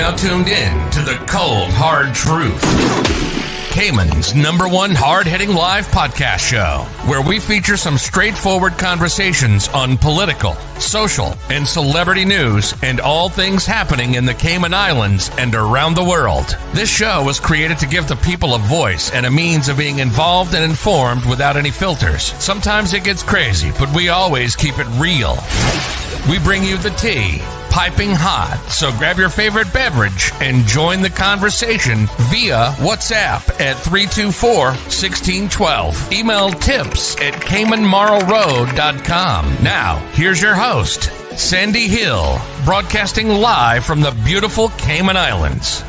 now tuned in to the Cold Hard Truth, Cayman's #1 hard-hitting live podcast show, where we feature some straightforward conversations on political, social, and celebrity news and all things happening in the Cayman Islands and around the world. This show was created to give the people a voice and a means of being involved and informed without any filters. Sometimes it gets crazy, but we always keep it real. We bring you the tea, piping hot, so grab your favorite beverage and join the conversation via WhatsApp at 324-1612. Email tips at CaymanMarlRoad.com. Now, here's your host, Sandy Hill, broadcasting live from the beautiful Cayman Islands.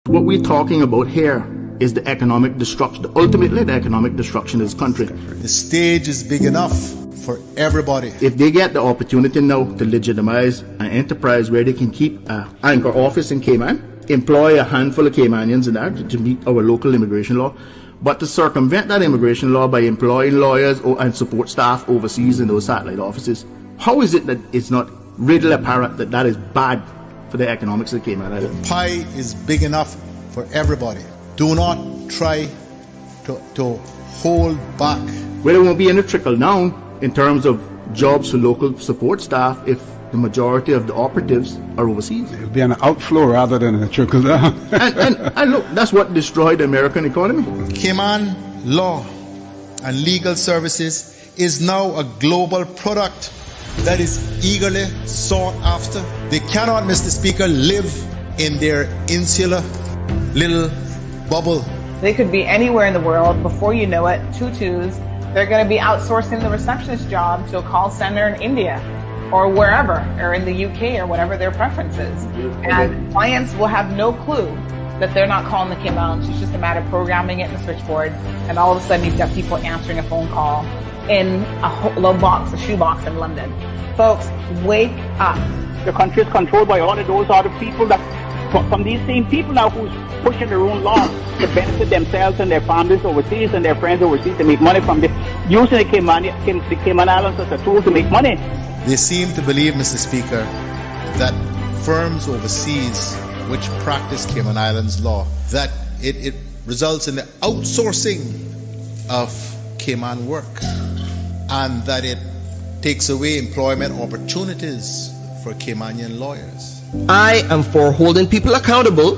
What we're talking about here is the economic destruction, ultimately the economic destruction of this country. The stage is big enough for everybody. If they get the opportunity now to legitimize an enterprise where they can keep an anchor office in Cayman, employ a handful of Caymanians in that to meet our local immigration law, but to circumvent that immigration law by employing lawyers and support staff overseas in those satellite offices, how is it that it's not readily apparent that that is bad for the economics of the Cayman Islands? The pie is big enough for everybody. Do not try to hold back. Well, there won't be any trickle down in terms of jobs for local support staff if the majority of the operatives are overseas. It'll be an outflow rather than a trickle down. and look, that's what destroyed the American economy. Cayman law and legal services is now a global product that is eagerly sought after. They cannot, Mr. Speaker, live in their insular little bubble. They could be anywhere in the world. Before you know it, tutus, they're going to be outsourcing the receptionist job to a call center in India or wherever, or in the UK or whatever their preference is. And clients will have no clue that they're not calling the Cayman Islands. It's just a matter of programming it in the switchboard, and all of a sudden you've got people answering a phone call in a shoebox in London. Folks, wake up. The country is controlled by all of those other people that from these same people now who's pushing their own laws to benefit themselves and their families overseas and their friends overseas to make money from this, using the Cayman Islands as a tool to make money. They seem to believe, Mr. Speaker, that firms overseas which practice Cayman Islands law, that it results in the outsourcing of Cayman work, and that it takes away employment opportunities for Caymanian lawyers. I am for holding people accountable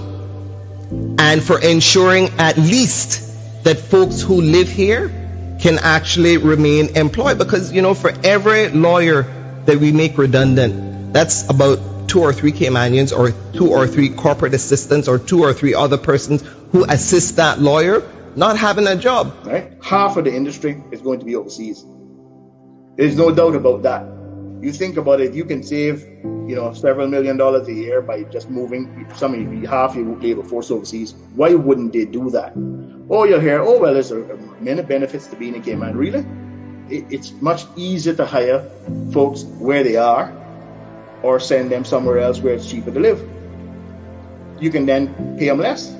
and for ensuring at least that folks who live here can actually remain employed, because, for every lawyer that we make redundant, that's about 2 or 3 Caymanians or 2 or 3 corporate assistants or 2 or 3 other persons who assist that lawyer not having a job. Right? Half of the industry is going to be overseas. There's no doubt about that. You think about it, you can save, several $1 million a year by just moving half your labor force overseas. Why wouldn't they do that? Oh, you'll hear, there's many benefits to being a Cayman. Really? It's much easier to hire folks where they are or send them somewhere else where it's cheaper to live. You can then pay them less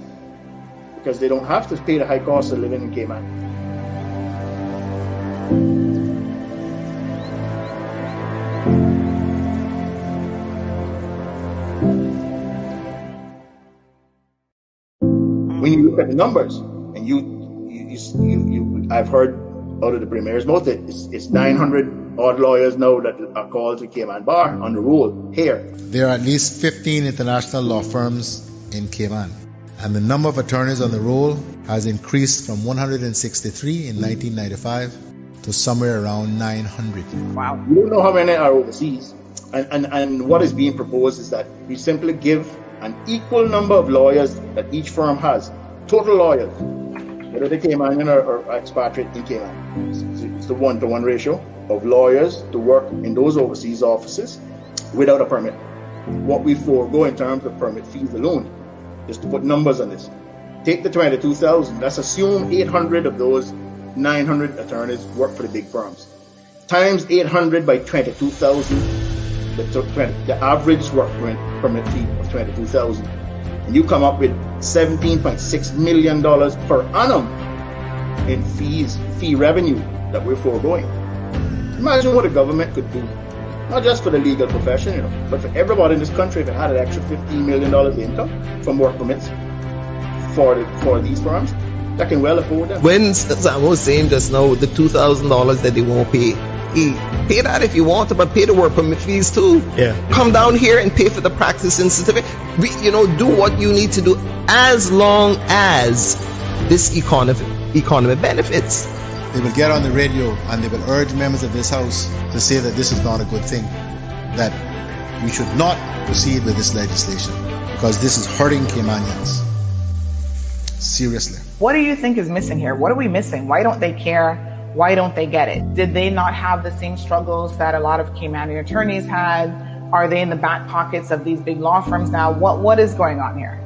because they don't have to pay the high cost of living in Cayman. When you look at the numbers, and I've heard out of the Premier's mouth that it's 900 odd lawyers now that are called to Cayman Bar on the roll here. There are at least 15 international law firms in Cayman, and the number of attorneys on the roll has increased from 163 in 1995 to somewhere around 900. Wow. We don't know how many are overseas, and what is being proposed is that we simply give an equal number of lawyers that each firm has, total lawyers, whether they're Caymanian or expatriate in Cayman. It's the 1-to-1 ratio of lawyers to work in those overseas offices without a permit. What we forego in terms of permit fees alone, just to put numbers on this. Take the 22,000, let's assume 800 of those 900 attorneys work for the big firms. Times 800 by 22,000, the average work permit fee of 22,000, and you come up with $17.6 million per annum in fee revenue that we're foregoing. Imagine what the government could do, not just for the legal profession, but for everybody in this country if it had an extra $15 million income from work permits for these firms that can well afford them. When Sam was saying just now, the $2,000 that they won't pay, pay that if you want to, but pay the work permit fees too. Yeah. Come down here and pay for the practicing certificate. Do what you need to do as long as this economy benefits. They will get on the radio and they will urge members of this House to say that this is not a good thing, that we should not proceed with this legislation because this is hurting Caymanians. Seriously. What do you think is missing here? What are we missing? Why don't they care? Why don't they get it? Did they not have the same struggles that a lot of Caymanian attorneys had? Are they in the back pockets of these big law firms now? What is going on here?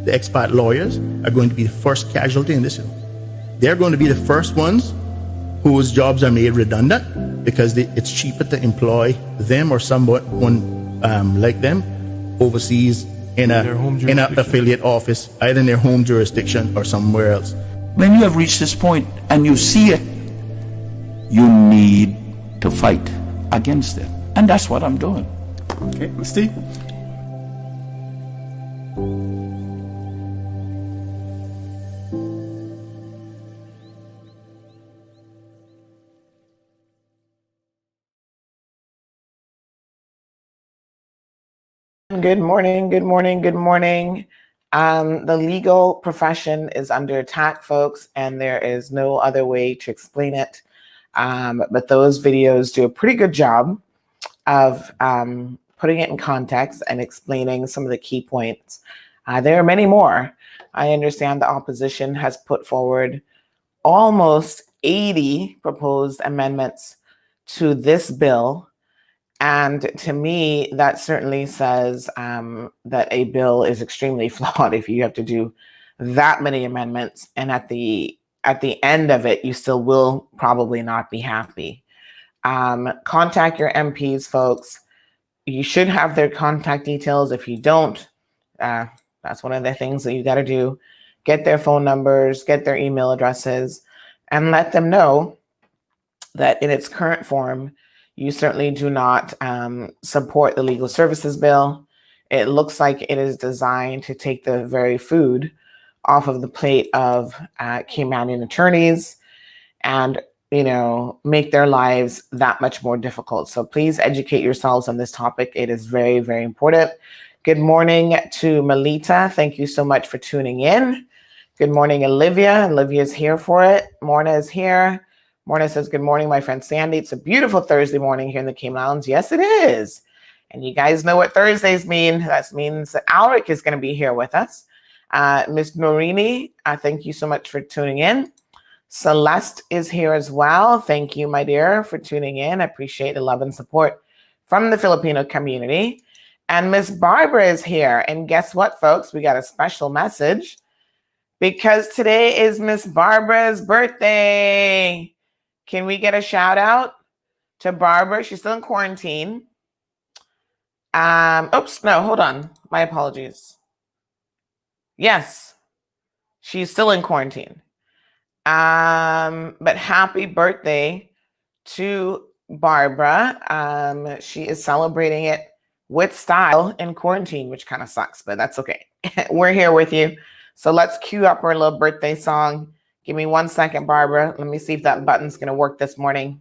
The expat lawyers are going to be the first casualty in this. They're going to be the first ones whose jobs are made redundant because it's cheaper to employ them or someone like them overseas in an affiliate office, either in their home jurisdiction or somewhere else. When you have reached this point and you see it, you need to fight against it. And that's what I'm doing. Okay, Steve? Good morning, good morning, good morning. The legal profession is under attack, folks, and there is no other way to explain it. But those videos do a pretty good job of putting it in context and explaining some of the key points. There are many more. I understand the opposition has put forward almost 80 proposed amendments to this bill. And to me, that certainly says that a bill is extremely flawed if you have to do that many amendments. And at the end of it, you still will probably not be happy. Contact your MPs, folks. You should have their contact details. If you don't, that's one of the things that you got to do. Get their phone numbers, get their email addresses, and let them know that in its current form, you certainly do not support the legal services bill. It looks like it is designed to take the very food off of the plate of Caymanian attorneys and, make their lives that much more difficult. So please educate yourselves on this topic. It is very, very important. Good morning to Melita. Thank you so much for tuning in. Good morning, Olivia. Olivia's here for it. Morna is here. Morna says, good morning, my friend Sandy. It's a beautiful Thursday morning here in the Cayman Islands. Yes, it is. And you guys know what Thursdays mean. That means that Alric is going to be here with us. Miss Norini, thank you so much for tuning in. Celeste is here as well. Thank you, my dear, for tuning in. I appreciate the love and support from the Filipino community. And Miss Barbara is here. And guess what, folks? We got a special message because today is Miss Barbara's birthday. Can we get a shout out to Barbara? She's still in quarantine. Oops, no, hold on. My apologies. Yes, she's still in quarantine. But happy birthday to Barbara. She is celebrating it with style in quarantine, which kind of sucks, but that's okay. We're here with you. So let's cue up our little birthday song. Give me 1 second, Barbara. Let me see if that button's going to work this morning.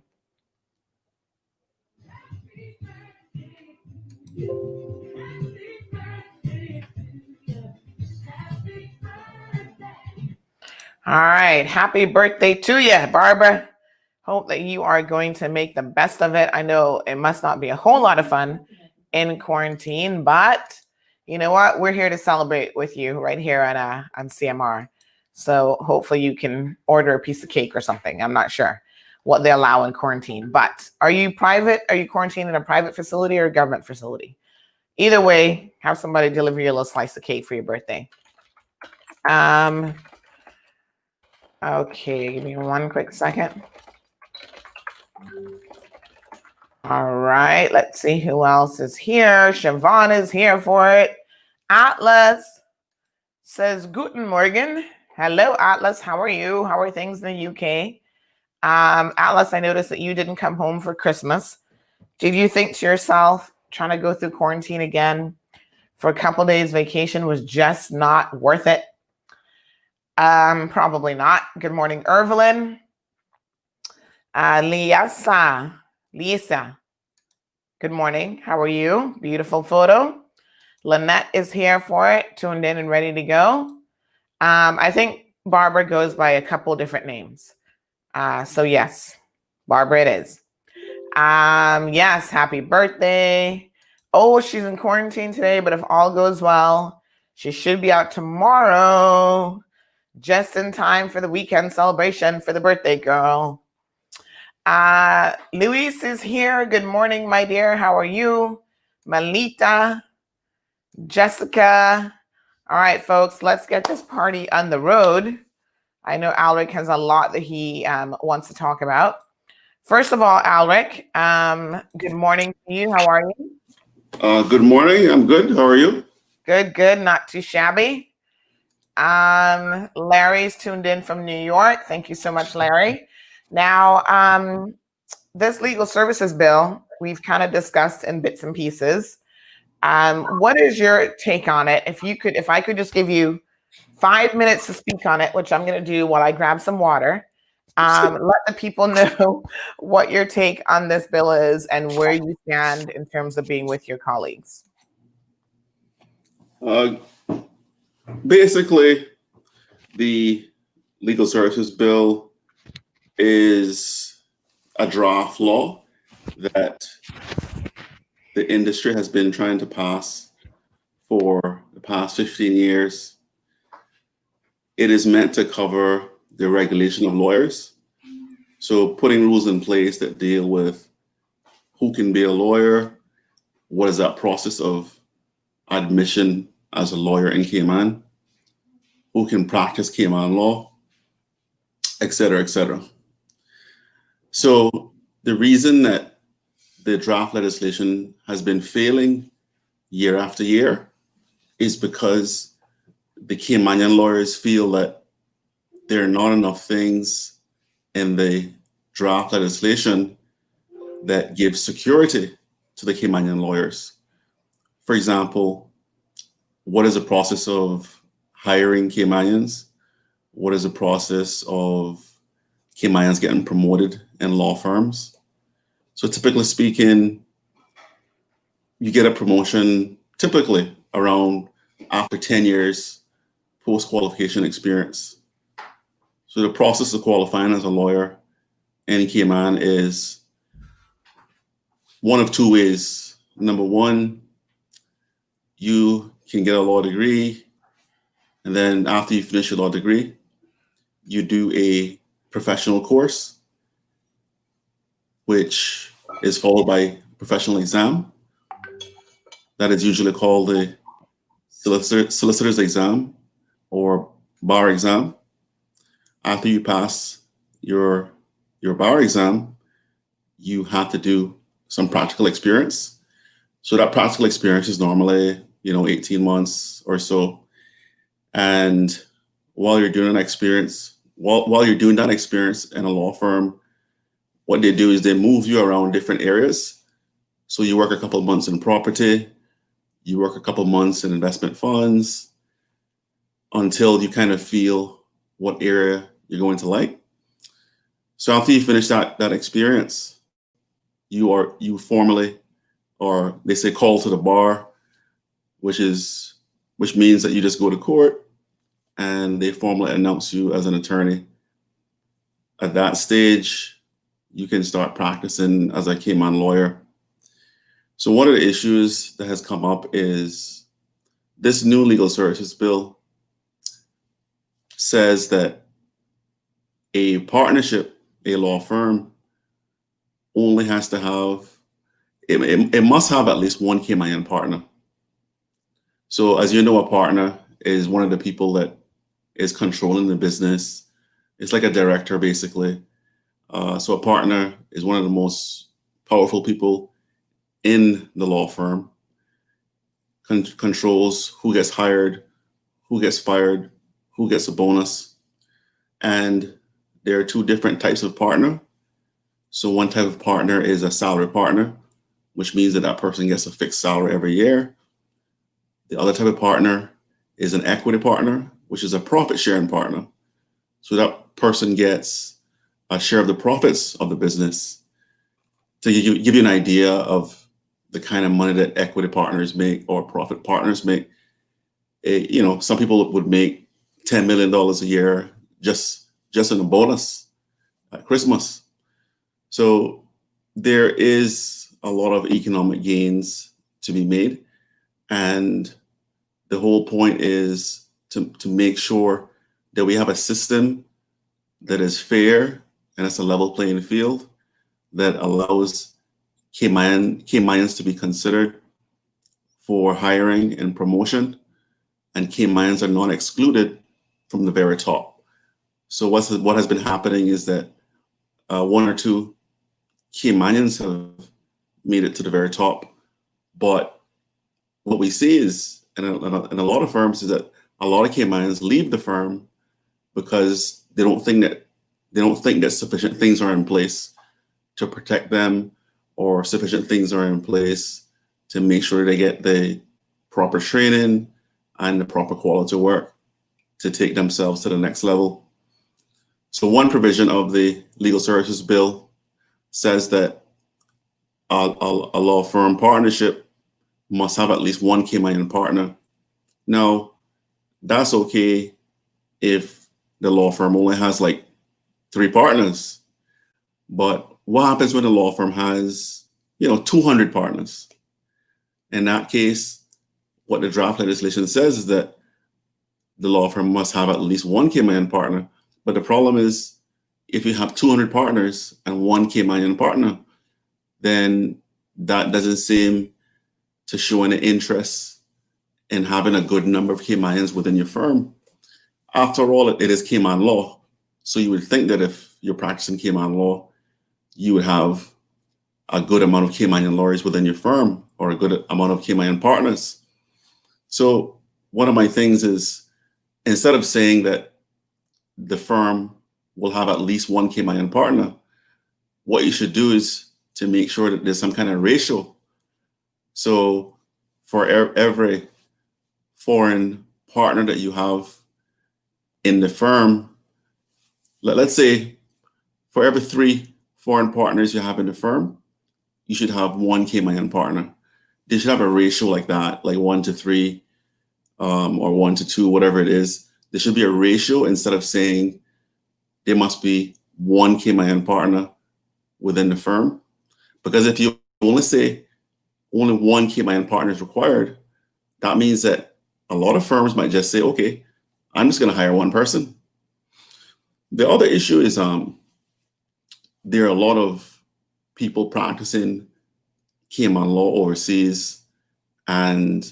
All right. Happy birthday to you, Barbara. Hope that you are going to make the best of it. I know it must not be a whole lot of fun in quarantine, but you know what? We're here to celebrate with you right here on CMR. So hopefully you can order a piece of cake or something. I'm not sure what they allow in quarantine, but are you private? Are you quarantined in a private facility or a government facility? Either way, have somebody deliver you a little slice of cake for your birthday. Okay, give me 1 quick second. All right, let's see who else is here. Siobhan is here for it. Atlas says, Guten Morgen. Hello, Atlas. How are you? How are things in the UK? Alice, I noticed that you didn't come home for Christmas. Did you think to yourself, trying to go through quarantine again for a couple days vacation was just not worth it? Probably not. Good morning, Evelyn. Lisa. Good morning. How are you? Beautiful photo. Lynette is here for it, tuned in and ready to go. I think Barbara goes by a couple different names. So yes, Barbara it is. Yes, happy birthday. Oh, she's in quarantine today, but if all goes well, she should be out tomorrow, just in time for the weekend celebration for the birthday girl. Luis is here. Good morning, my dear. How are you? Malita, Jessica. All right, folks, let's get this party on the road. I know Alric has a lot that he wants to talk about. First of all, Alric, good morning to you. How are you? Good morning. I'm good. How are you? Good. Not too shabby. Larry's tuned in from New York. Thank you so much, Larry. Now, this legal services bill, we've kind of discussed in bits and pieces. What is your take on it? If I could just give you 5 minutes to speak on it, which I'm going to do while I grab some water. Let the people know what your take on this bill is and where you stand in terms of being with your colleagues. Basically, the legal services bill is a draft law that the industry has been trying to pass for the past 15 years. It is meant to cover the regulation of lawyers. So putting rules in place that deal with who can be a lawyer, what is that process of admission as a lawyer in Cayman, who can practice Cayman law, et cetera, et cetera. So the reason that the draft legislation has been failing year after year is because the Caymanian lawyers feel that there are not enough things in the draft legislation that give security to the Caymanian lawyers. For example, what is the process of hiring Caymanians? What is the process of Caymanians getting promoted in law firms? So typically speaking, you get a promotion typically around after 10 years post-qualification experience. So the process of qualifying as a lawyer in Cayman is one of two ways. Number one, you can get a law degree, and then after you finish your law degree, you do a professional course, which is followed by a professional exam. That is usually called the solicitor's exam or bar exam. After you pass your bar exam, you have to do some practical experience. So that practical experience is normally, 18 months or so. And while you're doing that experience, while you're doing that experience in a law firm, what they do is they move you around different areas. So you work a couple of months in property, you work a couple of months in investment funds until you kind of feel what area you're going to like. So after you finish that experience, you formally, or they say call to the bar, which means that you just go to court and they formally announce you as an attorney. At that stage, you can start practicing as a Cayman lawyer. So one of the issues that has come up is this new legal services bill says that a partnership, a law firm, only has to have, it must have at least one Cayman partner. So as you know, a partner is one of the people that is controlling the business. It's like a director, basically. So a partner is one of the most powerful people in the law firm, controls who gets hired, who gets fired, who gets a bonus. And there are two different types of partner. So one type of partner is a salary partner, which means that that person gets a fixed salary every year. The other type of partner is an equity partner, which is a profit sharing partner. So that person gets a share of the profits of the business. To give you an idea of the kind of money that equity partners make or profit partners make, some people would make $10 million a year just in a bonus at Christmas. So there is a lot of economic gains to be made. And the whole point is to make sure that we have a system that is fair and it's a level playing field that allows Caymanians to be considered for hiring and promotion, and Caymanians are not excluded from the very top. So what has been happening is that one or two Caymanians have made it to the very top, but what we see is, in a lot of firms, is that a lot of Caymanians leave the firm because they don't think that sufficient things are in place to protect them, or sufficient things are in place to make sure they get the proper training and the proper quality work to take themselves to the next level. So one provision of the Legal Services Bill says that a law firm partnership must have at least one Cayman partner. Now, that's okay if the law firm only has like 3 partners. But what happens when a law firm has, 200 partners? In that case, what the draft legislation says is that the law firm must have at least one Cayman partner. But the problem is, if you have 200 partners and one Cayman partner, then that doesn't seem to show any interest in having a good number of Caymanians within your firm. After all, it is Cayman law. So you would think that if you're practicing Cayman law, you would have a good amount of Caymanian lawyers within your firm, or a good amount of Caymanian partners. So one of my things is, instead of saying that the firm will have at least one Cayman partner, what you should do is to make sure that there's some kind of ratio. So for every foreign partner that you have in the firm, let's say for every 3 foreign partners you have in the firm, you should have one Cayman partner. They should have a ratio like that, like 1-3, or 1-2, whatever it is. There should be a ratio instead of saying there must be one Cayman partner within the firm. Because if you only say only one Cayman partner is required, that means that a lot of firms might just say, okay, I'm just going to hire one person. The other issue is there are a lot of people practicing Cayman law overseas, and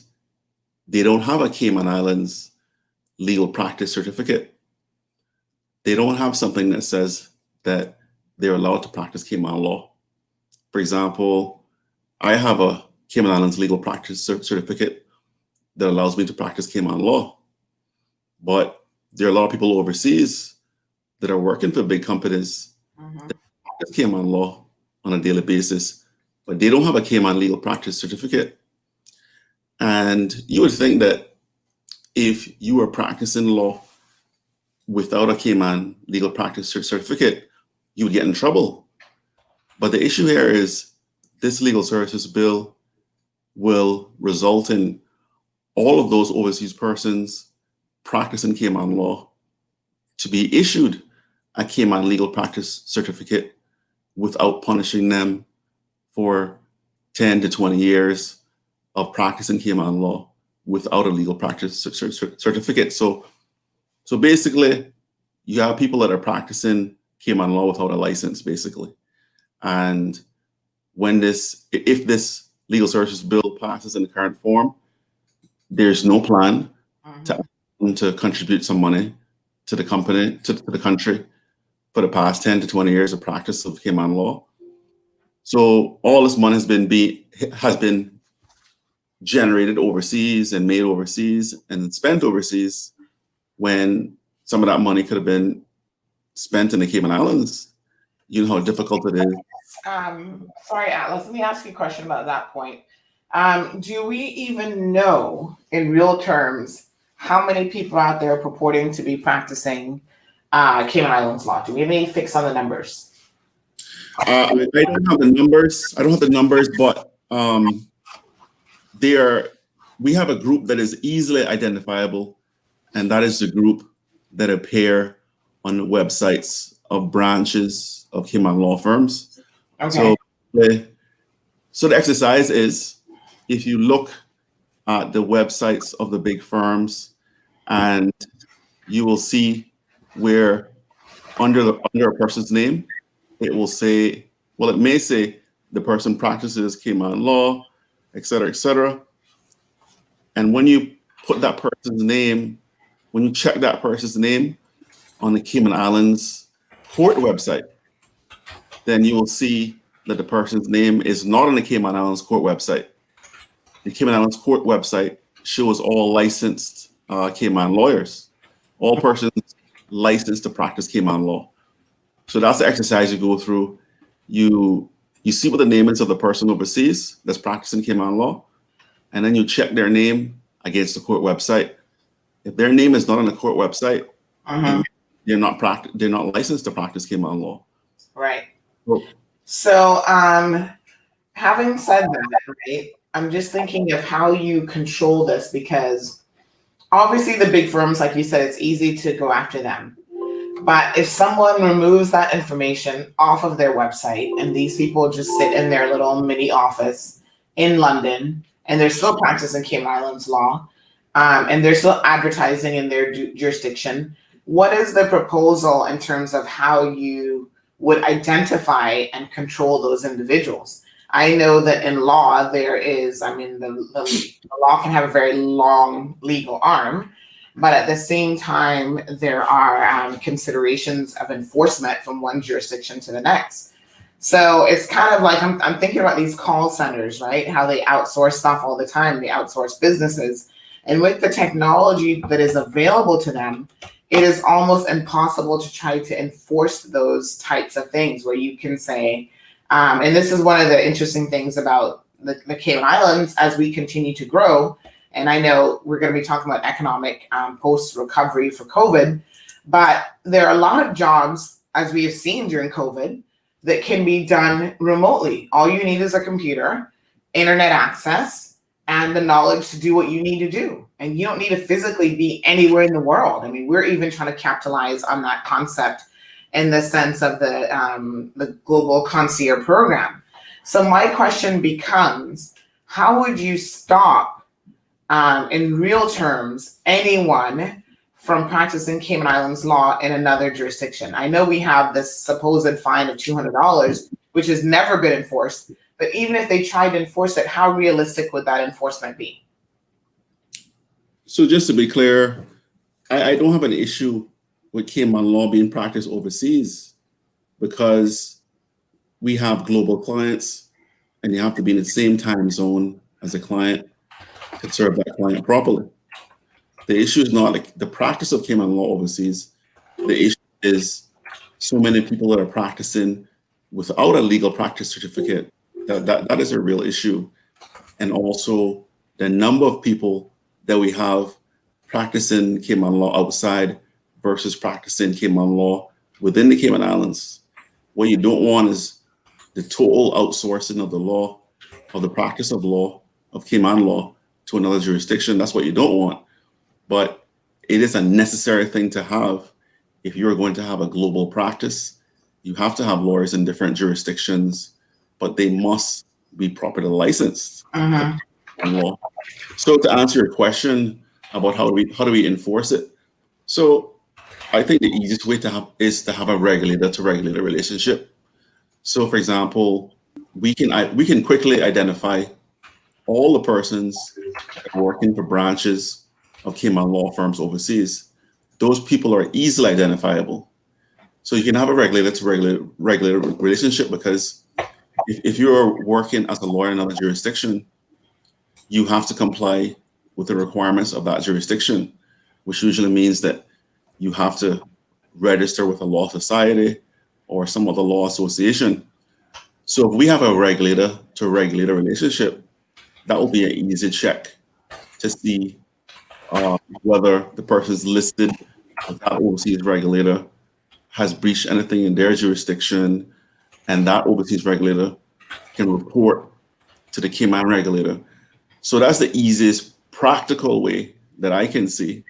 they don't have a Cayman Islands legal practice certificate. They don't have something that says that they're allowed to practice Cayman law. For example, I have a Cayman Islands legal practice certificate that allows me to practice Cayman law. But there are a lot of people overseas that are working for big companies that practice Cayman law on a daily basis, but they don't have a Cayman legal practice certificate. And you would think that if you were practicing law without a Cayman legal practice certificate, you would get in trouble. But the issue here is this legal services bill will result in all of those overseas persons practicing Cayman law to be issued a Cayman legal practice certificate without punishing them for 10 to 20 years of practicing Cayman law without a legal practice certificate. So basically, you have people that are practicing Cayman law without a license, basically. And if this legal services bill passes in the current form, there's no plan to contribute some money to the company, to the country, for the past 10 to 20 years of practice of Cayman law. So all this money has been generated overseas and made overseas and spent overseas, when some of that money could have been spent in the Cayman Islands, you know how difficult it is. Sorry, Atlas, let me ask you a question about that point. Do we even know in real terms how many people out there purporting to be practicing Cayman Islands law? Do we have any fix on the numbers? I don't have the numbers. I don't have the numbers, but we have a group that is easily identifiable, and that is the group that appear on the websites of branches of Cayman law firms. Okay. So the exercise is, if you look at the websites of the big firms, and you will see where under a person's name, it will say, well, it may say the person practices Cayman law, et cetera, et cetera. And when you put that person's name, when you check that person's name on the Cayman Islands court website, then you will see that the person's name is not on the Cayman Islands court website. The Cayman Islands court website shows all licensed Cayman lawyers, all persons licensed to practice Cayman law. So that's the exercise you go through. You see what the name is of the person overseas that's practicing Cayman law, and then you check their name against the court website. If their name is not on the court website, they're not licensed to practice Cayman law. Right. Oh. So, having said that, right, I'm just thinking of how you control this, because obviously the big firms, like you said, it's easy to go after them. But if someone removes that information off of their website and these people just sit in their little mini office in London and they're still practicing Cayman Islands law, and they're still advertising in their jurisdiction, what is the proposal in terms of how you would identify and control those individuals? I know that in law there is, the law can have a very long legal arm, but at the same time, there are considerations of enforcement from one jurisdiction to the next. So it's kind of like, I'm thinking about these call centers, right? How they outsource stuff all the time. They outsource businesses. And with the technology that is available to them, it is almost impossible to try to enforce those types of things where you can say, and this is one of the interesting things about the Cayman Islands as we continue to grow. And I know we're going to be talking about economic post-recovery for COVID, but there are a lot of jobs, as we have seen during COVID, that can be done remotely. All you need is a computer, internet access, and the knowledge to do what you need to do. And you don't need to physically be anywhere in the world. I mean, we're even trying to capitalize on that concept in the sense of the global concierge program. So my question becomes, how would you stop, in real terms, anyone from practicing Cayman Islands law in another jurisdiction? I know we have this supposed fine of $200, which has never been enforced, but even if they tried to enforce it, how realistic would that enforcement be? So just to be clear, I don't have an issue with Cayman law being practiced overseas, because we have global clients and you have to be in the same time zone as a client to serve that client properly. The issue is not like the practice of Cayman law overseas. The issue is so many people that are practicing without a legal practice certificate. That is a real issue. And also the number of people that we have practicing Cayman law outside versus practicing Cayman law within the Cayman Islands. What you don't want is the total outsourcing of the law, of the practice of law, of Cayman law to another jurisdiction. That's what you don't want. But it is a necessary thing to have. If you're going to have a global practice, you have to have lawyers in different jurisdictions, but they must be properly licensed. Law. So to answer your question about how do we enforce it? So I think the easiest way is to have a regulator to regulator relationship. So for example, we can quickly identify all the persons working for branches of Cayman law firms overseas. Those people are easily identifiable. So you can have a regulator to regulator relationship, because if you're working as a lawyer in another jurisdiction, you have to comply with the requirements of that jurisdiction, which usually means that you have to register with a law society or some other law association. So if we have a regulator to regulator relationship, that will be an easy check to see whether the person's listed with that overseas regulator has breached anything in their jurisdiction, and that overseas regulator can report to the Cayman regulator. So that's the easiest practical way that I can see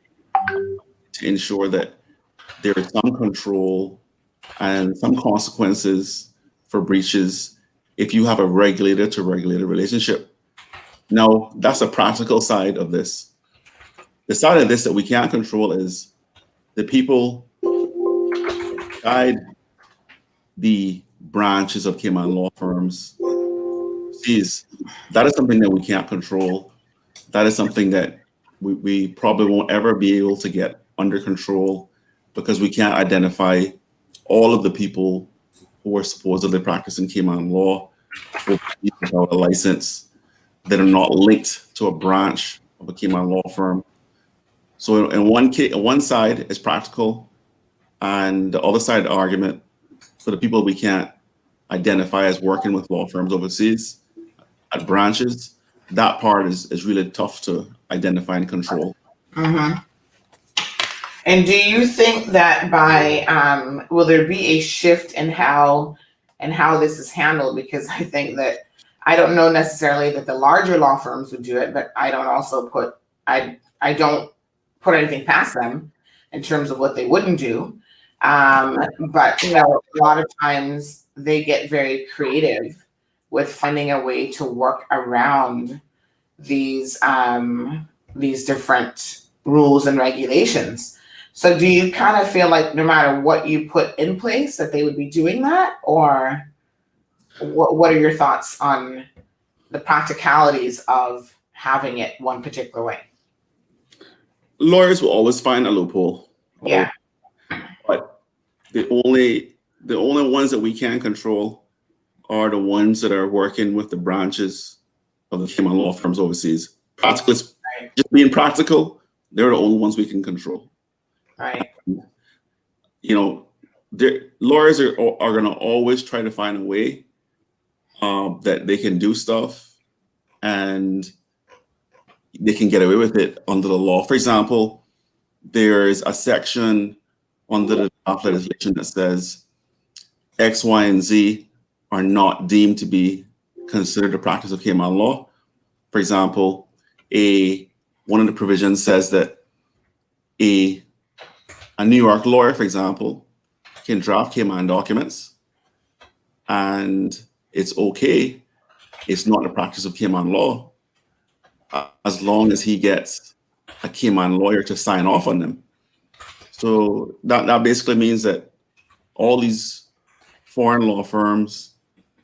to ensure that there is some control and some consequences for breaches if you have a regulator to regulator relationship. Now, that's a practical side of this. The side of this that we can't control is the people guide the branches of Cayman law firms. That is something that we can't control. That is something that we probably won't ever be able to get under control because we can't identify all of the people who are supposedly practicing Cayman law without a license that are not linked to a branch of a Cayman law firm. So in one side is practical, and the other side of the argument for the people we can't identify as working with law firms overseas at branches, that part is really tough to identify and control. Mm-hmm. And do you think that by will there be a shift in how this is handled? Because I think that I don't know necessarily that the larger law firms would do it, but I don't put anything past them in terms of what they wouldn't do. But a lot of times they get very creative with finding a way to work around these different rules and regulations. So do you kind of feel like no matter what you put in place that they would be doing that? Or what are your thoughts on the practicalities of having it one particular way? Lawyers will always find a loophole. Yeah. But the only ones that we can control are the ones that are working with the branches of the Cayman law firms overseas. Practically, just being practical, they're the only ones we can control. Right. Lawyers are going to always try to find a way that they can do stuff and they can get away with it under the law. For example, there's a section under the draft legislation that says X, Y, and Z are not deemed to be considered a practice of Cayman law. For example, one of the provisions says that a New York lawyer, for example, can draft Cayman documents, and it's okay. It's not the practice of Cayman law as long as he gets a Cayman lawyer to sign off on them. So that basically means that all these foreign law firms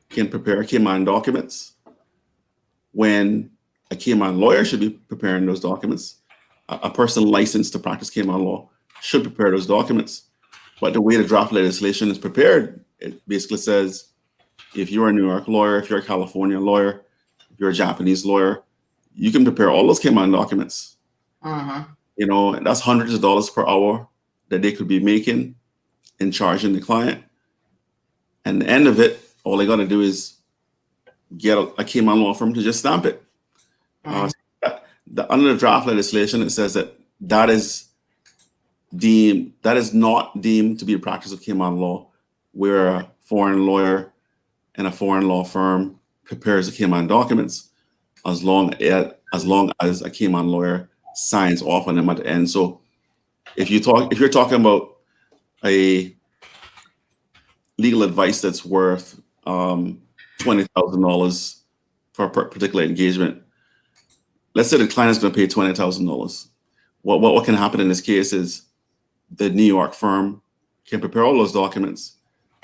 can prepare Cayman documents when a Cayman lawyer should be preparing those documents. A person licensed to practice Cayman law should prepare those documents. But the way the draft legislation is prepared, it basically says, if you're a New York lawyer, if you're a California lawyer, if you're a Japanese lawyer, you can prepare all those Cayman documents. And that's hundreds of dollars per hour that they could be making and charging the client. And the end of it, all they got to do is get a Cayman law firm to just stamp it. Under the draft legislation, it says that is not deemed to be a practice of Cayman law, where a foreign lawyer and a foreign law firm prepares the Cayman documents, as long as a Cayman lawyer signs off on them at the end. So if you're talking about a legal advice that's worth $20,000 for a particular engagement, let's say the client is going to pay $20,000. What can happen in this case is the New York firm can prepare all those documents,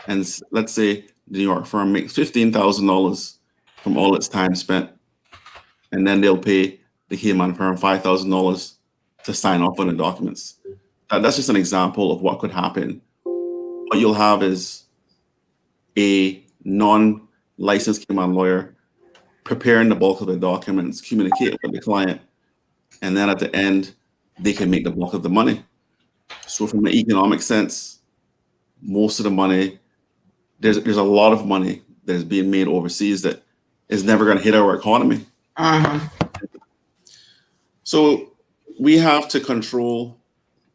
and let's say the New York firm makes $15,000 from all its time spent, and then they'll pay the Cayman firm $5,000 to sign off on the documents. That's just an example of what could happen. What you'll have is a non-licensed Cayman lawyer preparing the bulk of the documents, communicate with the client, and then at the end, they can make the bulk of the money. So from an economic sense, most of the money, there's a lot of money that is being made overseas that is never going to hit our economy. So we have to control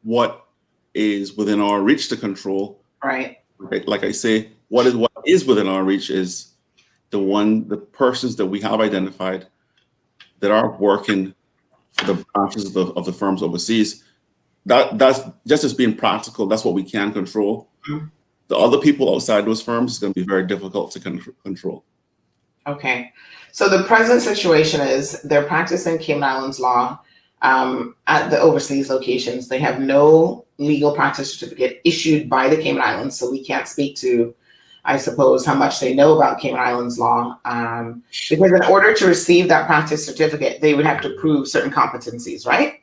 what is within our reach to control. Right. Like I say, what is within our reach is the persons that we have identified that are working for the branches of the firms overseas. That's just as being practical. That's what we can control. The other people outside those firms is going to be very difficult to control. Okay. So the present situation is they're practicing Cayman Islands law at the overseas locations. They have no legal practice certificate issued by the Cayman Islands, so we can't speak to, I suppose, how much they know about Cayman Islands law. Because in order to receive that practice certificate, they would have to prove certain competencies, right?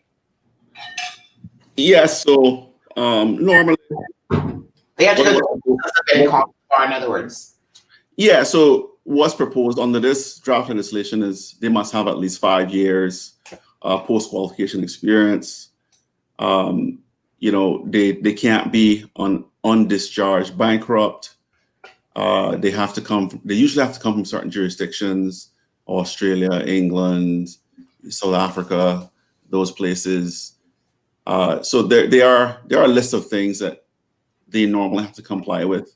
Yes. So normally they have to go to in other words. Yeah. So what's proposed under this draft legislation is they must have at least 5 years post-qualification experience. They can't be undischarged bankrupt. They usually have to come from certain jurisdictions, Australia, England, South Africa, those places. So there are a list of things that they normally have to comply with.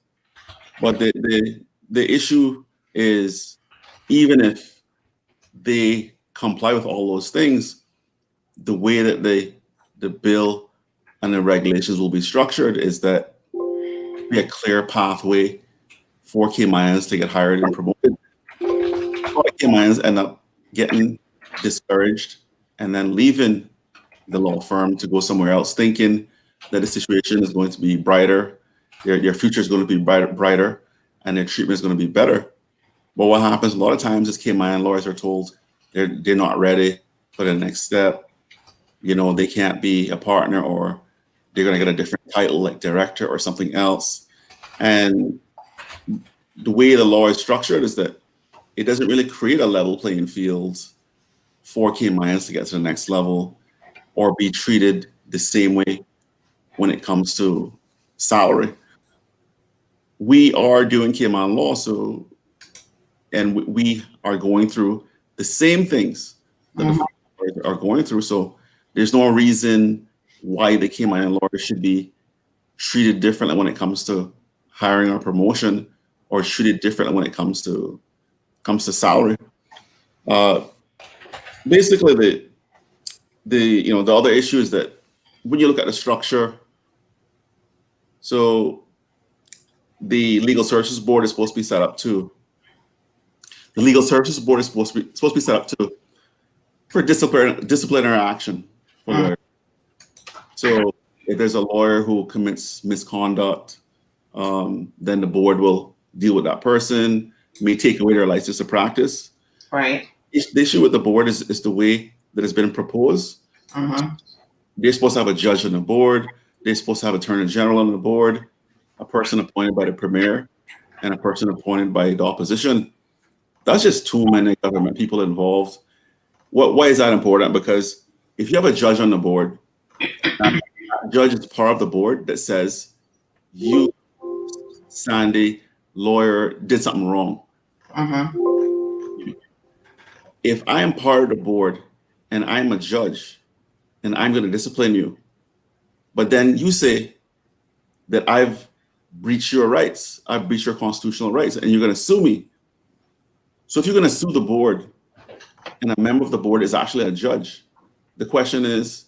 But the issue is, even if they comply with all those things, the way that the bill and the regulations will be structured is that be a clear pathway for Cayman Islands to get hired and promoted. Cayman Islands end up getting discouraged and then leaving the law firm to go somewhere else, thinking that the situation is going to be brighter, their future is going to be brighter, and their treatment is going to be better. But what happens a lot of times is Cayman Island lawyers are told they're not ready for the next step. They can't be a partner, or they're going to get a different title like director or something else. And the way the law is structured is that it doesn't really create a level playing field for Cayman Islands to get to the next level or be treated the same way when it comes to salary. We are doing Cayman law, and we are going through the same things that the firms are going through. So there's no reason why the Cayman Island lawyers should be treated differently when it comes to hiring or promotion, or treated differently when it comes to salary. Basically, the other issue is that when you look at the structure, so the Legal Services Board is supposed to be set up too. The Legal Services Board is supposed to be set up too for disciplinary action for lawyers. So if there's a lawyer who commits misconduct, then the board will deal with that person, may take away their license to practice. Right. The issue with the board is the way that it's been proposed. They're supposed to have a judge on the board. They're supposed to have attorney general on the board, a person appointed by the premier, and a person appointed by the opposition. That's just too many government people involved. Why is that important? Because if you have a judge on the board, that judge is part of the board that says, you, Sandy, lawyer, did something wrong. If I am part of the board and I'm a judge and I'm going to discipline you, but then you say that I've breached your rights, I've breached your constitutional rights, and you're going to sue me. So if you're going to sue the board and a member of the board is actually a judge, the question is,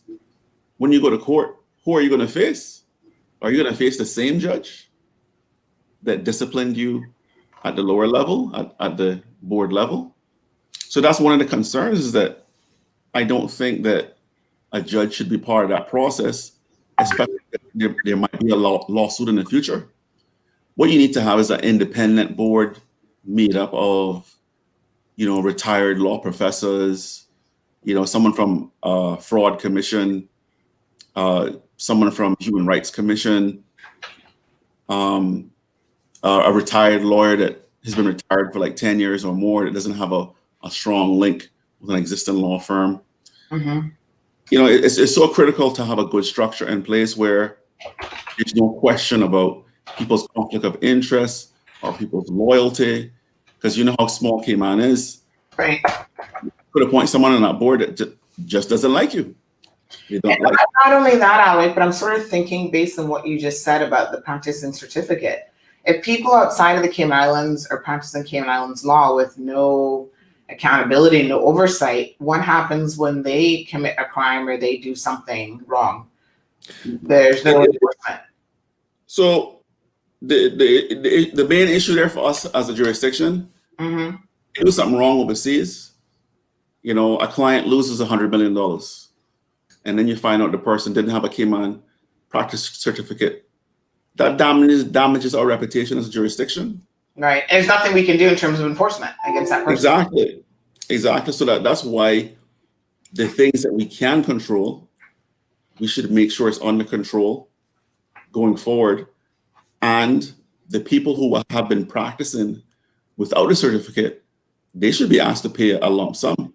when you go to court, who are you going to face? Are you going to face the same judge that disciplined you at the lower level, at the board level? So that's one of the concerns, is that I don't think that a judge should be part of that process, especially if there might be a lawsuit in the future. What you need to have is an independent board made up of, retired law professors, someone from Fraud Commission, someone from Human Rights Commission, a retired lawyer that has been retired for like 10 years or more, that doesn't have a strong link with an existing law firm. It's so critical to have a good structure in place where there's no question about people's conflict of interest or people's loyalty, because you know how small Cayman is. Right. Could appoint someone on that board that just doesn't like you. They don't like you. Not only that, Alric, but I'm sort of thinking based on what you just said about the practicing certificate. If people outside of the Cayman Islands are practicing Cayman Islands law with no accountability, no oversight, what happens when they commit a crime or they do something wrong? There's no enforcement. So the main issue there for us as a jurisdiction, Mm-hmm. if do something wrong overseas, you know, a client loses $100 million, and then you find out the person didn't have a Cayman practice certificate. That damages our reputation as a jurisdiction. Right. And there's nothing we can do in terms of enforcement against that person. Exactly. So that's why the things that we can control, we should make sure it's under control going forward. And the people who have been practicing without a certificate, they should be asked to pay a lump sum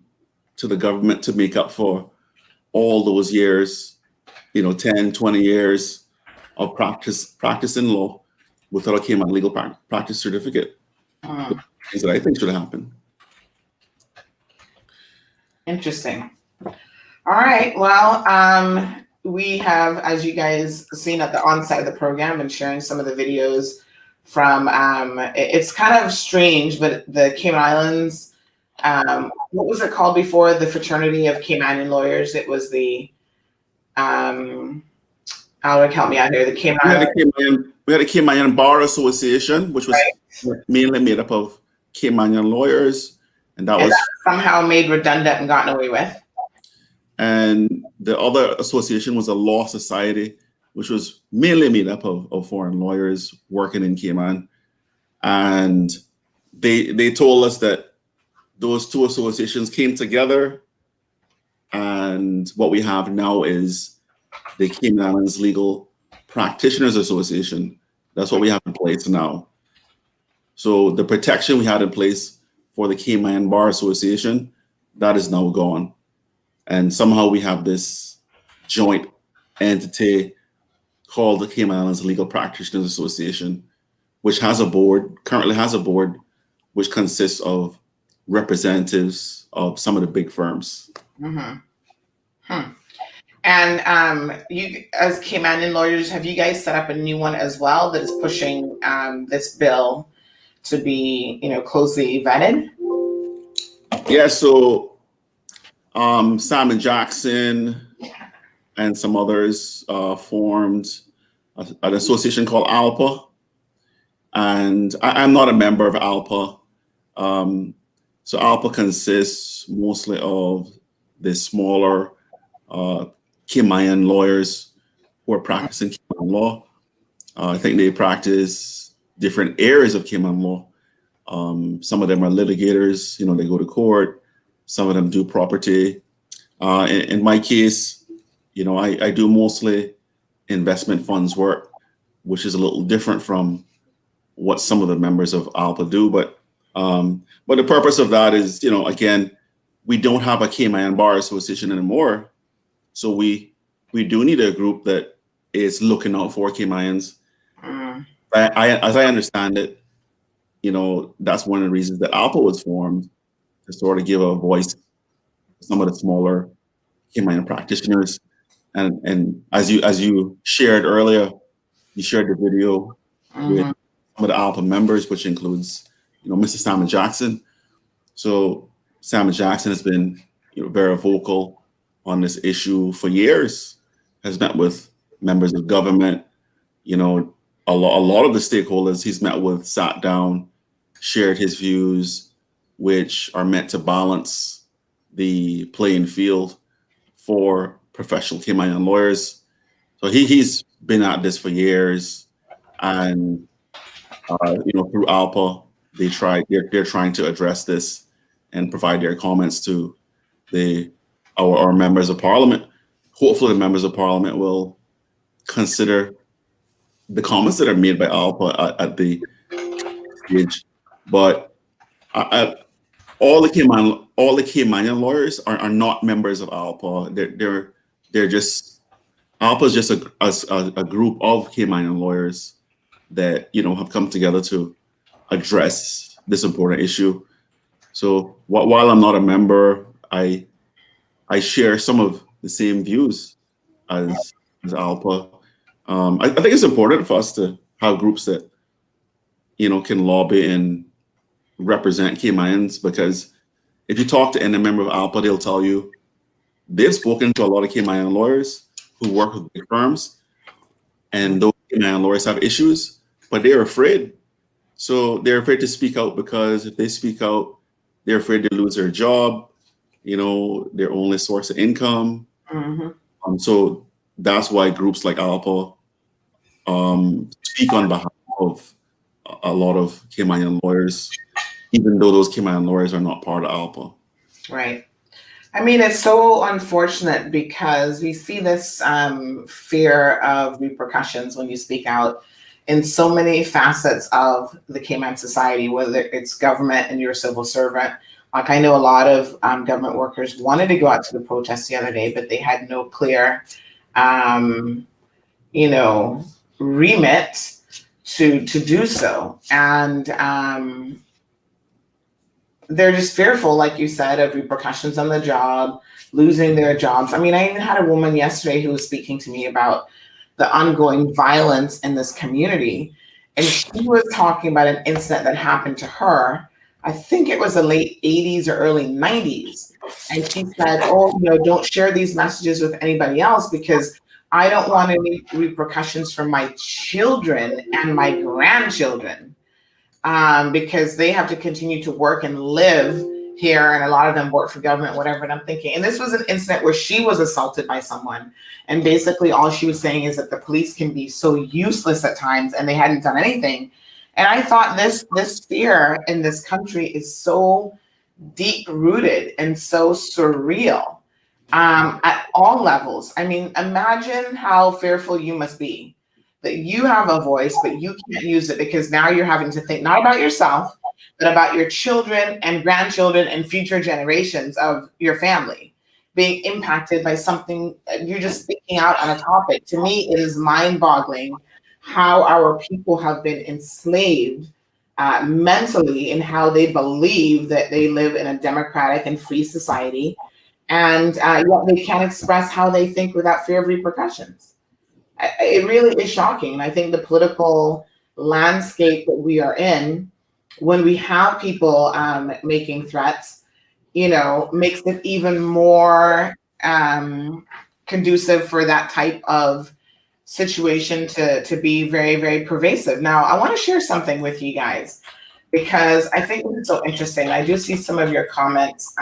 to the government to make up for all those years, 10, 20 years of practicing law without a Cayman legal practice certificate. Things that I think should happen. Interesting. All right. Well, we have, as you guys seen at the onset of the program, and sharing some of the videos from, it's kind of strange, but the Cayman Islands, what was it called before? The Fraternity of Caymanian Lawyers. It was the, Alric, help me out here. The Cayman Islands. We had a Cayman Bar Association, which was mainly made up of Caymanian lawyers, and that was somehow made redundant and gotten away with. And the other association was a law society, which was mainly made up of foreign lawyers working in Cayman. And they told us that those two associations came together, and what we have now is the Cayman Islands Legal Practitioners Association. That's what we have in place now. So the protection we had in place for the Cayman Bar Association, that is now gone. And somehow we have this joint entity called the Cayman Islands Legal Practitioners Association, which currently has a board, which consists of representatives of some of the big firms. Mm-hmm. And you, as Caymanian lawyers, have you guys set up a new one as well that is pushing this bill to be, closely vetted? Yeah. So Simon Jackson and some others formed an association called ALPA, and I'm not a member of ALPA. So ALPA consists mostly of the smaller Cayman lawyers who are practicing Cayman law. I think they practice different areas of Cayman law. Some of them are litigators, they go to court. Some of them do property. In my case, I do mostly investment funds work, which is a little different from what some of the members of ALPA do. But the purpose of that is, again, we don't have a Cayman Bar Association anymore. So we do need a group that is looking out for Caymanians. As I understand it, that's one of the reasons that ALPA was formed, to sort of give a voice to some of the smaller Cayman practitioners. And as you shared earlier, you shared the video with some of the ALPA members, which includes, Mr. Simon Jackson. So Simon Jackson has been, very vocal on this issue for years, has met with members of government, a lot of the stakeholders he's met with, sat down, shared his views, which are meant to balance the playing field for professional Cayman lawyers. So he's been at this for years, and through ALPA, they're trying to address this and provide their comments to our members of parliament. Hopefully the members of parliament will consider the comments that are made by ALPA at the stage. But all the Caymanian lawyers are not members of ALPA. They're just, ALPA is just a group of Caymanian lawyers that, have come together to address this important issue. So while I'm not a member, I share some of the same views as ALPA. I think it's important for us to have groups that, can lobby and represent Caymanians, because if you talk to any member of ALPA, they'll tell you they've spoken to a lot of Cayman lawyers who work with big firms, and those Cayman lawyers have issues, but they're afraid. So they're afraid to speak out, because if they speak out, they're afraid to lose their job, their only source of income. So that's why groups like ALPA speak on behalf of a lot of Cayman lawyers, even though those Cayman lawyers are not part of ALPA. Right. I mean, it's so unfortunate because we see this fear of repercussions when you speak out in so many facets of the Cayman society, whether it's government and you're a civil servant. Like, I know a lot of government workers wanted to go out to the protest the other day, but they had no clear, remit to do so. And they're just fearful, like you said, of repercussions on the job, losing their jobs. I mean, I even had a woman yesterday who was speaking to me about the ongoing violence in this community. And she was talking about an incident that happened to her. I think it was the late 80s or early 90s. And she said, don't share these messages with anybody else, because I don't want any repercussions for my children and my grandchildren, because they have to continue to work and live here. And a lot of them work for government, whatever. And I'm thinking, and this was an incident where she was assaulted by someone. And basically all she was saying is that the police can be so useless at times, and they hadn't done anything. And I thought this fear in this country is so deep rooted and so surreal at all levels. I mean, imagine how fearful you must be that you have a voice, but you can't use it because now you're having to think not about yourself, but about your children and grandchildren and future generations of your family being impacted by something. You're just speaking out on a topic. To me, it is mind-boggling how our people have been enslaved mentally in how they believe that they live in a democratic and free society, and yet they can't express how they think without fear of repercussions. It really is shocking. And I think the political landscape that we are in, when we have people making threats, makes it even more conducive for that type of situation to be very, very pervasive. Now, I want to share something with you guys, because I think this is so interesting. I do see some of your comments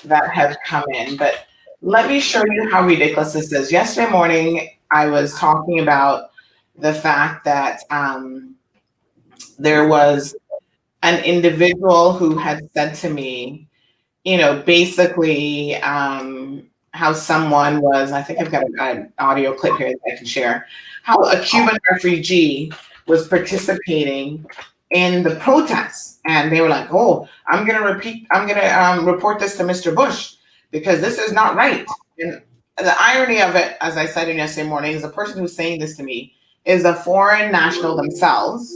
that have come in, but let me show you how ridiculous this is. Yesterday morning, I was talking about the fact that there was an individual who had said to me, basically how someone was, I think I've got an audio clip here that I can share, how a Cuban refugee was participating in the protests. And they were like, oh, I'm going to report this to Mr. Bush because this is not right. And the irony of it, as I said in yesterday morning, is the person who's saying this to me is a foreign national themselves.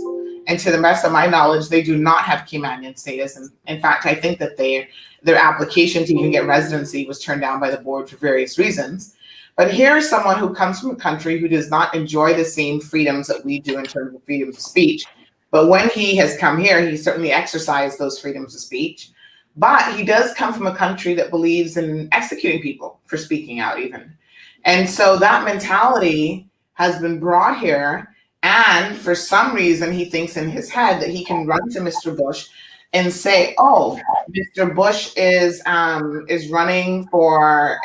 And to the best of my knowledge, they do not have Caymanian status. And in fact, I think that their application to even get residency was turned down by the board for various reasons. But here's someone who comes from a country who does not enjoy the same freedoms that we do in terms of freedom of speech. But when he has come here, he certainly exercised those freedoms of speech. But he does come from a country that believes in executing people for speaking out even. And so that mentality has been brought here. And for some reason, he thinks in his head that he can run to Mr. Bush and say, "Oh, Mr. Bush is running for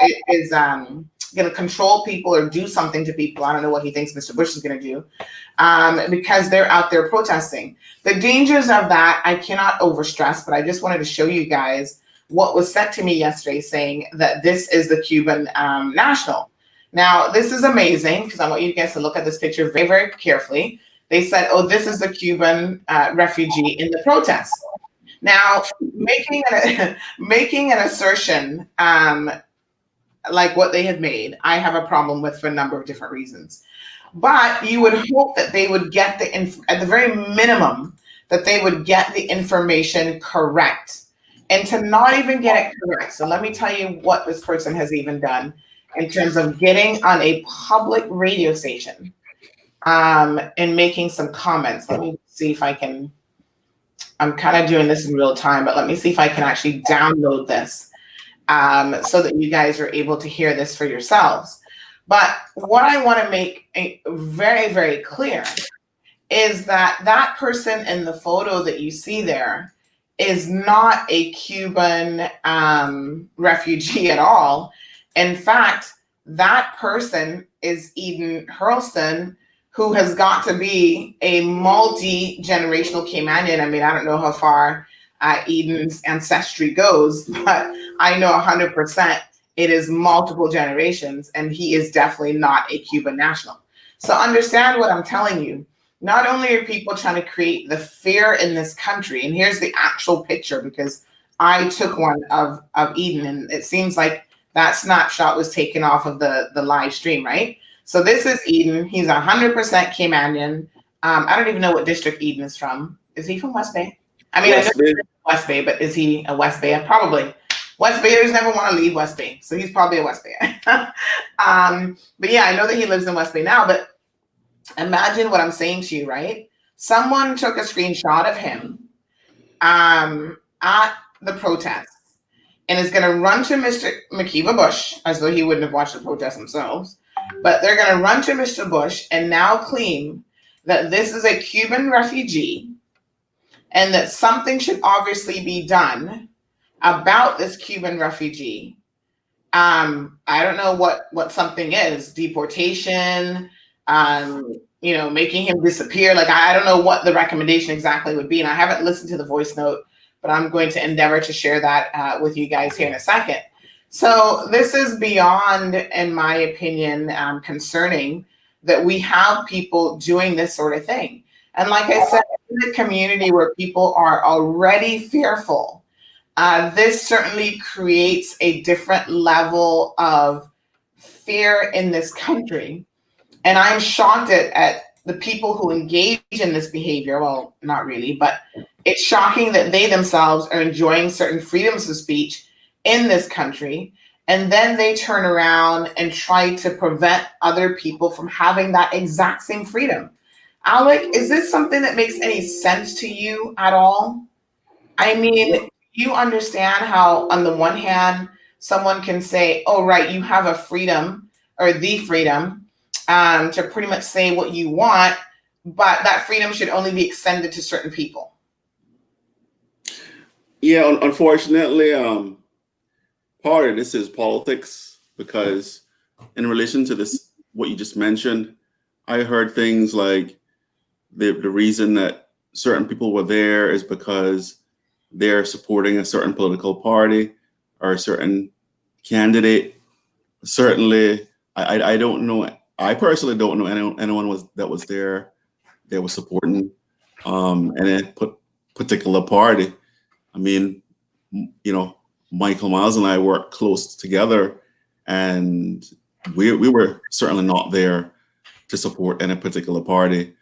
going to control people or do something to people." I don't know what he thinks Mr. Bush is going to do because they're out there protesting. The dangers of that I cannot overstress, but I just wanted to show you guys what was sent to me yesterday, saying that this is the Cuban national. Now, this is amazing because I want you guys to look at this picture very, very carefully. They said, oh, this is the Cuban refugee in the protest. Now, making an assertion like what they have made, I have a problem with for a number of different reasons. But you would hope that they would get at the very minimum, that they would get the information correct. And to not even get it correct. So let me tell you what this person has even done in terms of getting on a public radio station and making some comments. Let me see if I can. I'm kind of doing this in real time, but let me see if I can actually download this so that you guys are able to hear this for yourselves. But what I want to make very, very clear is that that person in the photo that you see there is not a Cuban refugee at all. In fact, that person is Eden Hurlston, who has got to be a multi-generational Caymanian. I mean, I don't know how far Eden's ancestry goes, but I know 100% it is multiple generations, and he is definitely not a Cuban national. So understand what I'm telling you. Not only are people trying to create the fear in this country, and here's the actual picture, because I took one of Eden, and it seems like that snapshot was taken off of the live stream, right? So this is Eden. He's 100% Caymanian. I don't even know what district Eden is from. Is he from West Bay? I mean, West I know he's West Bay, but is he a West Bay? Probably. West Bayers never want to leave West Bay, so he's probably a West Bayer. But yeah, I know that he lives in West Bay now, but imagine what I'm saying to you, right? Someone took a screenshot of him at the protest and is going to run to Mr. McKeeva Bush, as though he wouldn't have watched the protest themselves, but they're going to run to Mr. Bush and now claim that this is a Cuban refugee and that something should obviously be done about this Cuban refugee. I don't know what something is, deportation, making him disappear. Like, I don't know what the recommendation exactly would be. And I haven't listened to the voice note, but I'm going to endeavor to share that with you guys here in a second. So this is beyond, in my opinion, concerning that we have people doing this sort of thing. And like I said, in the community where people are already fearful, this certainly creates a different level of fear in this country. And I'm shocked at the people who engage in this behavior. Well, not really, but it's shocking that they themselves are enjoying certain freedoms of speech in this country. And then they turn around and try to prevent other people from having that exact same freedom. Alric, is this something that makes any sense to you at all? I mean, you understand how, on the one hand, someone can say, oh, right, you have a freedom or the freedom to pretty much say what you want, but that freedom should only be extended to certain people. Yeah, unfortunately, part of this is politics, because in relation to this, what you just mentioned, I heard things like the reason that certain people were there is because they're supporting a certain political party or a certain candidate. Certainly, I don't know. I personally don't know anyone that was there that was supporting any particular party. I mean, Michael Miles and I worked close together, and we were certainly not there to support any particular party.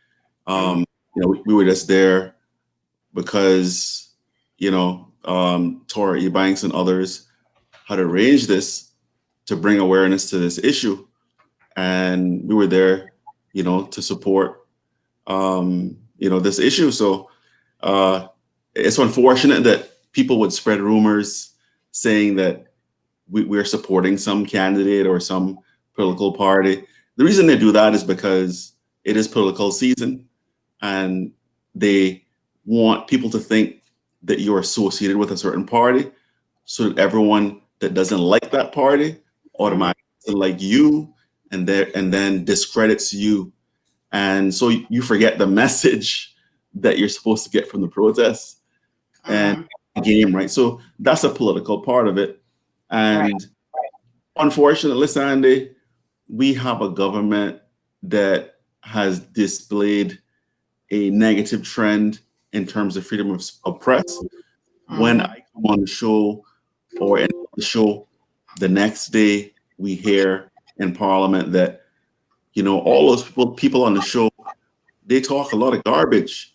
We were just there because Tora E. Banks and others had arranged this to bring awareness to this issue, and we were there, to support, this issue. So it's unfortunate that people would spread rumors saying that we're supporting some candidate or some political party. The reason they do that is because it is political season, and they want people to think that you're associated with a certain party, so that everyone that doesn't like that party automatically doesn't like you, and then discredits you. And so you forget the message that you're supposed to get from the protests and the game, right? So that's a political part of it. And unfortunately, Sandy, we have a government that has displayed a negative trend in terms of freedom of press. When I come on the show or in the show, the next day we hear in Parliament that, all those people on the show, they talk a lot of garbage.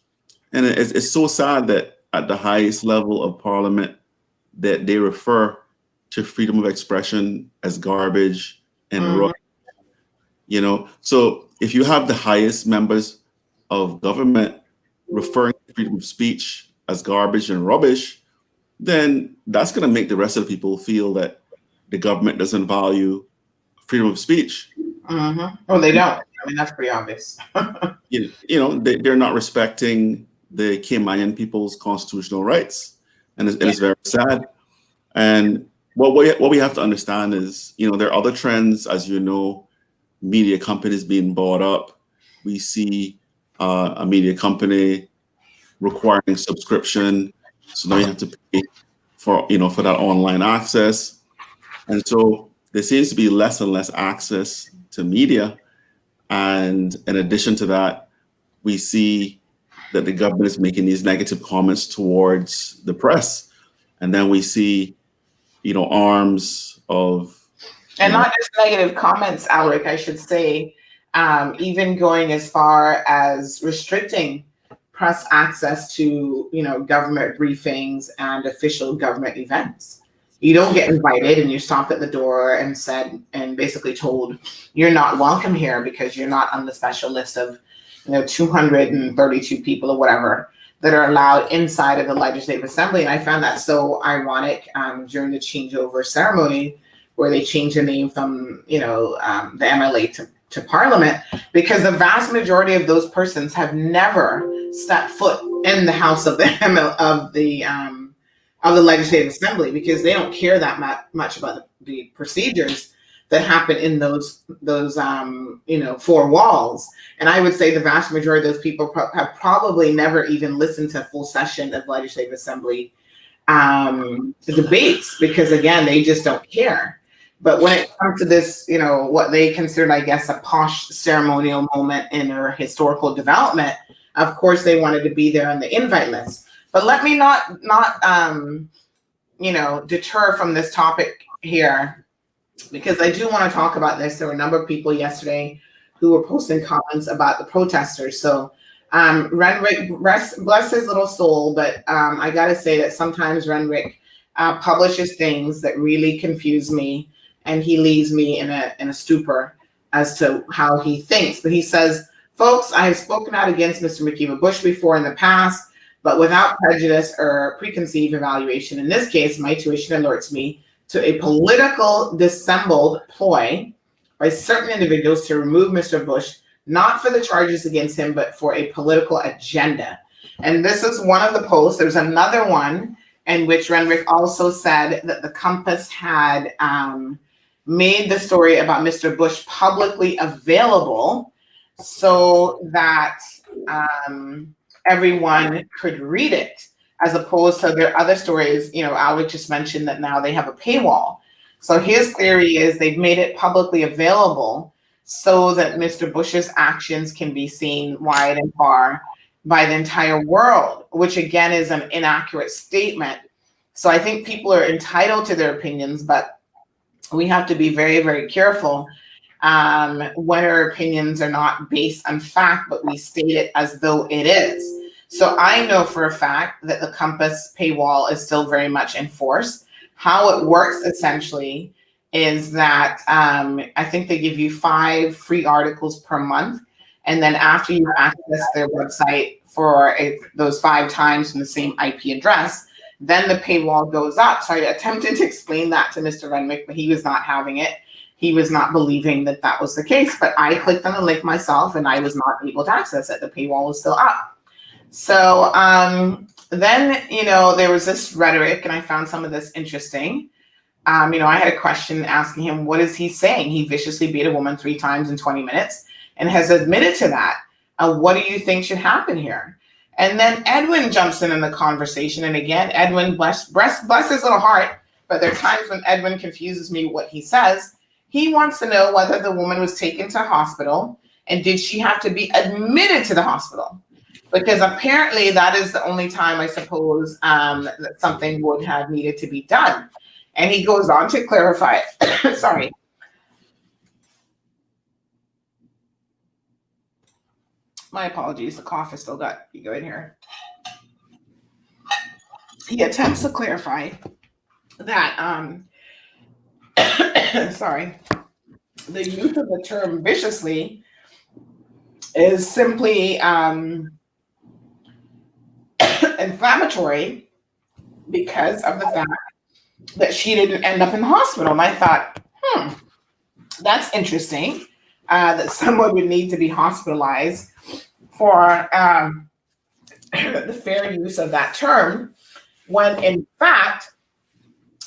And it's so sad that at the highest level of parliament that they refer to freedom of expression as garbage and rubbish. So if you have the highest members of government referring to freedom of speech as garbage and rubbish, then that's going to make the rest of the people feel that the government doesn't value freedom of speech. Oh, they don't. I mean, that's pretty obvious. They're not respecting the Cayman people's constitutional rights, and it's very sad. And what we have to understand is, there are other trends, as you know, media companies being bought up. We see a media company requiring subscription, so now you have to pay for that online access, and so there seems to be less and less access to media. And in addition to that, we see that the government is making these negative comments towards the press, and then we see arms of and not just negative comments, Alric, I should say, even going as far as restricting press access to government briefings and official government events. You don't get invited, and you stop at the door and basically told you're not welcome here because you're not on the special list of 232 people or whatever that are allowed inside of the Legislative Assembly. And I found that so ironic during the changeover ceremony where they changed the name from the MLA to Parliament, because the vast majority of those persons have never stepped foot in the House of the Legislative Assembly, because they don't care that much about the procedures that happen in those four walls. And I would say the vast majority of those people have probably never even listened to a full session of Legislative Assembly debates, because again, they just don't care. But when it comes to this, what they considered, I guess, a posh ceremonial moment in their historical development, of course they wanted to be there on the invite list. But let me not deter from this topic here, because I do want to talk about this. There were a number of people yesterday who were posting comments about the protesters. So Renwick, bless his little soul, but I got to say that sometimes Renwick publishes things that really confuse me, and he leaves me in a stupor as to how he thinks. But he says, folks, I have spoken out against Mr. McKeever Bush before in the past, but without prejudice or preconceived evaluation. In this case, my tuition alerts me to a political dissembled ploy by certain individuals to remove Mr. Bush, not for the charges against him, but for a political agenda. And this is one of the posts. There's another one in which Renwick also said that the Compass had made the story about Mr. Bush publicly available so that everyone could read it, as opposed to their other stories. Alric just mentioned that now they have a paywall. So his theory is they've made it publicly available so that Mr. Bush's actions can be seen wide and far by the entire world, which again is an inaccurate statement. So I think people are entitled to their opinions, but we have to be very, very careful when our opinions are not based on fact, but we state it as though it is. So I know for a fact that the Compass paywall is still very much in force. How it works essentially is that I think they give you 5 free articles per month. And then after you access their website for those 5 times from the same IP address, then the paywall goes up. So I attempted to explain that to Mr. Renwick, but he was not having it. He was not believing that that was the case. But I clicked on the link myself and I was not able to access it. The paywall was still up. So then, there was this rhetoric, and I found some of this interesting. I had a question asking him, what is he saying? He viciously beat a woman 3 times in 20 minutes and has admitted to that. What do you think should happen here? And then Edwin jumps in the conversation. And again, Edwin, bless his little heart, but there are times when Edwin confuses me what he says. He wants to know whether the woman was taken to hospital and did she have to be admitted to the hospital? Because apparently that is the only time, I suppose, that something would have needed to be done. And he goes on to clarify, sorry. My apologies, the cough has still got you in here. He attempts to clarify that, sorry, the use of the term viciously is simply inflammatory because of the fact that she didn't end up in the hospital. And I thought, that's interesting, that someone would need to be hospitalized for the fair use of that term, when in fact,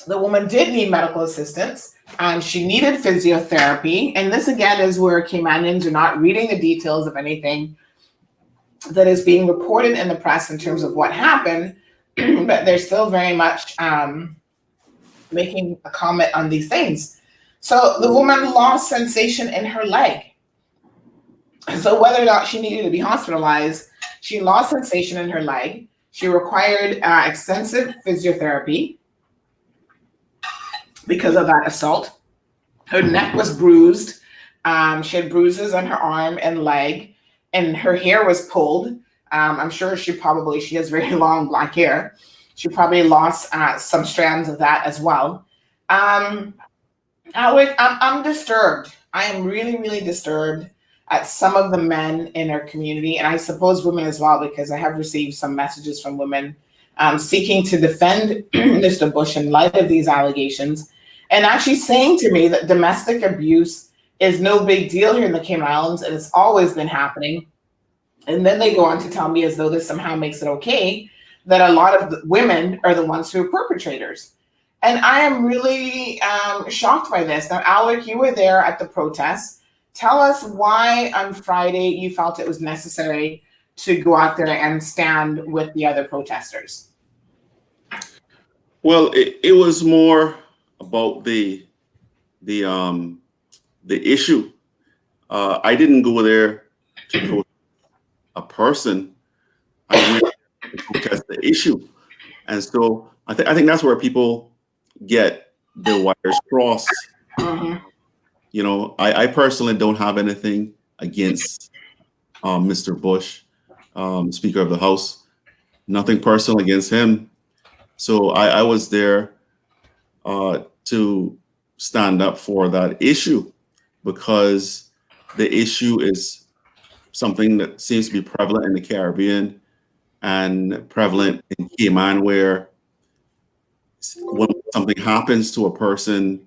the woman did need medical assistance and she needed physiotherapy. And this again is where Caymanians are not reading the details of anything that is being reported in the press in terms of what happened, but they're still very much making a comment on these things. So the woman lost sensation in her leg. So whether or not she needed to be hospitalized, she lost sensation in her leg. She required extensive physiotherapy because of that assault. Her neck was bruised. She had bruises on her arm and leg, and her hair was pulled. I'm sure she has very long black hair. She probably lost some strands of that as well. Alric, I'm disturbed. I am really, really disturbed at some of the men in our community, and I suppose women as well, because I have received some messages from women seeking to defend Mr. Bush in light of these allegations, and actually saying to me that domestic abuse is no big deal here in the Cayman Islands, and it's always been happening. And then they go on to tell me, as though this somehow makes it okay, that a lot of the women are the ones who are perpetrators. And I am really shocked by this. Now, Alric, you were there at the protest. Tell us why on Friday you felt it was necessary to go out there and stand with the other protesters. Well, it was more about the issue. I didn't go there to protest a person. I went to protest the issue, and so I think that's where people get their wires crossed. Mm-hmm. You know, I personally don't have anything against Mr. Bush, Speaker of the House. Nothing personal against him. So I was there to stand up for that issue, because the issue is something that seems to be prevalent in the Caribbean and prevalent in Cayman, where when something happens to a person,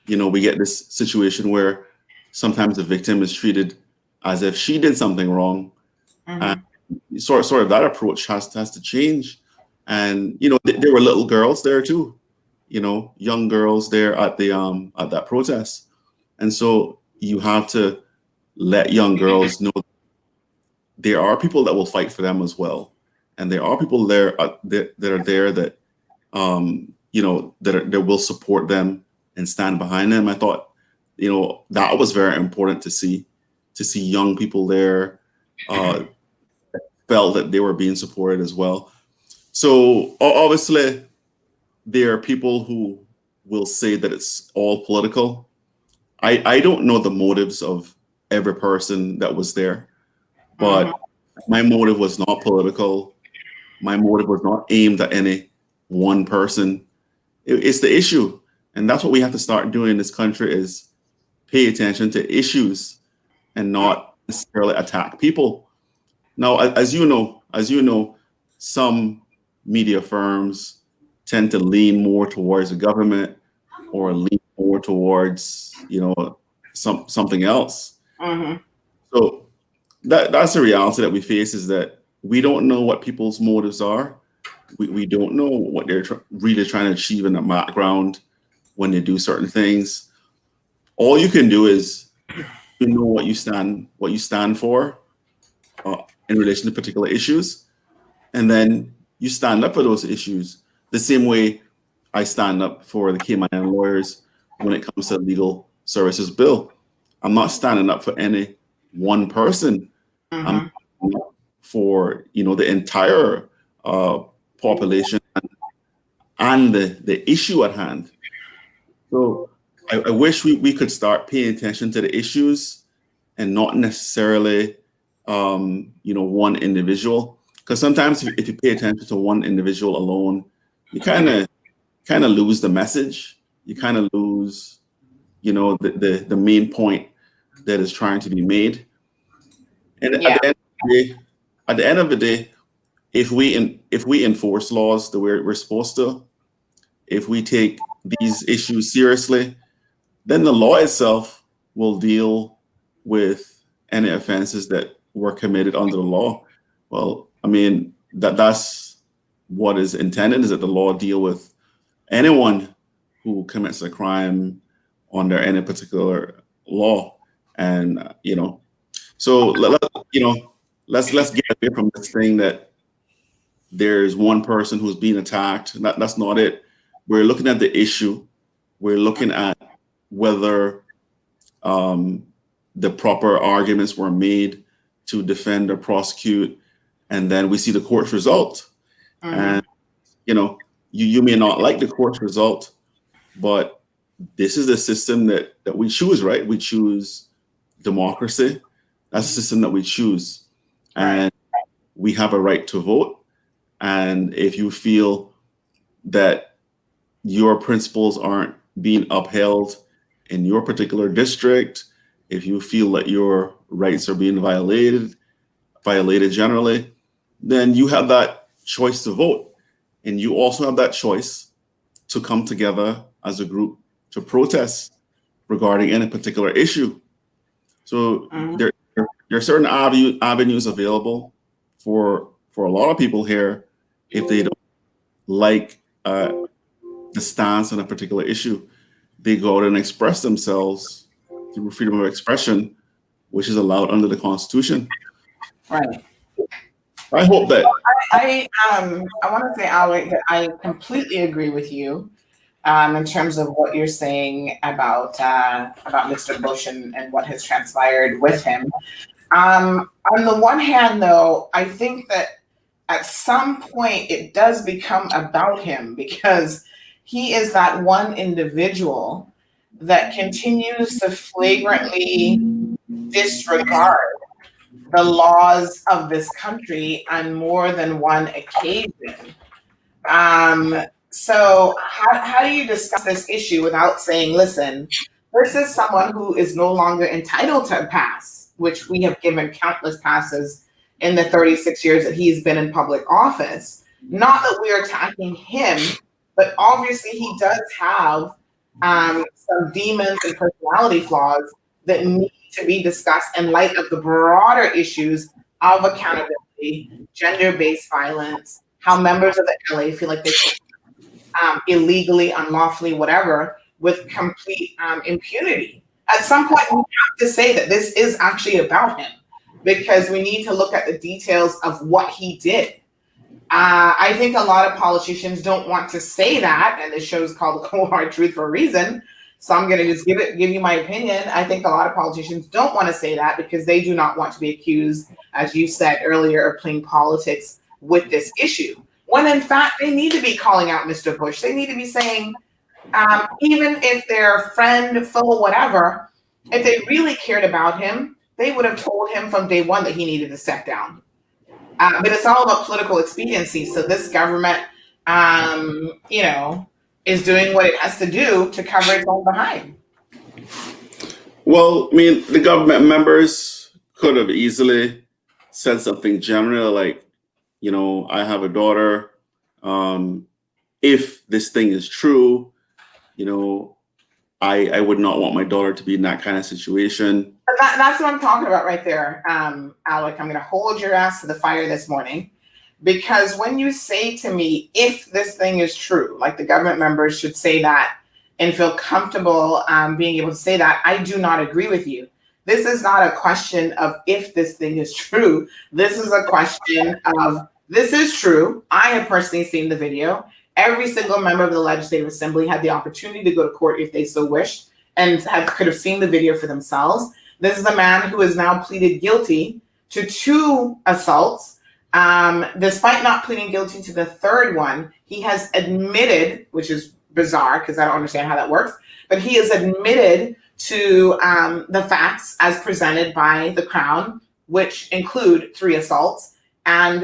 you know, we get this situation where sometimes the victim is treated as if she did something wrong. Mm-hmm. And sort of that approach has to change. And, you know, there were little girls there too, you know, young girls there at that protest. And so you have to let young girls know there are people that will fight for them as well. And there are people there that are there that, you know, that will support them and stand behind them. I thought, you know, that was very important to see young people there felt that they were being supported as well. So obviously there are people who will say that it's all political. I don't know the motives of every person that was there, but my motive was not political. My motive was not aimed at any one person. It's the issue. And that's what we have to start doing in this country, is pay attention to issues and not necessarily attack people. Now, as you know, some media firms tend to lean more towards the government or lean more towards, you know, something else. Mm-hmm. So that's the reality that we face, is that we don't know what people's motives are. We don't know what they're really trying to achieve in the background when they do certain things. All you can do is, you know, what you stand for in relation to particular issues, and then you stand up for those issues the same way I stand up for the Cayman Island lawyers when it comes to the legal services bill. I'm not standing up for any one person. Mm-hmm. I'm standing up for, you know, the entire population and the issue at hand. So I wish we could start paying attention to the issues and not necessarily one individual. Because sometimes if you pay attention to one individual alone, you kind of lose the message. You kind of lose, the main point that is trying to be made. And at the end of the day, if we enforce laws the way we're supposed to, if we take these issues seriously, then the law itself will deal with any offenses that were committed under the law. Well, I mean, that's what is intended, is that the law deal with anyone who commits a crime under any particular law. And, so let's get away from this thing that there's one person who's being attacked. That's not it. We're looking at the issue. We're looking at whether the proper arguments were made to defend or prosecute, and then we see the court's result. And you may not like the court's result, but this is the system that we choose, right? We choose democracy. That's the system that we choose, and we have a right to vote. And if you feel that your principles aren't being upheld in your particular district, if you feel that your rights are being violated generally, then you have that choice to vote. And you also have that choice to come together as a group to protest regarding any particular issue. So there are certain avenues available for a lot of people here if they don't like the stance on a particular issue. They go out and express themselves through freedom of expression, which is allowed under the Constitution. Right. I hope that I want to say, Alric, that I completely agree with you in terms of what you're saying about Mr. Bush and what has transpired with him. On the one hand, though, I think that at some point it does become about him, because he is that one individual that continues to flagrantly disregard the laws of this country on more than one occasion. So how do you discuss this issue without saying, listen, this is someone who is no longer entitled to a pass, which we have given countless passes in the 36 years that he's been in public office. Not that we're attacking him, but obviously he does have some demons and personality flaws that need to be discussed in light of the broader issues of accountability, gender-based violence, how members of the LA feel like they illegally, unlawfully, whatever, with complete impunity. At some point, we have to say that this is actually about him, because we need to look at the details of what he did. I think a lot of politicians don't want to say that, and this show is called The Cold Hard Truth for a reason. So I'm going to just give you my opinion. I think a lot of politicians don't want to say that because they do not want to be accused, as you said earlier, of playing politics with this issue. When in fact, they need to be calling out Mr. Bush. They need to be saying, even if their friend, foe, whatever, if they really cared about him, they would have told him from day one that he needed to step down. But it's all about political expediency. So this government, is doing what it has to do to cover its own behind. Well, I mean, the government members could have easily said something general like, I have a daughter. If this thing is true, I would not want my daughter to be in that kind of situation. That's what I'm talking about right there, Alric. I'm going to hold your ass to the fire this morning, because when you say to me, if this thing is true, like the government members should say that and feel comfortable being able to say that, I do not agree with you. This is not a question of if this thing is true. This is a question of, this is true. I have personally seen the video. Every single member of the Legislative Assembly had the opportunity to go to court if they so wished and could have seen the video for themselves. This is a man who has now pleaded guilty to 2 assaults. Despite not pleading guilty to the 3rd one, he has admitted, which is bizarre because I don't understand how that works, but he has admitted to the facts as presented by the Crown which include 3 assaults and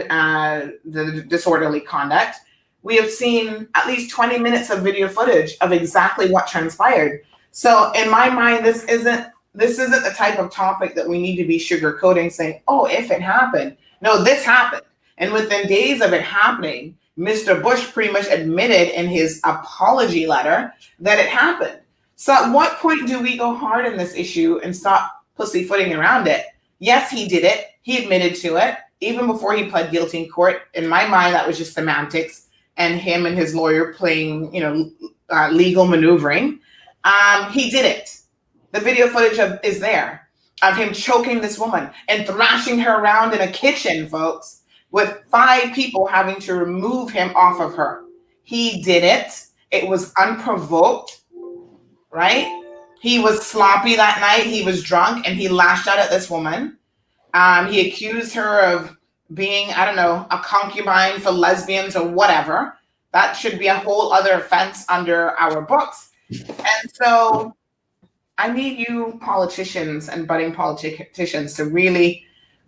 the disorderly conduct. We have seen at least 20 minutes of video footage of exactly what transpired. So in my mind, this isn't the type of topic that we need to be sugarcoating, saying, oh, if it happened. No, this happened. And within days of it happening, Mr. Bush pretty much admitted in his apology letter that it happened. So at what point do we go hard in this issue and stop pussyfooting around it? Yes, he did it. He admitted to it. Even before he pled guilty in court, in my mind, that was just semantics and him and his lawyer playing, legal maneuvering. He did it. The video footage is there of him choking this woman and thrashing her around in a kitchen, folks, with 5 people having to remove him off of her. He did it. It was unprovoked, right? He was sloppy that night. He was drunk and he lashed out at this woman. He accused her of being, a concubine for lesbians or whatever. That should be a whole other offense under our books. And so I need you politicians and budding politicians to really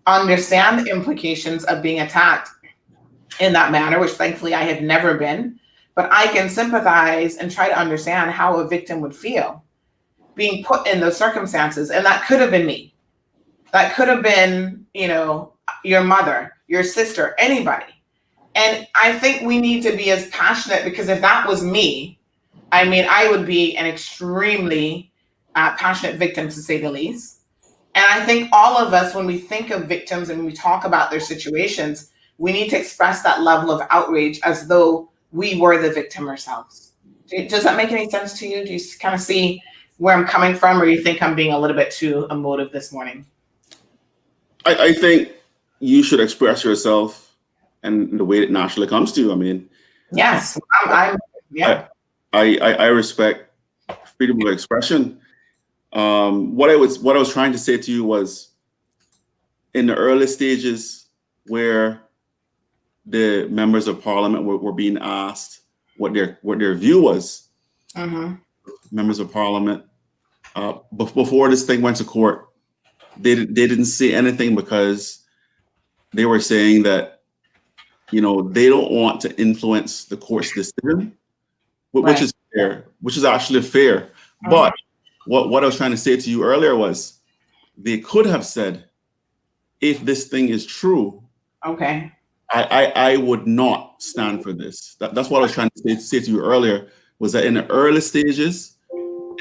understand the implications of being attacked in that manner, which thankfully I have never been. But I can sympathize and try to understand how a victim would feel being put in those circumstances. And that could have been me. That could have been, your mother, your sister, anybody. And I think we need to be as passionate, because if that was me, I would be an extremely passionate victim, to say the least. And I think all of us, when we think of victims and we talk about their situations, we need to express that level of outrage as though we were the victim ourselves. Does that make any sense to you? Do you kind of see where I'm coming from, or you think I'm being a little bit too emotive this morning? I think you should express yourself and the way it naturally comes to you. Yes, I respect freedom of expression. What I was trying to say to you was, in the early stages where the members of parliament were being asked what their view was, members of parliament, before this thing went to court, they didn't say anything, because they were saying that, they don't want to influence the court's decision, which is fair, which is actually fair. But what I was trying to say to you earlier was, they could have said, if this thing is true, okay, I would not stand for this. That's what I was trying to say to you earlier, was that in the early stages,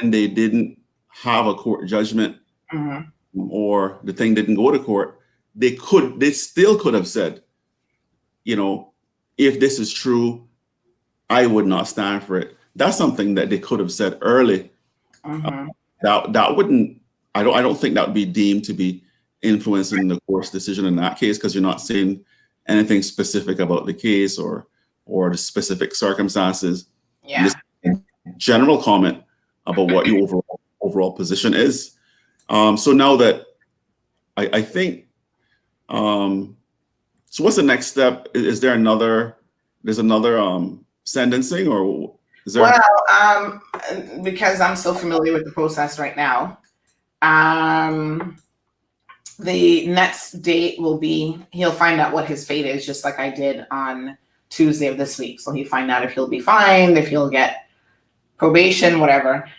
and they didn't have a court judgment, or the thing didn't go to court, they still could have said, if this is true, I would not stand for it. That's something that they could have said early. That wouldn't, I don't think that would be deemed to be influencing the court's decision in that case, because you're not saying anything specific about the case or the specific circumstances. Just a general comment about what your overall position is. So now that I think, so what's the next step? Is there another sentencing, or is there? Well, because I'm so familiar with the process right now, the next date will be, he'll find out what his fate is, just like I did on Tuesday of this week. So he'll find out if he'll be fined, if he'll get probation, whatever.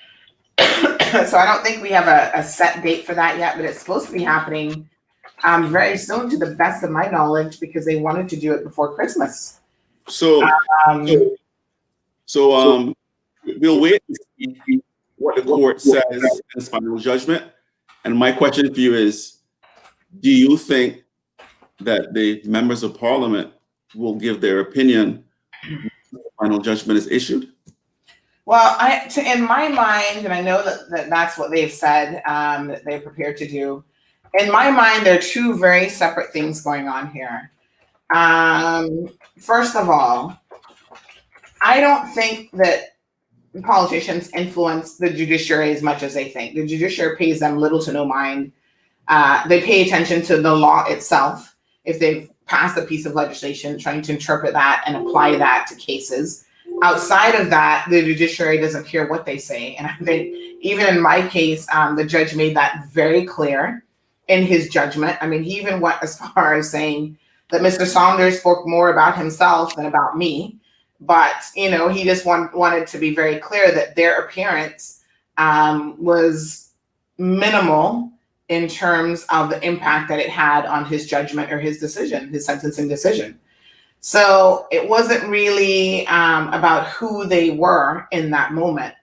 So I don't think we have a set date for that yet, but it's supposed to be happening very soon, to the best of my knowledge, because they wanted to do it before Christmas. So we'll wait and see what the court says in its final judgment. And my question for you is, do you think that the members of parliament will give their opinion when the final judgment is issued? Well, in my mind, and I know that's what they've said that they're prepared to do. In my mind, there are two very separate things going on here. First of all, I don't think that politicians influence the judiciary as much as they think. The judiciary pays them little to no mind. They pay attention to the law itself. If they've passed a piece of legislation, trying to interpret that and apply that to cases. Outside of that, the judiciary doesn't care what they say. And I think even in my case, the judge made that very clear, in his judgment. I mean, he even went as far as saying that Mr. Saunders spoke more about himself than about me. But, you know, he just wanted to be very clear that their appearance was minimal in terms of the impact that it had on his judgment or his decision, his sentencing decision. So it wasn't really about who they were in that moment,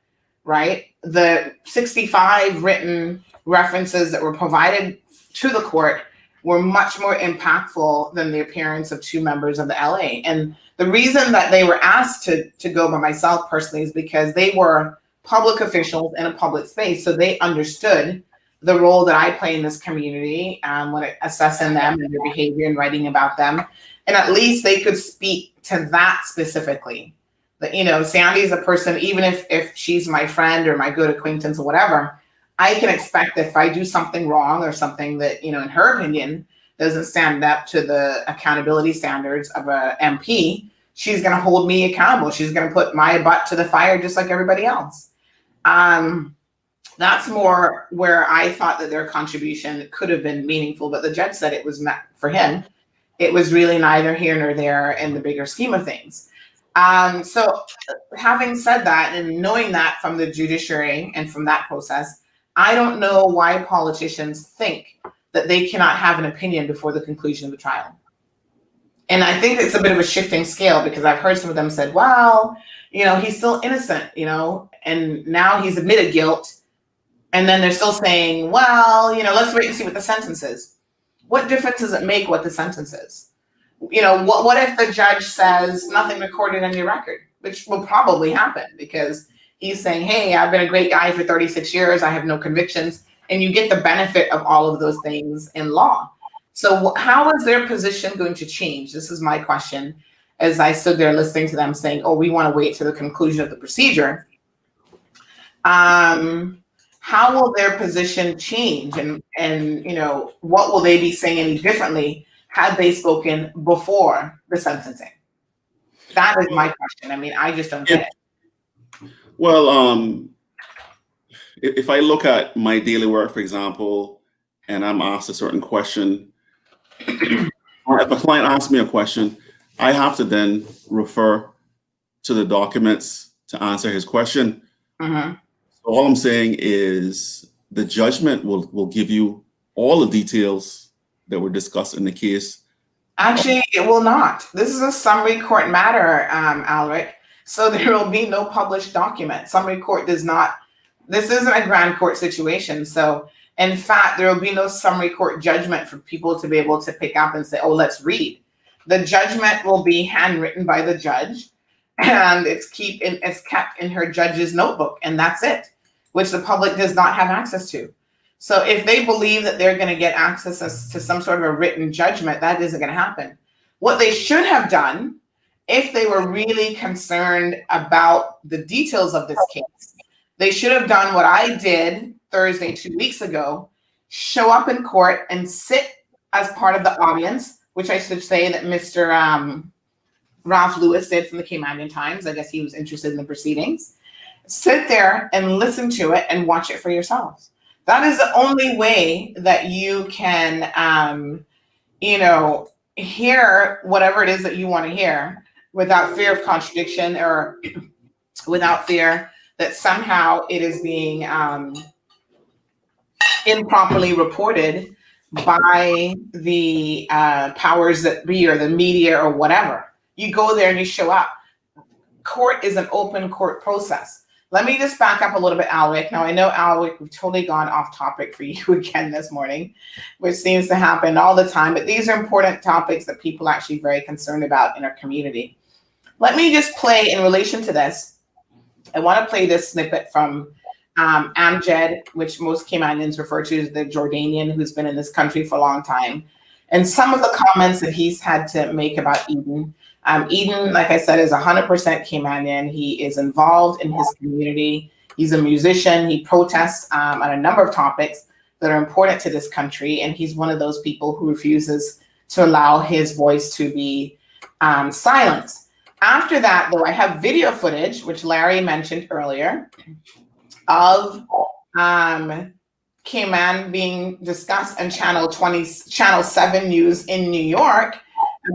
right? The 65 written references that were provided to the court were much more impactful than the appearance of two members of the LA. And the reason that they were asked to go by myself personally is because they were public officials in a public space. So they understood the role that I play in this community when assessing them and their behavior and writing about them. And at least they could speak to that specifically. That, you know, Sandy's a person, even if she's my friend or my good acquaintance or whatever, I can expect that if I do something wrong or something that, you know, in her opinion, doesn't stand up to the accountability standards of a MP, she's going to hold me accountable. She's going to put my butt to the fire just like everybody else. That's more where I thought that their contribution could have been meaningful, but the judge said it was meant for him. It was really neither here nor there in the bigger scheme of things. So having said that and knowing that from the judiciary and from that process, I don't know why politicians think that they cannot have an opinion before the conclusion of the trial. And I think it's a bit of a shifting scale because I've heard some of them said, well, you know, he's still innocent, you know, and now he's admitted guilt. And then they're still saying, well, you know, let's wait and see what the sentence is. What difference does it make what the sentence is? You know, what if the judge says nothing recorded on your record, which will probably happen because he's saying, hey, I've been a great guy for 36 years. I have no convictions. And you get the benefit of all of those things in law. So how is their position going to change? This is my question as I stood there listening to them saying, oh, we want to wait to the conclusion of the procedure. How will their position change? And you know, what will they be saying any differently had they spoken before the sentencing? That is my question. I mean, I just don't get it. Well, if I look at my daily work, for example, and I'm asked a certain question, or if a client asks me a question, I have to then refer to the documents to answer his question. Mm-hmm. So all I'm saying is the judgment will give you all the details that were discussed in the case. Actually, it will not. This is a summary court matter, Alric. So there will be no published document. Summary court does not, this isn't a grand court situation. So in fact, there will be no summary court judgment for people to be able to pick up and say, oh, let's read. The judgment will be handwritten by the judge and it's kept in her judge's notebook, and that's it, which the public does not have access to. So if they believe that they're going to get access to some sort of a written judgment, that isn't going to happen. What they should have done, if they were really concerned about the details of this case, they should have done what I did Thursday 2 weeks ago, show up in court and sit as part of the audience, which I should say that Mr. Ralph Lewis did from the Cayman Times. I guess he was interested in the proceedings. Sit there and listen to it and watch it for yourselves. That is the only way that you can, you know, hear whatever it is that you want to hear without fear of contradiction or without fear that somehow it is being improperly reported by the powers that be or the media or whatever. You go there and you show up. Court is an open court process. Let me just back up a little bit, Alric. Now, I know, Alric, we've totally gone off topic for you again this morning, which seems to happen all the time. But these are important topics that people are actually very concerned about in our community. Let me just play in relation to this. I want to play this snippet from Amjad, which most Caymanians refer to as the Jordanian, who's been in this country for a long time. And some of the comments that he's had to make about Eden. Eden, like I said, is 100% Caymanian. He is involved in his community. He's a musician. He protests on a number of topics that are important to this country. And he's one of those people who refuses to allow his voice to be silenced. After that, though, I have video footage, which Larry mentioned earlier, of Cayman being discussed on Channel 7 News in New York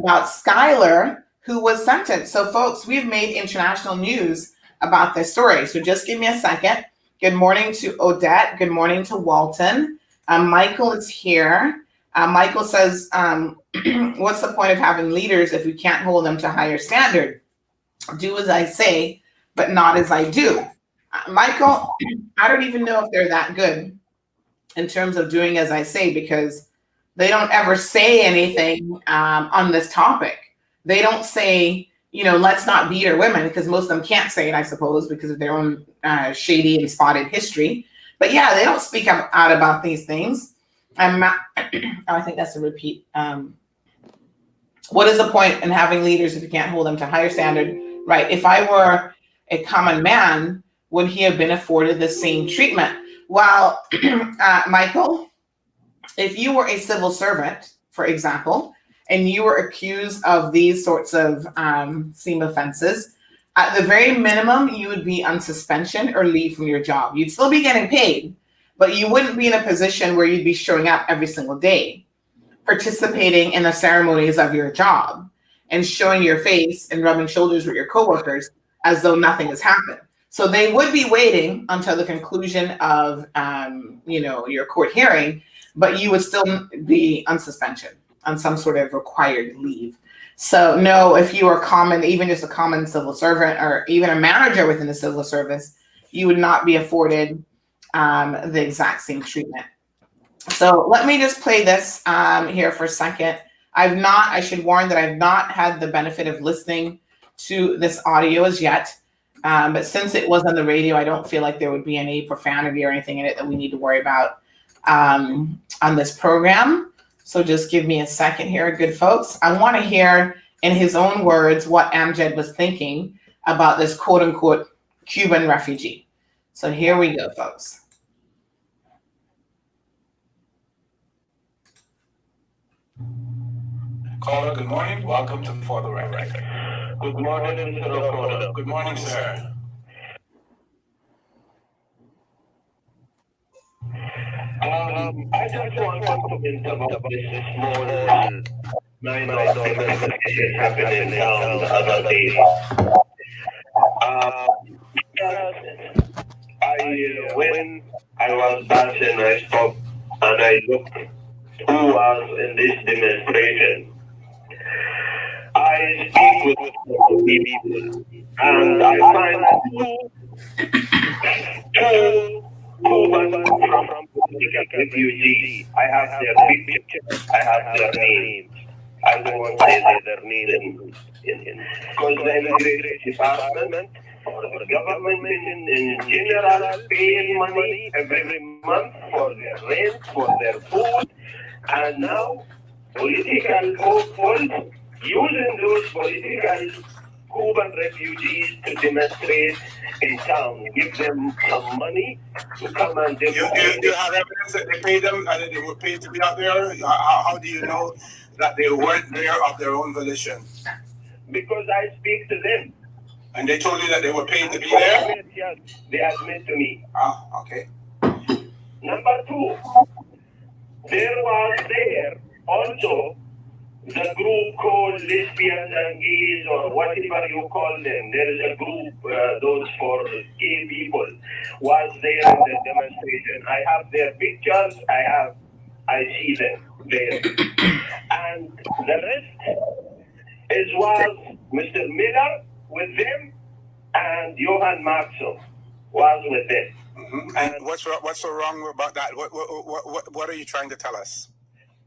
about Skylar, who was sentenced. So, folks, we've made international news about this story. So just give me a second. Good morning to Odette. Good morning to Walton. Michael is here. Michael says, what's the point of having leaders if we can't hold them to a higher standard? Do as I say, but not as I do. Michael, I don't even know if they're that good in terms of doing as I say, because they don't ever say anything on this topic. They don't say, let's not beat our women, because most of them can't say it, I suppose, because of their own shady and spotted history. But yeah, they don't speak out about these things. I think that's a repeat. What is the point in having leaders if you can't hold them to higher standard? Right. If I were a common man, would he have been afforded the same treatment? Well, Michael, if you were a civil servant, for example, and you were accused of these sorts of same offenses, at the very minimum, you would be on suspension or leave from your job. You'd still be getting paid, but you wouldn't be in a position where you'd be showing up every single day, participating in the ceremonies of your job and showing your face and rubbing shoulders with your coworkers as though nothing has happened. So they would be waiting until the conclusion of, your court hearing, but you would still be on suspension, on some sort of required leave. So no, if you are common, even just a common civil servant or even a manager within the civil service, you would not be afforded the exact same treatment. So let me just play this here for a second. I should warn that I've not had the benefit of listening to this audio as yet. But since it was on the radio, I don't feel like there would be any profanity or anything in it that we need to worry about on this program. So just give me a second here, good folks. I want to hear in his own words what Amjad was thinking about this quote unquote Cuban refugee. So here we go, folks. Caller, good morning. Welcome to For the Record. Good morning, Mr. O'Connor. Good morning, sir. I just want to comment about this small minor investigation happening down the other day. When I was dancing, I stopped and I looked who was in this demonstration. I speak with people and I find two Cubans from political refugees. I have their pictures, I have their names. I don't want to say their names because the immigration department or the government in general paying money every month for their rent, for their food, and now political hopefuls using those political Cuban refugees to demonstrate in town, give them some money to come and demonstrate. Do you have evidence that they paid them and that they were paid to be out there? How do you know that they weren't there of their own volition? Because I speak to them. And they told you that they were paid to be there? Yes, they admit to me. Ah, okay. Number two, there was there also the group called lesbians and gays or whatever you call them. There is a group, those for gay people, was there in the demonstration. I have their pictures, I see them there. And the rest was Mr. Miller with them and Johan Maxson was with them. Mm-hmm. And what's so wrong about that? What are you trying to tell us?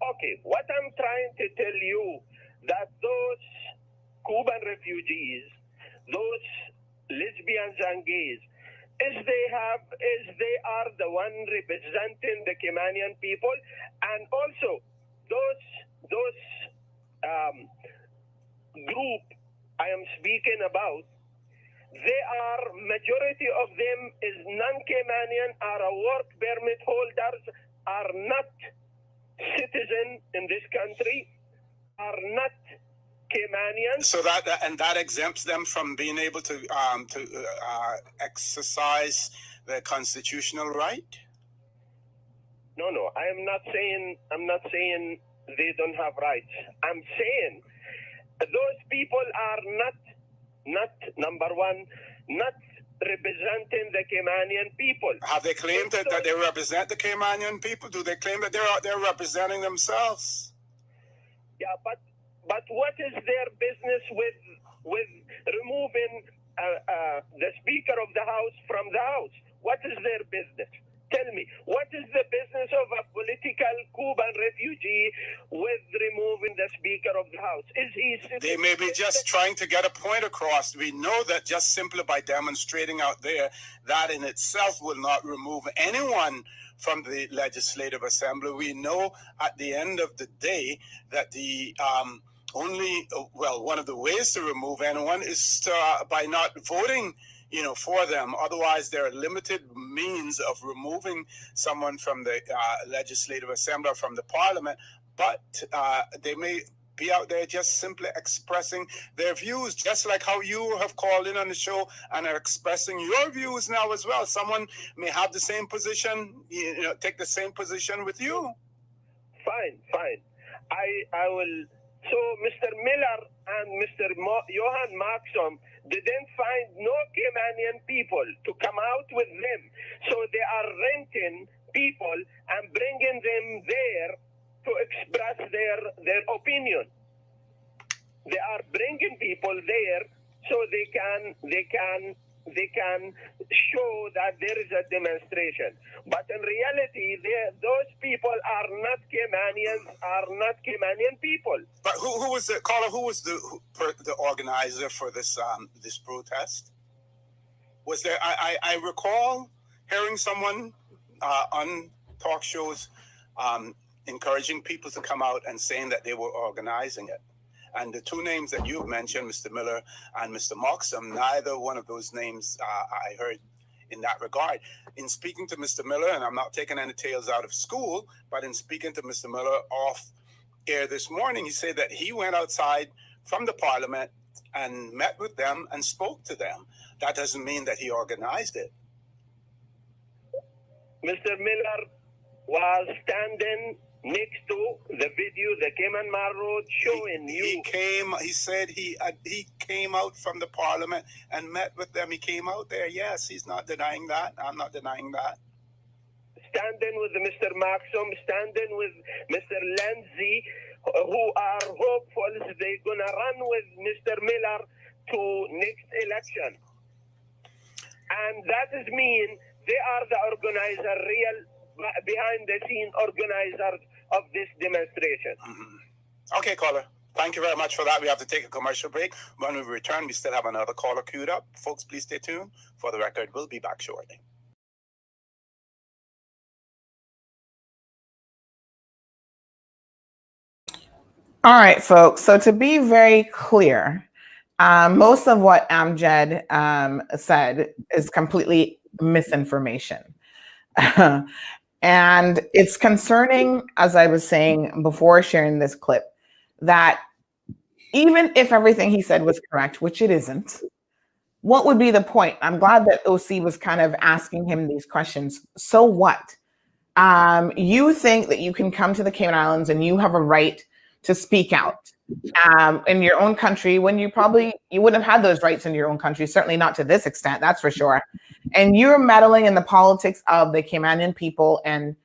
Okay, what I'm trying to tell you that those Cuban refugees, those lesbians and gays, is they are the one representing the Caymanian people, and also those group I am speaking about, they are, majority of them is non-Caymanian, are work permit holders, are not citizen in this country, are not Caymanians. So that exempts them from being able to exercise their constitutional right? No, I am not saying they don't have rights. I'm saying those people are not number one, not representing the Caymanian people. Have they claimed that they represent the Caymanian people? Do they claim that they're out there representing themselves? Yeah, but what is their business with removing the Speaker of the House from the House? What is their business? Tell me, what is the business of a political Cuban refugee with removing the Speaker of the House? Is he? They may be just trying to get a point across. We know that just simply by demonstrating out there, that in itself will not remove anyone from the Legislative Assembly. We know at the end of the day that the one of the ways to remove anyone is by not voting for them. Otherwise, there are limited means of removing someone from the Legislative Assembly or from the Parliament, but they may be out there just simply expressing their views, just like how you have called in on the show and are expressing your views now as well. Someone may have the same position, take the same position with you. Fine. I will. So Mr. Miller and Mr. Johan Maxim didn't find no Caymanian people to come out with them. So they are renting people and bringing them there to express their opinion. They are bringing people there so they can show that there is a demonstration. But in reality, those people are not Caymanian people. But who was the caller? Who was the organizer for this this protest? Was there? I recall hearing someone on talk shows encouraging people to come out and saying that they were organizing it. And the two names that you've mentioned, Mr. Miller and Mr. Moxham, neither one of those names I heard in that regard. In speaking to Mr. Miller, and I'm not taking any tales out of school, but in speaking to Mr. Miller off air this morning, he said that he went outside from the Parliament and met with them and spoke to them. That doesn't mean that he organized it. Mr. Miller was standing next to the video, the Cayman Road showing you. He said he came out from the Parliament and met with them. He came out there. Yes, he's not denying that. I'm not denying that. Standing with Mr. Maxim, standing with Mr. Lindsay, who are hopeful they're going to run with Mr. Miller to next election. And that is mean they are the organizer, real behind the scene organizers of this demonstration. Mm-hmm. Okay, caller. Thank you very much for that. We have to take a commercial break. When we return, we still have another caller queued up. Folks, please stay tuned. For the record, we'll be back shortly. All right, folks. So to be very clear, most of what Amjad said is completely misinformation. And it's concerning, as I was saying before sharing this clip, that even if everything he said was correct, which it isn't, what would be the point? I'm glad that OC was kind of asking him these questions. So what? You think that you can come to the Cayman Islands and you have a right to speak out in your own country when you wouldn't have had those rights in your own country, certainly not to this extent, that's for sure. And you're meddling in the politics of the Caymanian people, and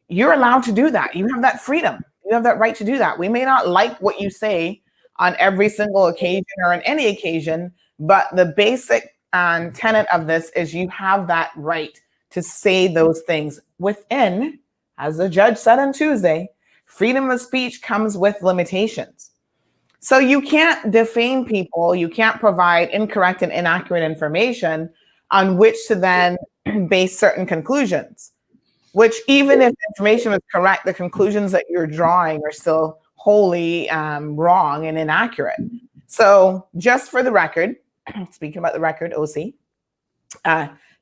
you're allowed to do that. You have that freedom. You have that right to do that. We may not like what you say on every single occasion or on any occasion, but the basic tenet of this is you have that right to say those things within, as the judge said on Tuesday, freedom of speech comes with limitations. So you can't defame people. You can't provide incorrect and inaccurate information on which to then base certain conclusions, which even if information is correct, the conclusions that you're drawing are still wholly wrong and inaccurate. So just for the record, speaking about the record, OC,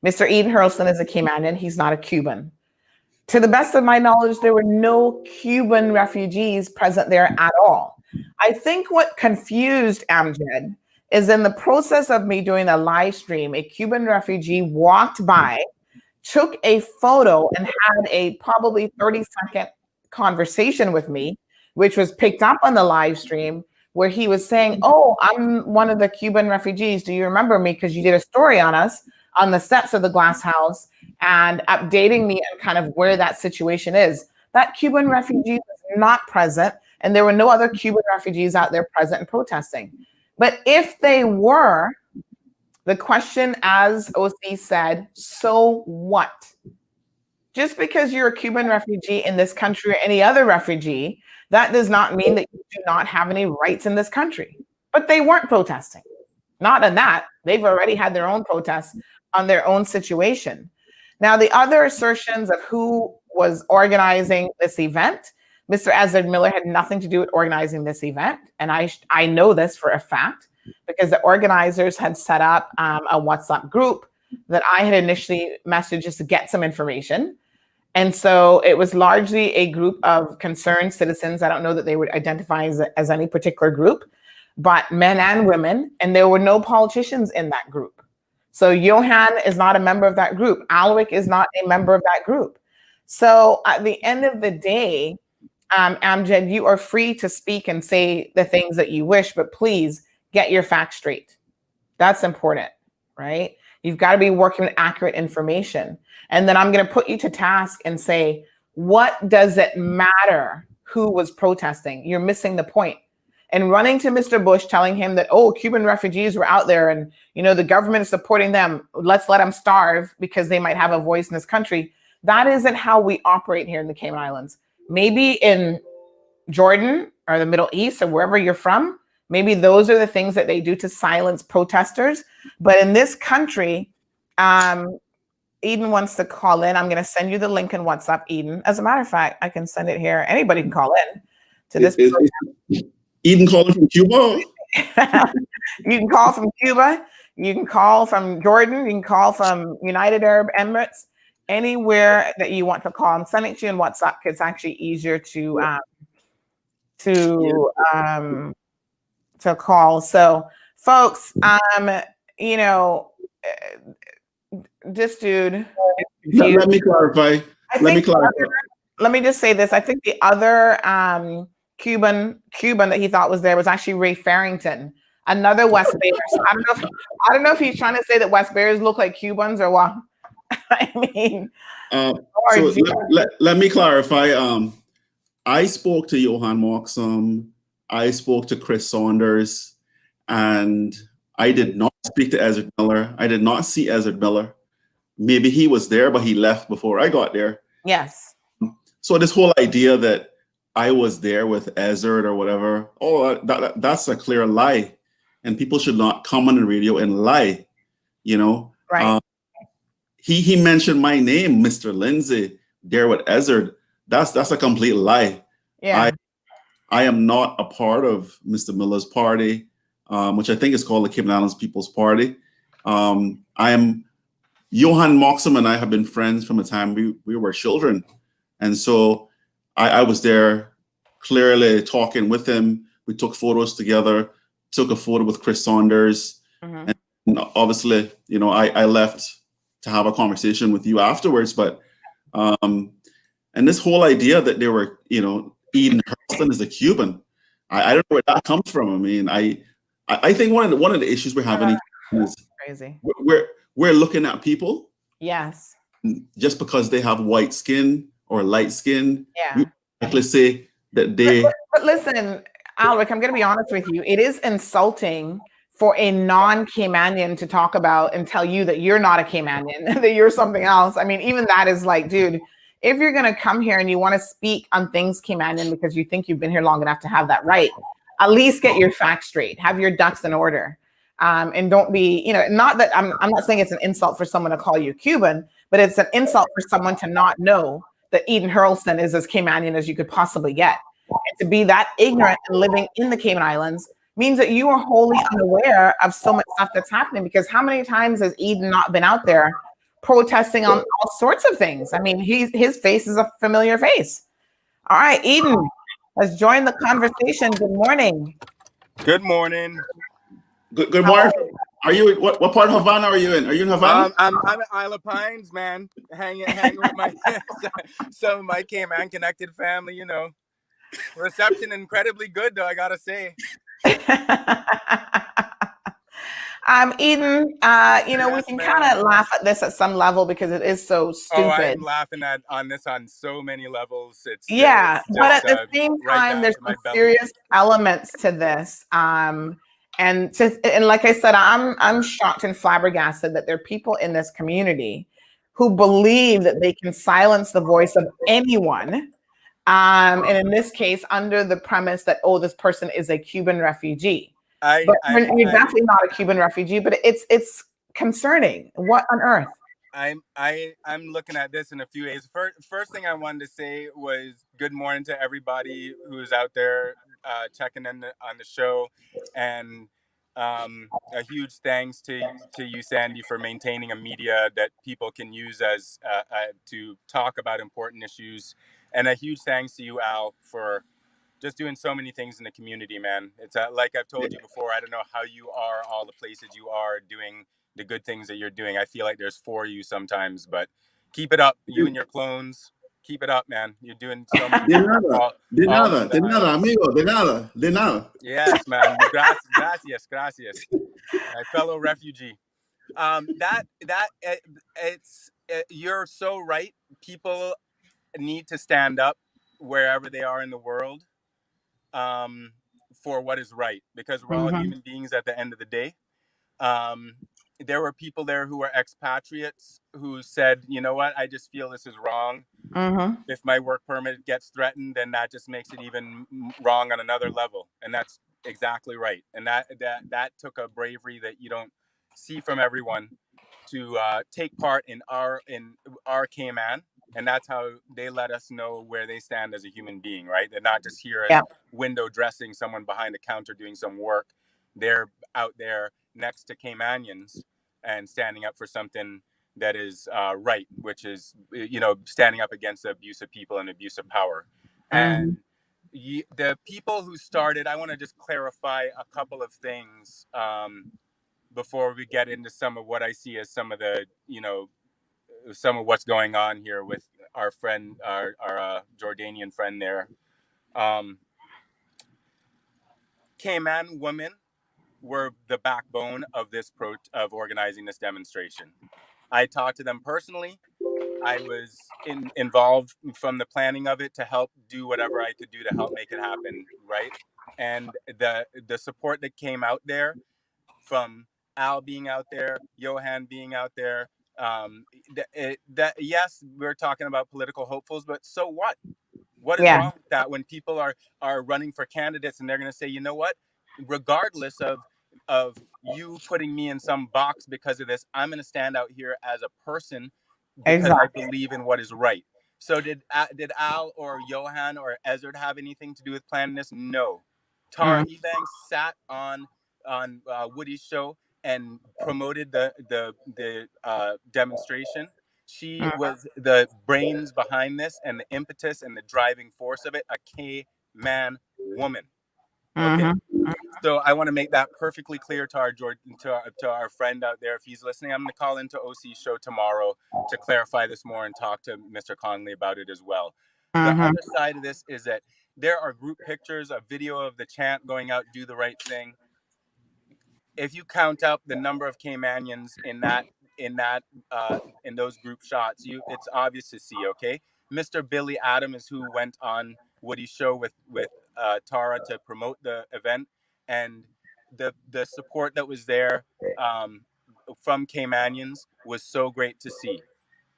Mr. Eden Hurlston is a Caymanian. He's not a Cuban. To the best of my knowledge, there were no Cuban refugees present there at all. I think what confused Amjad is in the process of me doing a live stream, a Cuban refugee walked by, took a photo and had a probably 30-second conversation with me, which was picked up on the live stream, where he was saying, "Oh, I'm one of the Cuban refugees. Do you remember me? Because you did a story on us on the steps of the glass house," and updating me on kind of where that situation is. That Cuban refugee was not present, and there were no other Cuban refugees out there present and protesting. But if they were, the question, as OC said, so what? Just because you're a Cuban refugee in this country or any other refugee, that does not mean that you do not have any rights in this country. But they weren't protesting. Not in that. They've already had their own protests on their own situation. Now, the other assertions of who was organizing this event, Mr. Ezra Miller had nothing to do with organizing this event. And I know this for a fact, because the organizers had set up a WhatsApp group that I had initially messaged just to get some information. And so it was largely a group of concerned citizens. I don't know that they would identify as any particular group, but men and women, and there were no politicians in that group. So Johan is not a member of that group. Alric is not a member of that group. So at the end of the day, Amjad, you are free to speak and say the things that you wish, but please get your facts straight. That's important, right? You've got to be working with accurate information. And then I'm going to put you to task and say, what does it matter who was protesting? You're missing the point. And running to Mr. Bush, telling him that, oh, Cuban refugees were out there and, you know, the government is supporting them. Let's let them starve because they might have a voice in this country. That isn't how we operate here in the Cayman Islands. Maybe in Jordan or the Middle East or wherever you're from, maybe those are the things that they do to silence protesters. But in this country, Eden wants to call in. I'm going to send you the link in WhatsApp, Eden. As a matter of fact, I can send it here. Anybody can call in to this. Eden calling from Cuba? You can call from Cuba. You can call from Jordan. You can call from United Arab Emirates. Anywhere that you want to call. I'm sending it to you in WhatsApp because it's actually easier to call. So, folks, you know, this dude. Let me clarify. Let me just say this. I think the other Cuban that he thought was there was actually Ray Farrington, another West Bayers. I don't know if he's trying to say that West Bayers look like Cubans or what. I mean, so let me clarify. I spoke to Johan Moxham. I spoke to Chris Saunders, and I did not speak to Ezra Miller. I did not see Ezra Miller. Maybe he was there, but he left before I got there. Yes. So this whole idea that I was there with Ezra or whatever, that's a clear lie. And people should not come on the radio and lie, you know? Right. He mentioned my name, Mr. Lindsay, there with Ezra. That's a complete lie. Yeah. I am not a part of Mr. Miller's party, which I think is called the Cayman Islands People's Party. I am Johan Moxham and I have been friends from the time we were children. And so I was there clearly talking with him. We took photos together, took a photo with Chris Saunders. Mm-hmm. And obviously, you know, I left to have a conversation with you afterwards. But, and this whole idea that they were, you know, Eden Hurlston is a Cuban, I don't know where that comes from. I mean, I think one of the issues we're having is crazy. We're looking at people. Yes. Just because they have white skin or light skin. Yeah. We actually say that they. But listen, Alric, I'm going to be honest with you. It is insulting for a non-Caymanian to talk about and tell you that you're not a Caymanian, that you're something else. I mean, even that is like, dude, if you're going to come here and you want to speak on things Caymanian because you think you've been here long enough to have that right, at least get your facts straight, have your ducks in order. And don't be, you know, not that I'm not saying it's an insult for someone to call you Cuban, but it's an insult for someone to not know that Eden Hurlston is as Caymanian as you could possibly get. And to be that ignorant and living in the Cayman Islands means that you are wholly unaware of so much stuff that's happening, because how many times has Eden not been out there protesting on all sorts of things? I mean, his face is a familiar face. All right, Eden has joined the conversation. Good morning. Good morning. Good morning. Are you what part of Havana are you in? Are you in Havana? I'm at Isle of Pines, man. Hanging with my some of my Cayman connected family. You know, reception incredibly good though. I gotta say. Eden, we can kind of laugh at this at some level because it is so stupid. Oh, I'm laughing on this on so many levels. It's but at the same time, there's some serious elements to this. And like I said, I'm shocked and flabbergasted that there are people in this community who believe that they can silence the voice of anyone. And in this case, under the premise that, oh, this person is a Cuban refugee. You're definitely not a Cuban refugee, but it's concerning. What on earth? I'm looking at this in a few ways. First thing I wanted to say was good morning to everybody who's out there checking in on the show, and a huge thanks to you, Sandy, for maintaining a media that people can use as to talk about important issues, and a huge thanks to you, Al, for just doing so many things in the community, man. It's like I've told you before, I don't know how you are all the places you are doing the good things that you're doing. I feel like there's four of you sometimes, but keep it up. You and your clones, keep it up, man. You're doing so much. De nada, amigo, de nada. Yes, man. Gracias. My fellow refugee. You're so right. People need to stand up wherever they are in the world for what is right, because we're all human beings at the end of the day. There were people there who were expatriates who said, you know what, I just feel this is wrong. If my work permit gets threatened, then that just makes it even wrong on another level. And that's exactly right. And that took a bravery that you don't see from everyone to take part in our Cayman. And that's how they let us know where they stand as a human being, right? They're not just here at window dressing someone behind a counter doing some work. They're out there next to Caymanians and standing up for something that is right, which is, standing up against the abuse of people and abuse of power. And the people who started, I want to just clarify a couple of things before we get into some of what I see as some of the, some of what's going on here with our friend, our Jordanian friend there. Cayman women were the backbone of this of organizing this demonstration. I talked to them personally. I was involved from the planning of it to help do whatever I could do to help make it happen, right? And the support that came out there from Al being out there, Johan being out there, yes, we're talking about political hopefuls, but so what? What is wrong with that when people are running for candidates and they're going to say, you know what, regardless of you putting me in some box because of this, I'm going to stand out here as a person because I believe in what is right. So did Al or Johan or Ezard have anything to do with planning this? No. Tara Ebanks sat on Woody's show and promoted the demonstration. She was the brains behind this and the impetus and the driving force of it, a Cayman woman. Okay. So I want to make that perfectly clear to our friend out there. If he's listening, I'm going to call into OC's show tomorrow to clarify this more and talk to Mr. Conley about it as well. The other side of this is that there are group pictures, a video of the chant going out, do the right thing. If you count up the number of Caymanians in those group shots, it's obvious to see. Okay, Mr. Billy Adam is who went on Woody's show with Tara to promote the event, and the support that was there from Caymanians was so great to see.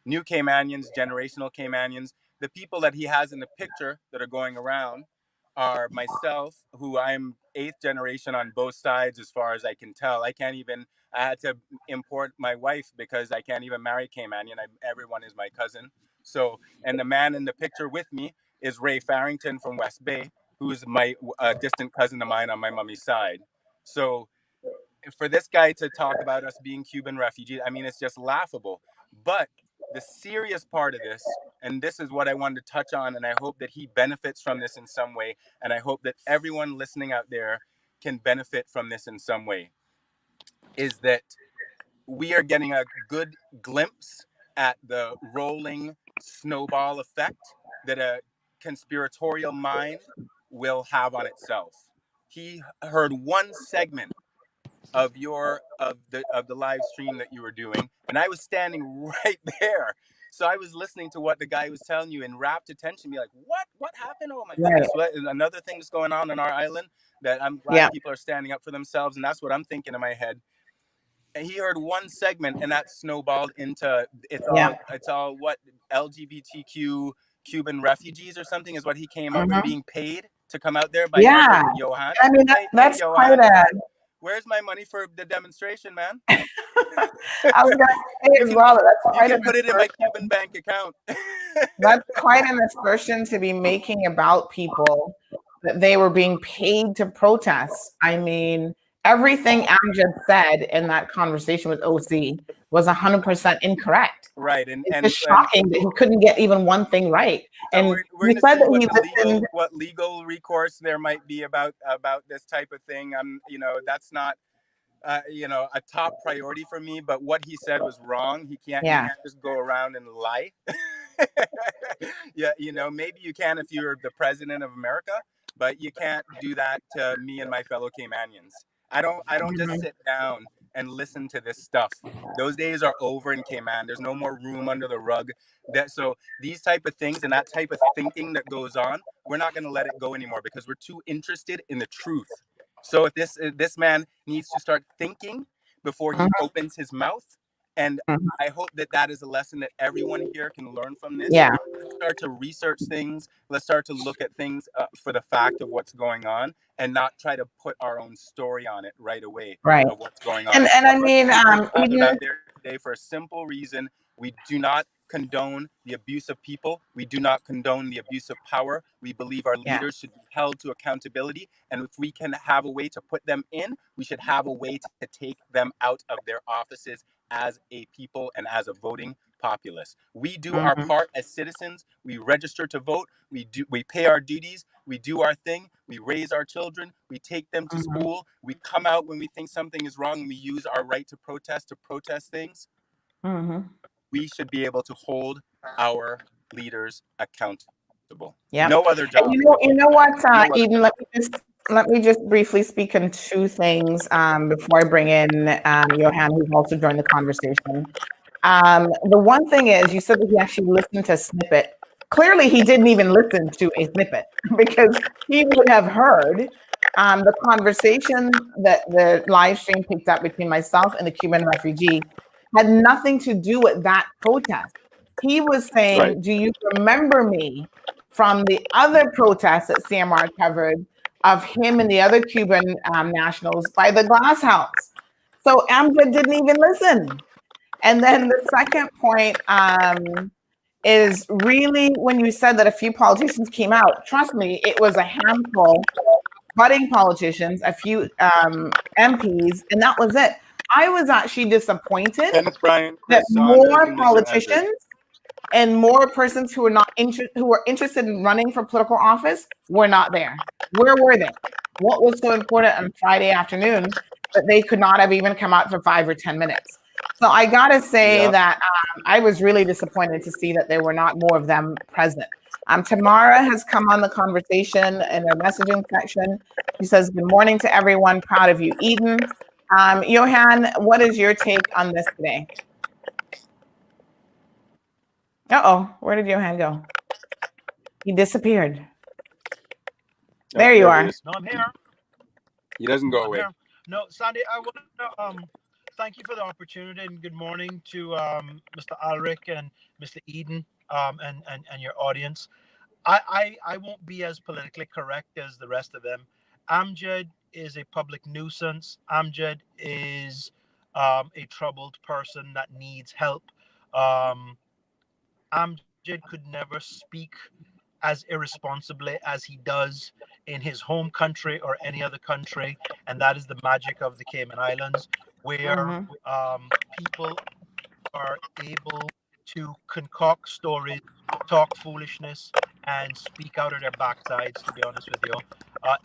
New Caymanians, generational Caymanians, the people that he has in the picture that are going around are myself, who I'm 8th generation on both sides as far as I can tell. I had to import my wife because I can't even marry Caymanian. Everyone is my cousin. So, and the man in the picture with me is Ray Farrington from West Bay, who's my distant cousin of mine on my mommy's side. So for this guy to talk about us being Cuban refugees, I mean, it's just laughable. But the serious part of this, and this is what I wanted to touch on, and I hope that he benefits from this in some way, and I hope that everyone listening out there can benefit from this in some way. is that we are getting a good glimpse at the rolling snowball effect that a conspiratorial mind will have on itself. He heard one segment of the live stream that you were doing, and I was standing right there. So I was listening to what the guy was telling you in rapt attention, be like, what happened? Oh my goodness, what another thing that's going on our island that I'm glad people are standing up for themselves, and that's what I'm thinking in my head. And he heard one segment, and that snowballed into it's all what LGBTQ Cuban refugees or something is what he came up with, being paid to come out there by Johan. I mean, that's Johan, quite a. Where's my money for the demonstration, man? I was going to say as well, that's quite you can put it in my Cuban bank account. That's quite an assertion to be making about people that they were being paid to protest. I mean, everything Amjad said in that conversation with OC was 100% incorrect. Right, it's shocking that he couldn't get even one thing right. So and we're he said that he listened. What legal recourse there might be about this type of thing. That's not a top priority for me. But what he said was wrong. He can't just go around and lie. Maybe you can if you're the president of America, but you can't do that to me and my fellow Caymanians. I don't just sit down and listen to this stuff. Those days are over in Cayman. There's no more room under the rug. So these type of things and that type of thinking that goes on, we're not going to let it go anymore because we're too interested in the truth. So if this man needs to start thinking before he opens his mouth, and I hope that is a lesson that everyone here can learn from this. Yeah. Let's start to research things. Let's start to look at things for the fact of what's going on, and not try to put our own story on it right away. Right. Of what's going on. And I mean, even out there today for a simple reason: we do not condone the abuse of people. We do not condone the abuse of power. We believe our leaders should be held to accountability. And if we can have a way to put them in, we should have a way to take them out of their offices as a people and as a voting populace. We do our part as citizens. We register to vote. We pay our duties. We do our thing. We raise our children. We take them to school. We come out when we think something is wrong, and we use our right to protest things. We should be able to hold our leaders accountable. Yeah. No other job. And you know what, Eden, let me just briefly speak on two things before I bring in Johan, who's also joined the conversation. The one thing is, you said that he actually listened to a snippet. Clearly, he didn't even listen to a snippet because he would have heard the conversation that the live stream picked up between myself and the Cuban refugee had nothing to do with that protest. He was saying, do you remember me from the other protests that CMR covered of him and the other Cuban nationals by the glass house? So Amjad didn't even listen. And then the second point is really when you said that a few politicians came out, trust me, it was a handful, budding politicians, a few MPs, and that was it. I was actually disappointed that more politicians and more persons who were interested in running for political office were not there. Where were they? What was so important on Friday afternoon that they could not have even come out for 5 or 10 minutes? So I gotta say that I was really disappointed to see that there were not more of them present. Tamara has come on the conversation in her messaging section. She says, good morning to everyone. Proud of you, Eden. Johan, what is your take on this today? Where did Johan go? He disappeared. There you are. No, I'm here. He doesn't go away. No, Sandy, I want to thank you for the opportunity and good morning to Mr. Alric and Mr. Eden and your audience. I won't be as politically correct as the rest of them. Amjad is a public nuisance. Amjad is a troubled person that needs help. Amjad could never speak as irresponsibly as he does in his home country or any other country, and that is the magic of the Cayman Islands, where people are able to concoct stories, talk foolishness, and speak out of their backsides, to be honest with you.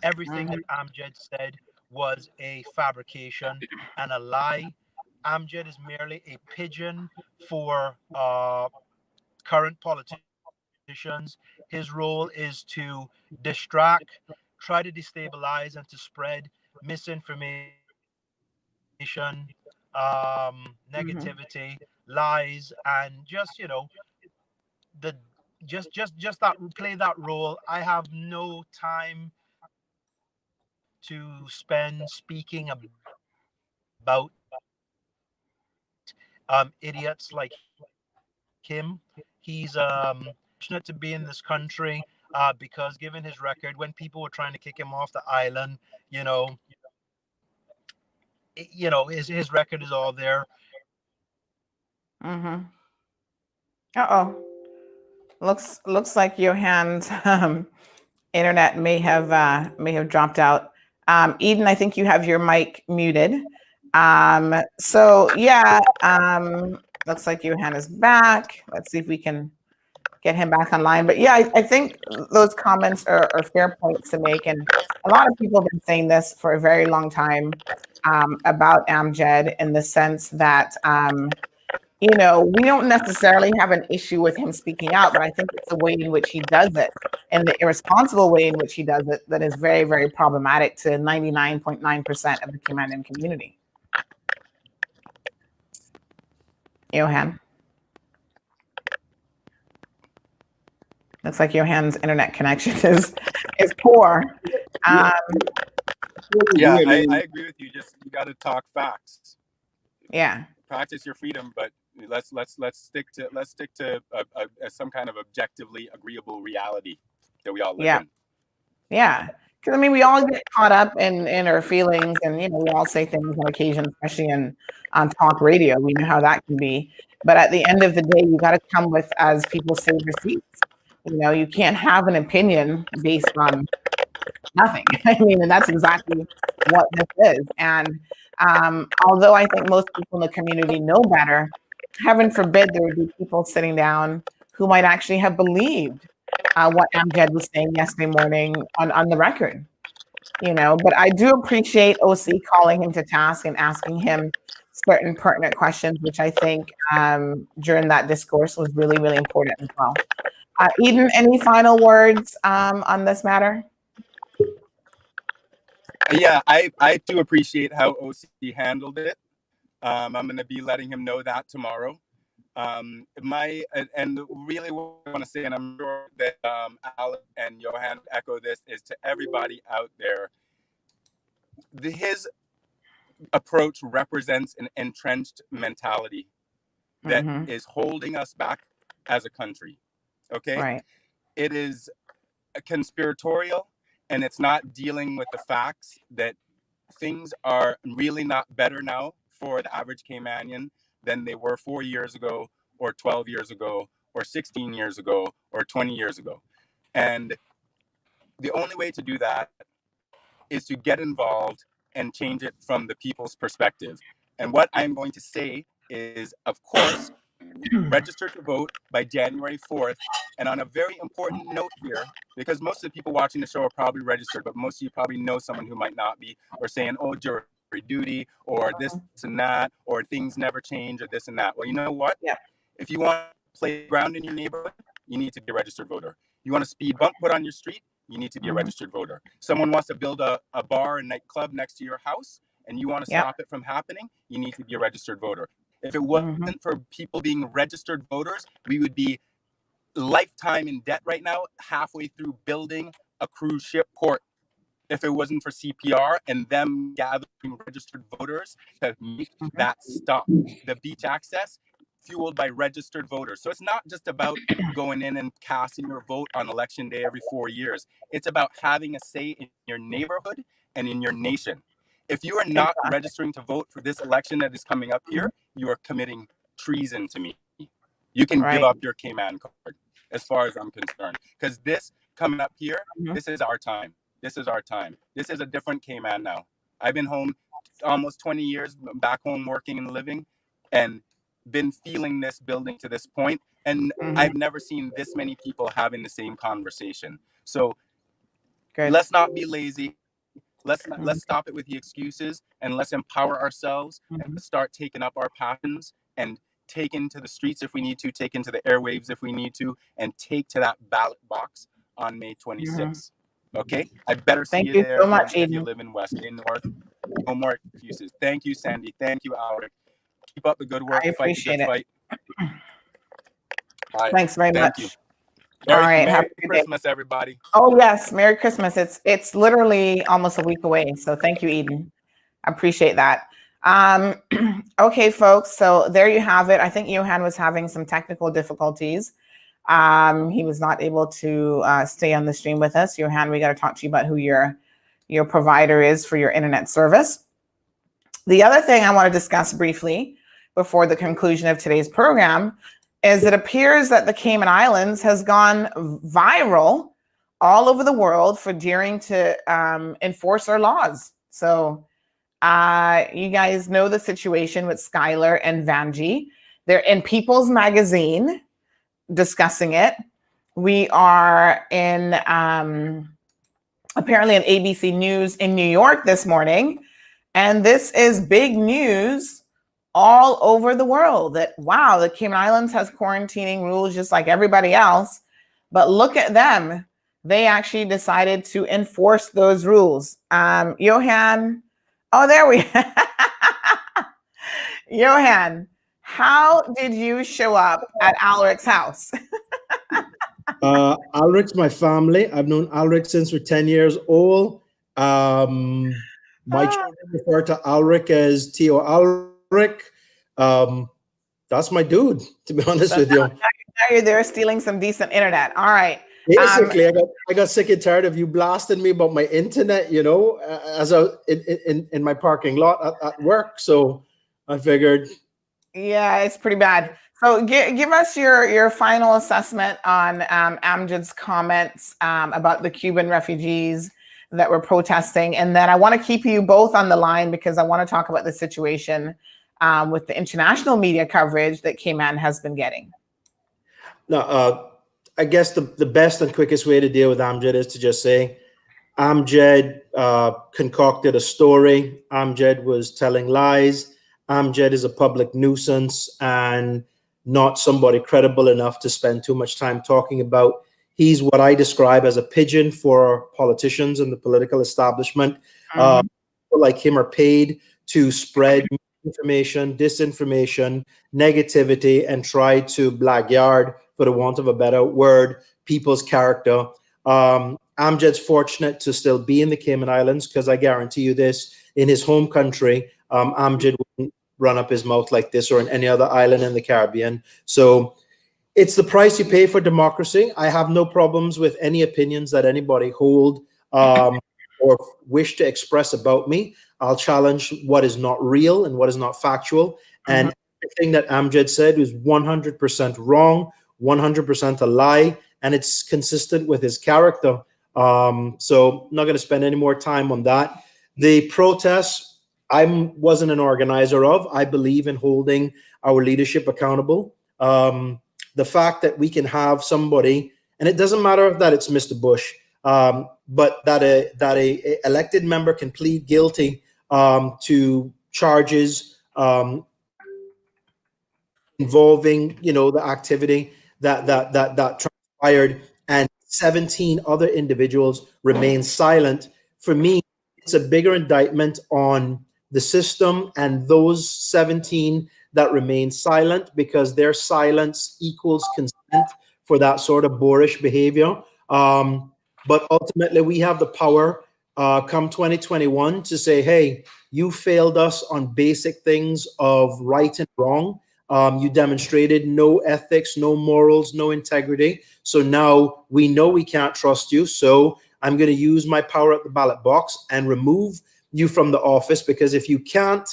Everything that Amjad said was a fabrication and a lie. Amjad is merely a pigeon for current politicians. His role is to distract, try to destabilize, and to spread misinformation, negativity, lies, and just the just that play that role. I have no time to spend speaking about idiots like him. He's fortunate to be in this country because given his record, when people were trying to kick him off the island, his record is all there. Mm-hmm. Uh-oh. Looks like Johan's internet may have dropped out. Eden, I think you have your mic muted. So yeah, looks like Johan is back. Let's see if we can get him back online. But yeah, I think those comments are fair points to make. And a lot of people have been saying this for a very long time about Amjad, in the sense that we don't necessarily have an issue with him speaking out, but I think it's the way in which he does it, and the irresponsible way in which he does it, that is very, very problematic to 99.9% of the Cayman community. Johan. Looks like Johan's internet connection is poor. Yeah, I agree with you. You got to talk facts. Yeah. Practice your freedom, but let's stick to some kind of objectively agreeable reality that we all live in. Yeah. Because we all get caught up in our feelings, and we all say things on occasion, especially on talk radio. We know how that can be. But at the end of the day, you got to come with, as people say, receipts. You can't have an opinion based on nothing. And that's exactly what this is. And although I think most people in the community know better, heaven forbid there would be people sitting down who might actually have believed what Amjad was saying yesterday morning on the record. But I do appreciate OC calling him to task and asking him certain pertinent questions, which I think during that discourse was really, really important as well. Eden, any final words on this matter? Yeah, I do appreciate how OC handled it. I'm going to be letting him know that tomorrow. And really what I want to say, and I'm sure that Alec and Johan echo this, is to everybody out there, his approach represents an entrenched mentality that is holding us back as a country. Okay? Right. It is conspiratorial, and it's not dealing with the facts that things are really not better now for the average Caymanian than they were 4 years ago, or 12 years ago, or 16 years ago, or 20 years ago. And the only way to do that is to get involved and change it from the people's perspective. And what I'm going to say is, of course, register to vote by January 4th. And on a very important note here, because most of the people watching the show are probably registered, but most of you probably know someone who might not be, or saying, oh, jury duty, or this and that, or things never change, or this and that. Well, you know what? Yeah. If you want to play ground in your neighborhood, you need to be a registered voter. You want a speed bump put on your street, you need to be a registered voter. Someone wants to build a bar and nightclub next to your house, and you want to stop it from happening, you need to be a registered voter. If it wasn't for people being registered voters, we would be lifetime in debt right now, halfway through building a cruise ship port. If it wasn't for CPR and them gathering registered voters to make that stop, the beach access fueled by registered voters. So it's not just about going in and casting your vote on election day every 4 years. It's about having a say in your neighborhood and in your nation. If you are not registering to vote for this election that is coming up here, you are committing treason to me. You can give up your Cayman card, as far as I'm concerned. Because this coming up here, this is our time. This is our time. This is a different Cayman now. I've been home almost 20 years, back home working and living, and been feeling this building to this point. And I've never seen this many people having the same conversation. So let's not be lazy. Let's stop it with the excuses, and let's empower ourselves and start taking up our passions and take into the streets if we need to, take into the airwaves if we need to, and take to that ballot box on May 26th. Okay? I better see you there so much, if you Eden. live in West Bay North. No more excuses. Thank you, Sandy. Thank you, Alric. Keep up the good work. I Fight the good appreciate it. fight. Bye. Thanks very Thank much. you. All right. Merry Have a good day. Christmas, everybody. Oh yes, Merry Christmas. It's literally almost a week away. So thank you, Eden. I appreciate that. Okay, folks. So there you have it. I think Johan was having some technical difficulties. He was not able to stay on the stream with us. Johan, we got to talk to you about who your provider is for your internet service. The other thing I want to discuss briefly before the conclusion of today's program is it appears that the Cayman Islands has gone viral all over the world for daring to enforce our laws. So you guys know the situation with Skylar and Vanjie. They're in People's Magazine discussing it. We are in apparently in ABC News in New York this morning. And this is big news all over the world that, wow, the Cayman Islands has quarantining rules just like everybody else. But look at them. They actually decided to enforce those rules. Johan, oh, there we Johan, how did you show up at Alric's house? Alric's my family. I've known Alric since we're 10 years old. My children refer to Alric as Tio Alric. That's my dude, to be honest with you. Now you're there stealing some decent internet. All right. Basically, I got sick and tired of you blasting me about my internet, you know, as in my parking lot at work. So I figured. Yeah, it's pretty bad. So give us your final assessment on Amjad's comments about the Cuban refugees that were protesting. And then I want to keep you both on the line because I want to talk about the situation with the international media coverage that Cayman has been getting. No, I guess the best and quickest way to deal with Amjad is to just say Amjad concocted a story. Amjad was telling lies. Amjad is a public nuisance and not somebody credible enough to spend too much time talking about. He's what I describe as a pigeon for politicians and the political establishment. People like him are paid to spread information, disinformation, negativity, and try to blackguard, for the want of a better word, people's character. Amjad's fortunate to still be in the Cayman Islands because I guarantee you this, in his home country, Amjad wouldn't run up his mouth like this or in any other island in the Caribbean. So it's the price you pay for democracy. I have no problems with any opinions that anybody hold or wish to express about me. I'll challenge what is not real and what is not factual. And everything that Amjad said was 100% wrong, 100% a lie, and it's consistent with his character. So I'm not going to spend any more time on that. The protests, I wasn't an organizer of. I believe in holding our leadership accountable. The fact that we can have somebody, and it doesn't matter that it's Mr. Bush, but that a elected member can plead guilty to charges involving, you know, the activity that transpired, and 17 other individuals remain silent. For me, it's a bigger indictment on the system and those 17 that remain silent, because their silence equals consent for that sort of boorish behavior. But ultimately, we have the power come 2021 to say, hey, you failed us on basic things of right and wrong. You demonstrated no ethics, no morals, no integrity. So now we know we can't trust you. So I'm going to use my power at the ballot box and remove you from the office, because if you can't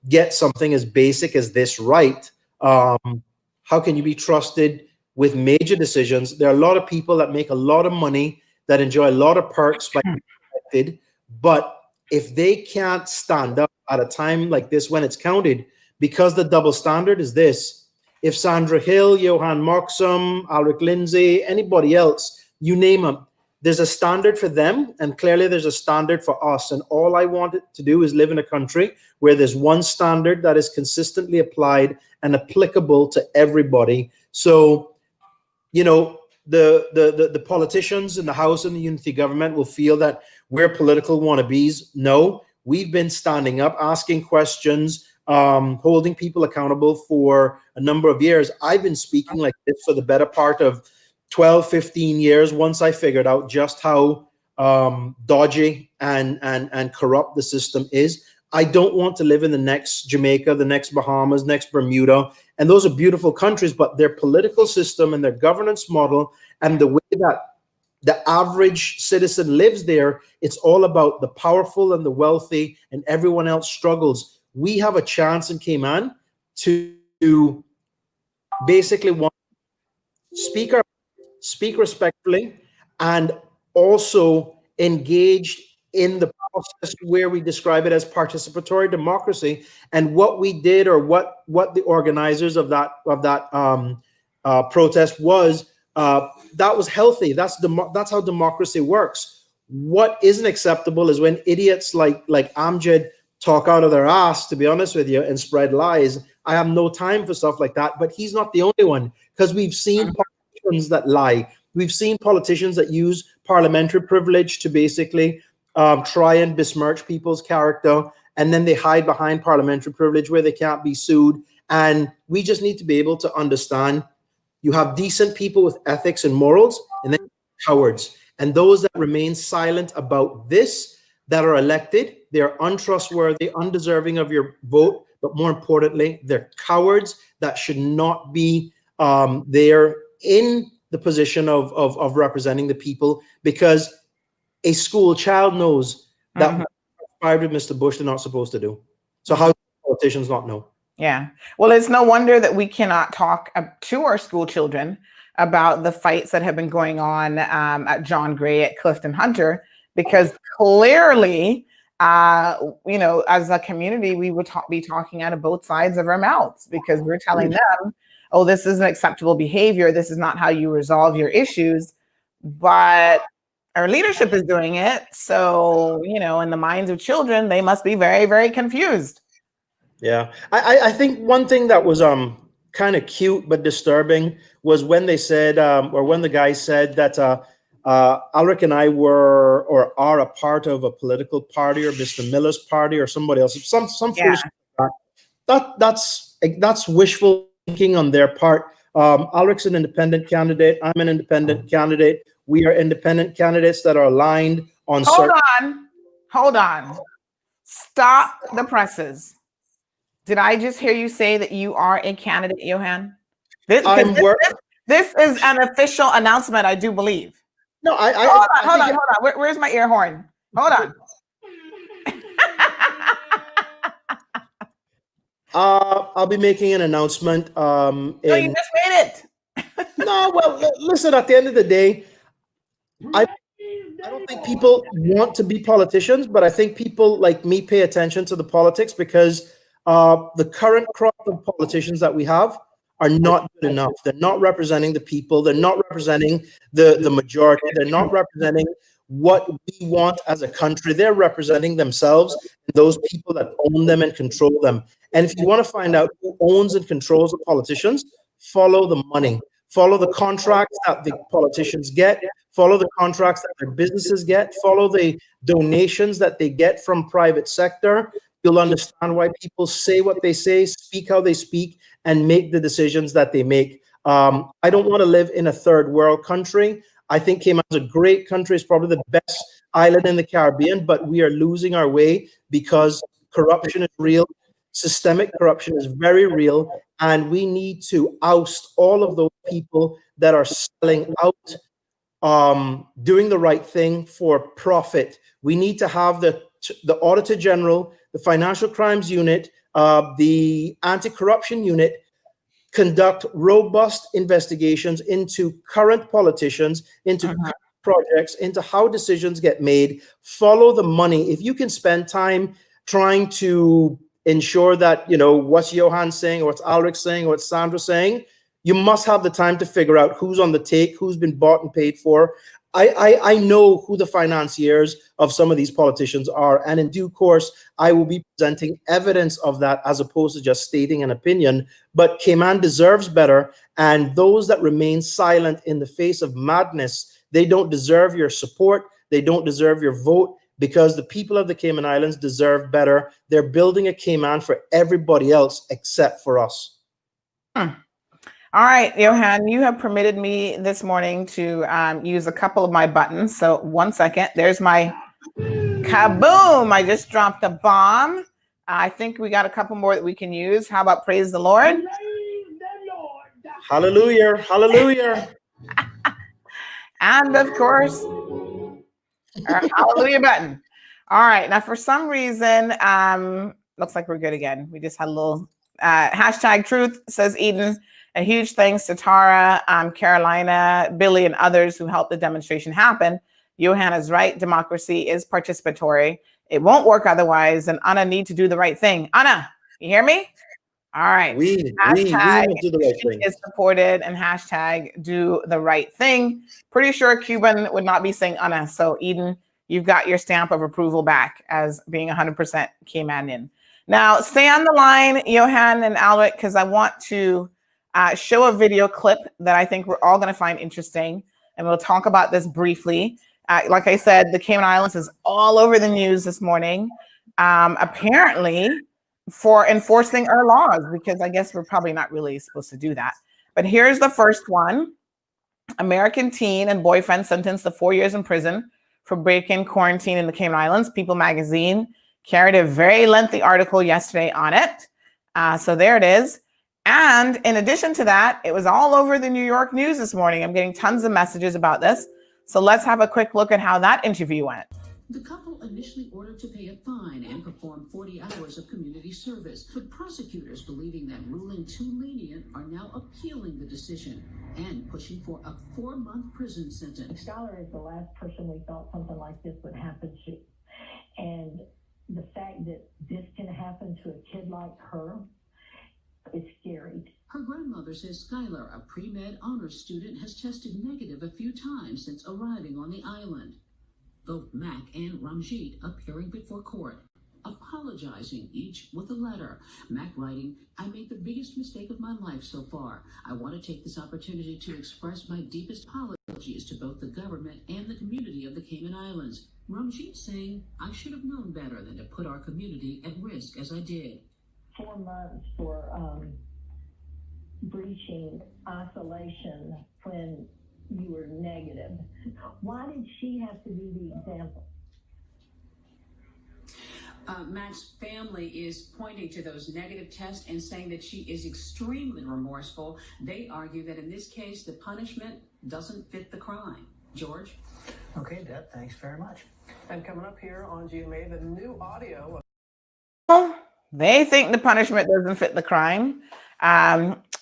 get something as basic as this right, how can you be trusted with major decisions? There are a lot of people that make a lot of money, that enjoy a lot of perks by being elected, but if they can't stand up at a time like this when it's counted, because the double standard is this: if Sandra Hill, Johan Moxham, Alric Lindsay, anybody else, you name them, there's a standard for them, and clearly there's a standard for us. And all I wanted to do is live in a country where there's one standard that is consistently applied and applicable to everybody. So, you know, the politicians in the House and the unity government will feel that we're political wannabes. No, we've been standing up, asking questions, holding people accountable for a number of years. I've been speaking like this for the better part of 12, 15 years, once I figured out just how dodgy and corrupt the system is. I don't want to live in the next Jamaica, the next Bahamas, next Bermuda. And those are beautiful countries, but their political system and their governance model and the way that the average citizen lives there, it's all about the powerful and the wealthy, and everyone else struggles. We have a chance in Cayman to basically speak respectfully, and also engaged in the process where we describe it as participatory democracy. And what we did, or what the organizers of that protest was, that was healthy. That's how democracy works. What isn't acceptable is when idiots like Amjad talk out of their ass, to be honest with you, and spread lies. I have no time for stuff like that. But he's not the only one, because we've seen politicians that lie. We've seen politicians that use parliamentary privilege to basically try and besmirch people's character, and then they hide behind parliamentary privilege where they can't be sued. And we just need to be able to understand, you have decent people with ethics and morals, and then cowards. And those that remain silent about this, that are elected, they're untrustworthy, undeserving of your vote, but more importantly, they're cowards that should not be there in the position of representing the people, because a school child knows that what conspired with Mr. Bush they're not supposed to do. So how do politicians not know? Yeah. Well, it's no wonder that we cannot talk to our school children about the fights that have been going on at John Gray, at Clifton Hunter, because clearly, you know, as a community, we would be talking out of both sides of our mouths, because we're telling them, oh, this isn't acceptable behavior. This is not how you resolve your issues. But our leadership is doing it. So, you know, in the minds of children, they must be very, very confused. Yeah. I think one thing that was kind of cute but disturbing was when they said, or when the guy said that Alric and I were or are a part of a political party, or Mr. Miller's party, or somebody else. Some foolish that's wishful thinking on their part. Alric's an independent candidate. I'm an independent candidate. We are independent candidates that are aligned on. Hold on. Stop the presses. Did I just hear you say that you are a candidate, Johan? This is an official announcement, I do believe. No, hold on. Where's my ear horn? Hold on. I'll be making an announcement. No, you just made it. No, well, listen, at the end of the day, I don't think people want to be politicians, but I think people like me pay attention to the politics, because the current crop of politicians that we have are not good enough. They're not representing the people. They're not representing the majority. They're not representing what we want as a country. They're representing themselves and those people that own them and control them. And if you want to find out who owns and controls the politicians, follow the money. Follow the contracts that the politicians get. Follow the contracts that their businesses get. Follow the donations that they get from private sector. You'll understand why people say what they say, speak how they speak, and make the decisions that they make. I don't want to live in a third world country. I think Cayman is a great country. It's probably the best island in the Caribbean, but we are losing our way because corruption is real. Systemic corruption is very real, and we need to oust all of those people that are selling out, doing the right thing for profit. We need to have the Auditor General, the Financial Crimes Unit, the Anti-Corruption Unit conduct robust investigations into current politicians, into current projects, into how decisions get made. Follow the money. If you can spend time trying to ensure that, you know, what's Johan saying, or what's Alric saying, or what's Sandra saying, you must have the time to figure out who's on the take, who's been bought and paid for. I know who the financiers of some of these politicians are, and in due course, I will be presenting evidence of that as opposed to just stating an opinion. But Cayman deserves better, and those that remain silent in the face of madness, they don't deserve your support. They don't deserve your vote, because the people of the Cayman Islands deserve better. They're building a Cayman for everybody else except for us. All right, Johan, you have permitted me this morning to use a couple of my buttons. So 1 second, there's my kaboom. I just dropped a bomb. I think we got a couple more that we can use. How about praise the Lord? Hallelujah, hallelujah. And of course, our hallelujah button. All right, now for some reason, looks like we're good again. We just had a little hashtag truth, says Eden. A huge thanks to Tara, Carolina, Billy, and others who helped the demonstration happen. Johan is right. Democracy is participatory. It won't work otherwise, and Anna need to do the right thing. Anna, you hear me? All right. We do the right thing. Is supported, and hashtag do the right thing. Pretty sure Cuban would not be saying Anna. So Eden, you've got your stamp of approval back as being 100% Caymanian. Now stay on the line, Johan and Alric, because I want to show a video clip that I think we're all going to find interesting, and we'll talk about this briefly. Like I said, the Cayman Islands is all over the news this morning, apparently for enforcing our laws, because I guess we're probably not really supposed to do that. But here's the first one. American teen and boyfriend sentenced to 4 years in prison for breaking quarantine in the Cayman Islands. People magazine carried a very lengthy article yesterday on it. So there it is. And in addition to that, it was all over the New York news this morning. I'm getting tons of messages about this. So let's have a quick look at how that interview went. The couple initially ordered to pay a fine and perform 40 hours of community service, but prosecutors, believing that ruling too lenient, are now appealing the decision and pushing for a 4-month prison sentence. Scholar is the last person we thought something like this would happen to. And the fact that this can happen to a kid like her, it's scary. Her grandmother says Skylar, a pre-med honors student, has tested negative a few times since arriving on the island. Both Mac and Ramjeet appearing before court, apologizing, each with a letter. Mac writing, "I made the biggest mistake of my life so far. I want to take this opportunity to express my deepest apologies to both the government and the community of the Cayman Islands." Ramjeet saying, "I should have known better than to put our community at risk as I did." 4 months for breaching isolation when you were negative. Why did she have to be the example? Mac's family is pointing to those negative tests and saying that she is extremely remorseful. They argue that in this case, the punishment doesn't fit the crime. George? Okay, Deb, thanks very much. And coming up here on GMA, the new audio. They think the punishment doesn't fit the crime.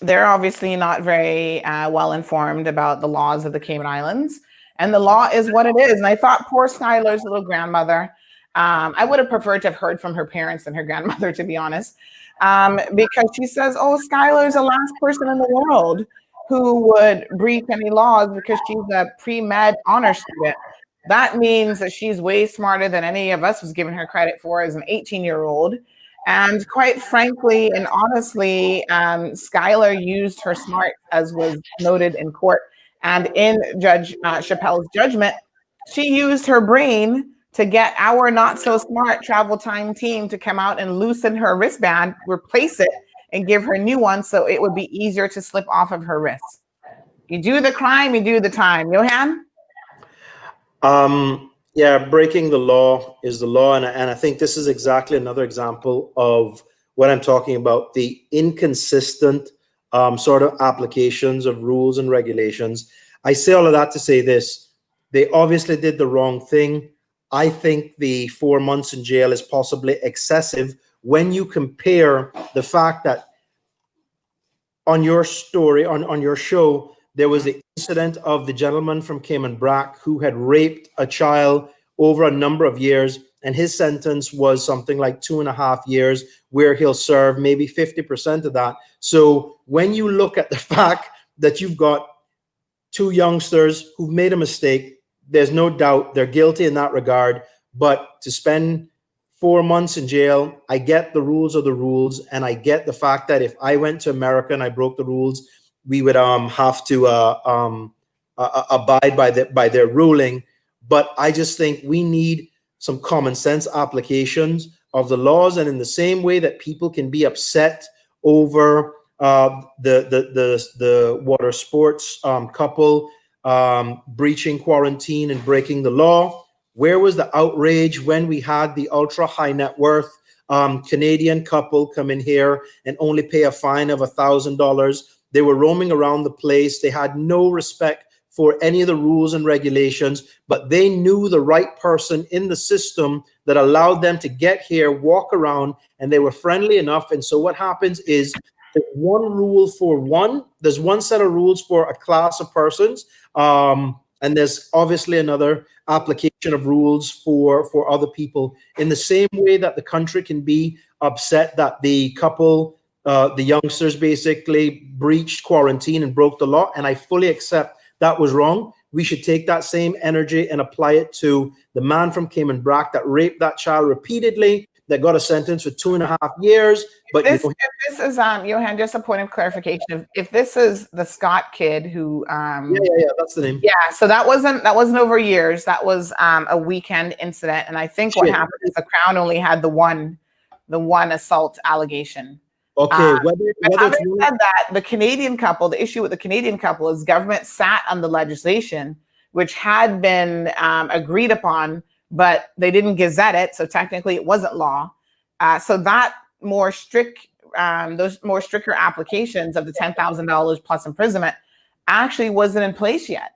They're obviously not very well informed about the laws of the Cayman Islands. And the law is what it is. And I thought poor Skylar's little grandmother, I would have preferred to have heard from her parents than her grandmother, to be honest, because she says, oh, Skylar's the last person in the world who would breach any laws because she's a pre-med honor student. That means that she's way smarter than any of us was giving her credit for as an 18-year-old. And quite frankly and honestly, Skylar used her smart, as was noted in court. And in Judge Chappelle's judgment, she used her brain to get our not so smart travel time team to come out and loosen her wristband, replace it, and give her a new one so it would be easier to slip off of her wrist. You do the crime, you do the time. Johan? Yeah, breaking the law is the law. And I think this is exactly another example of what I'm talking about, the inconsistent sort of applications of rules and regulations. I say all of that to say this. They obviously did the wrong thing. I think the 4 months in jail is possibly excessive when you compare the fact that on your story, on your show, there was the incident of the gentleman from Cayman Brac who had raped a child over a number of years, and his sentence was something like 2.5 years, where he'll serve maybe 50% of that. So when you look at the fact that you've got two youngsters who've made a mistake, there's no doubt they're guilty in that regard. But to spend 4 months in jail, I get the rules are the rules, and I get the fact that if I went to America and I broke the rules, we would have to abide by their ruling. But I just think we need some common sense applications of the laws, and in the same way that people can be upset over the water sports couple breaching quarantine and breaking the law. Where was the outrage when we had the ultra high net worth Canadian couple come in here and only pay a fine of $1,000? They were roaming around the place. They had no respect for any of the rules and regulations, but they knew the right person in the system that allowed them to get here, walk around, and they were friendly enough. And so what happens is there's one rule for one, there's one set of rules for a class of persons, and there's obviously another application of rules for other people. In the same way that the country can be upset that the couple, the youngsters basically breached quarantine and broke the law, and I fully accept that was wrong. We should take that same energy and apply it to the man from Cayman Brac that raped that child repeatedly, that got a sentence for 2.5 years. But if this is Johan, just a point of clarification. If this is the Scott kid who yeah, that's the name. Yeah, so that wasn't over years. That was a weekend incident, and I think what happened is the Crown only had the one assault allegation. Okay, having said that, the Canadian couple, the issue with the Canadian couple is government sat on the legislation, which had been agreed upon, but they didn't gazette it, so technically it wasn't law. So that those more stricter applications of the $10,000 plus imprisonment actually wasn't in place yet.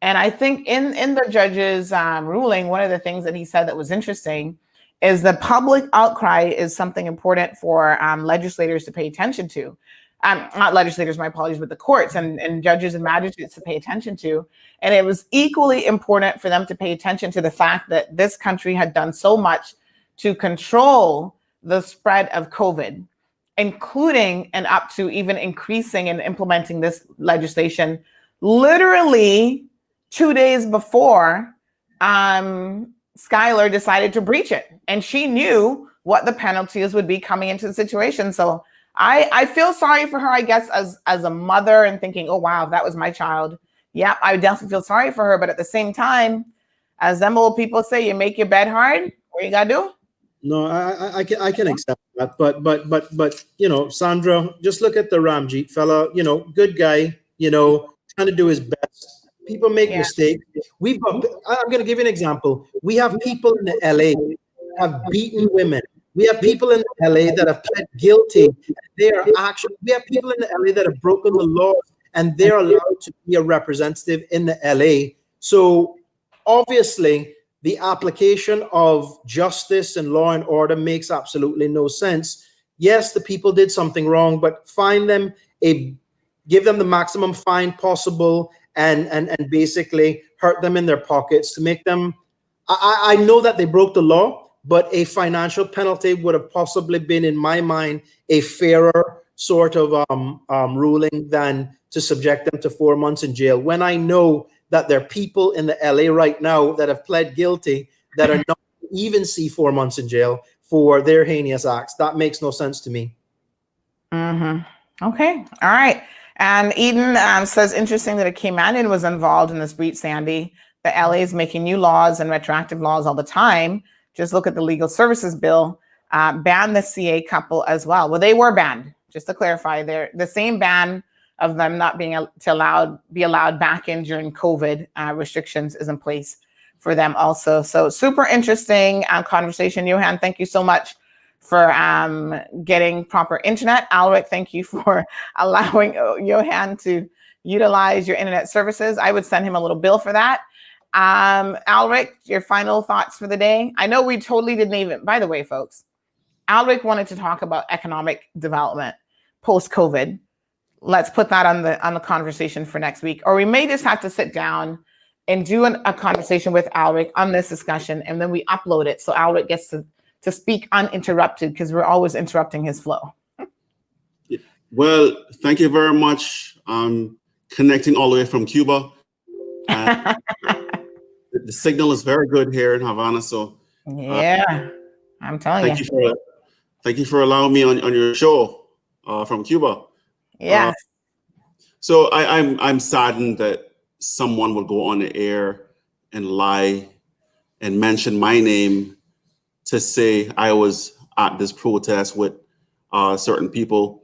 And I think in the judge's ruling, one of the things that he said that was interesting is the public outcry is something important for legislators to pay attention to. Not legislators, my apologies, but the courts and judges and magistrates to pay attention to. And it was equally important for them to pay attention to the fact that this country had done so much to control the spread of COVID, including and up to even increasing and implementing this legislation literally 2 days before Skylar decided to breach it. And she knew what the penalties would be coming into the situation. So I feel sorry for her, I guess, as a mother, and thinking, oh, wow, if that was my child. Yeah, I definitely feel sorry for her. But at the same time, as them old people say, you make your bed hard. What you got to do? No, I can accept that. But, you know, Sandra, just look at the Ramjeet fella, you know, good guy, you know, trying to do his best. People make mistakes. I'm going to give you an example. We have people in the LA have beaten women. We have people in the LA that have pled guilty. We have people in the LA that have broken the law, and they're allowed to be a representative in the LA. So obviously, the application of justice and law and order makes absolutely no sense. Yes, the people did something wrong, but give them the maximum fine possible and basically hurt them in their pockets to make them. I know that they broke the law, but a financial penalty would have possibly been, in my mind, a fairer sort of ruling than to subject them to 4 months in jail. When I know that there are people in the LA right now that have pled guilty that are not even see 4 months in jail for their heinous acts. That makes no sense to me. Mm-hmm. Okay. All right. And Eden says, interesting that a Caymanian was involved in this breach, Sandy. The LA is making new laws and retroactive laws all the time. Just look at the legal services bill, ban the CA couple as well. Well, they were banned, just to clarify. They're the same ban of them not being be allowed back in during COVID restrictions is in place for them also. So super interesting conversation. Johan, thank you so much for getting proper internet. Alric, thank you for allowing Johan to utilize your internet services. I would send him a little bill for that. Alric, your final thoughts for the day. I know we totally didn't even, by the way, folks, Alric wanted to talk about economic development post-COVID. Let's put that on the conversation for next week. Or we may just have to sit down and do a conversation with Alric on this discussion, and then we upload it so Alric gets to speak uninterrupted, because we're always interrupting his flow. Well, thank you very much. Connecting all the way from Cuba. the signal is very good here in Havana. So Yeah, I'm telling you. Thank you for allowing me on your show from Cuba. Yes. So I'm saddened that someone would go on the air and lie and mention my name to say I was at this protest with certain people.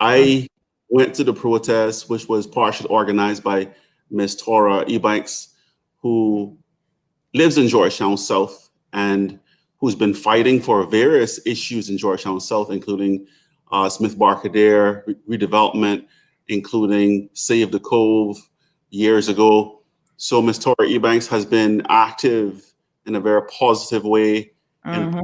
I went to the protest, which was partially organized by Miss Tora Ebanks, who lives in Georgetown South and who's been fighting for various issues in Georgetown South, including Smith Barcadere redevelopment, including Save the Cove years ago. So Ms. Tora Ebanks has been active in a very positive way and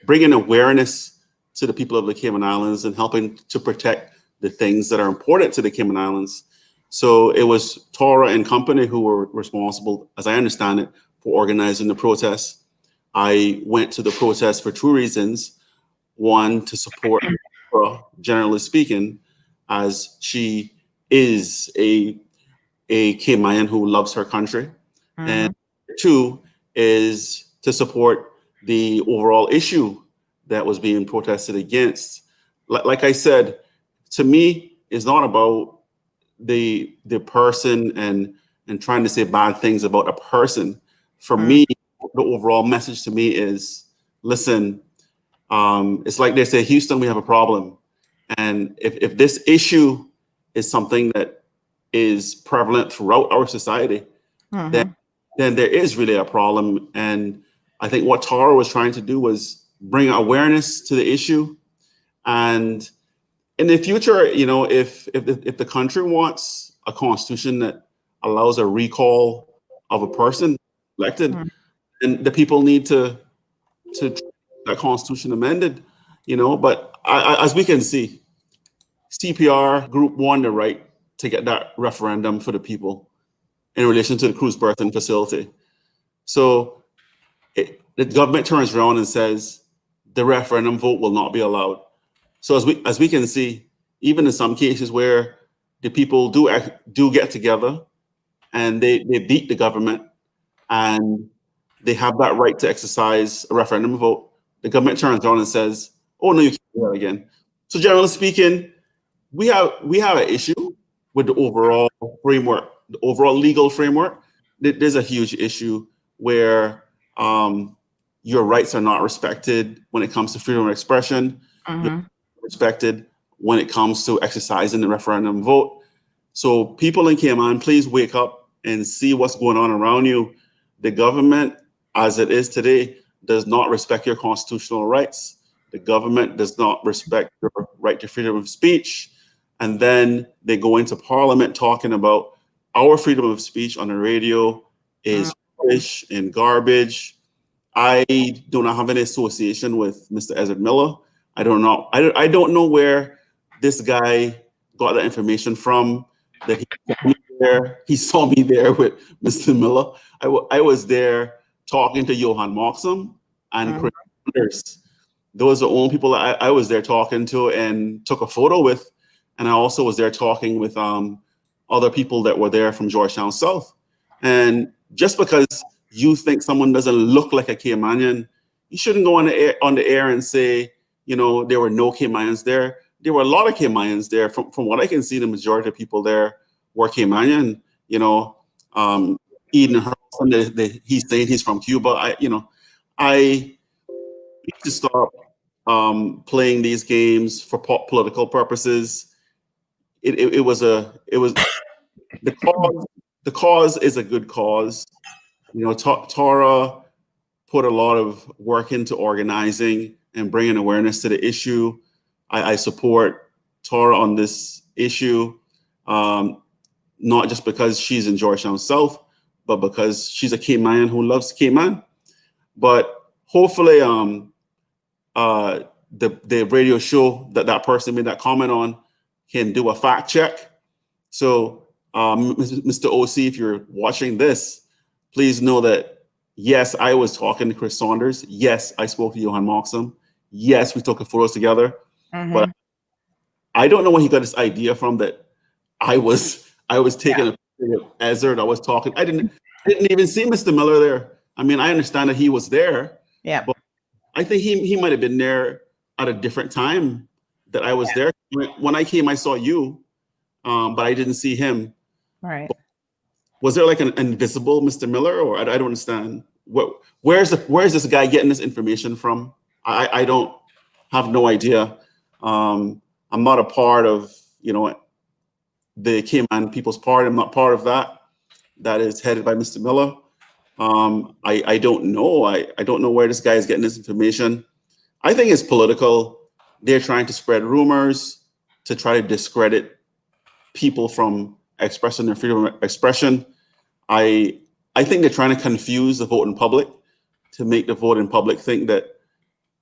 bringing awareness to the people of the Cayman Islands and helping to protect the things that are important to the Cayman Islands. So it was Tora and company who were responsible, as I understand it, for organizing the protest. I went to the protest for two reasons. One, to support Tora, generally speaking, as she is a Cayman who loves her country. And two is to support the overall issue that was being protested against. Like I said, to me, it's not about the person and trying to say bad things about a person. For me, the overall message to me is, listen, it's like they say, Houston, we have a problem. And if this issue is something that is prevalent throughout our society, then there is really a problem. And I think what Tara was trying to do was bring awareness to the issue. And in the future, you know, if the country wants a constitution that allows a recall of a person elected, then the people need to that constitution amended, you know. But as we can see, CPR group won the right to get that referendum for the people in relation to the cruise berthing facility. So the government turns around and says the referendum vote will not be allowed. So as we can see, even in some cases where the people do get together and they beat the government and they have that right to exercise a referendum vote, the government turns around and says, "Oh no, you can't do that again." So generally speaking, we have an issue with the overall framework, the overall legal framework. There's a huge issue where your rights are not respected when it comes to freedom of expression, respected when it comes to exercising the referendum vote. So people in Cayman, please wake up and see what's going on around you. The government, as it is today, does not respect your constitutional rights. The government does not respect your right to freedom of speech. And then they go into Parliament talking about our freedom of speech on the radio is rubbish and garbage. I do not have any association with Mr. Ezra Miller. I don't know. I don't know where this guy got that information from. That he saw me there with Mr. Miller. I was there talking to Johan Moxham and Chris Sanders. Those are the only people I was there talking to and took a photo with. And I also was there talking with other people that were there from Georgetown South. And just because you think someone doesn't look like a Caymanian, you shouldn't go on the air and say, you know, there were no Caymanians there. There were a lot of Caymanians there. From what I can see, the majority of people there were Caymanian. You know, Eden Hurlson, he's saying he's from Cuba. I need to stop playing these games for political purposes. It was the cause is a good cause. You know, Tara put a lot of work into organizing and bringing awareness to the issue. I support Tara on this issue, not just because she's in Georgetown South, but because she's a Cayman who loves Cayman. But hopefully, the radio show that person made that comment on can do a fact check. So, Mr. OC, if you're watching this, please know that, yes, I was talking to Chris Saunders. Yes, I spoke to Johan Moxham. Yes, we took photos together. But I don't know where he got this idea from that I was taking a picture of Ezra. I was talking. I didn't didn't even see Mr. Miller there. I mean, I understand that he was there. Yeah. But I think he might have been there at a different time that I was there. When I came, I saw you, but I didn't see him. Right. Was there like an invisible Mr. Miller, or I don't understand? Where's this guy getting this information from? I don't have no idea. I'm not a part of the Cayman People's Party. I'm not part of that. That is headed by Mr. Miller. I don't know. I don't know where this guy is getting this information. I think it's political. They're trying to spread rumors to try to discredit people from expressing their freedom of expression. I think they're trying to confuse the voting public to make the voting public think that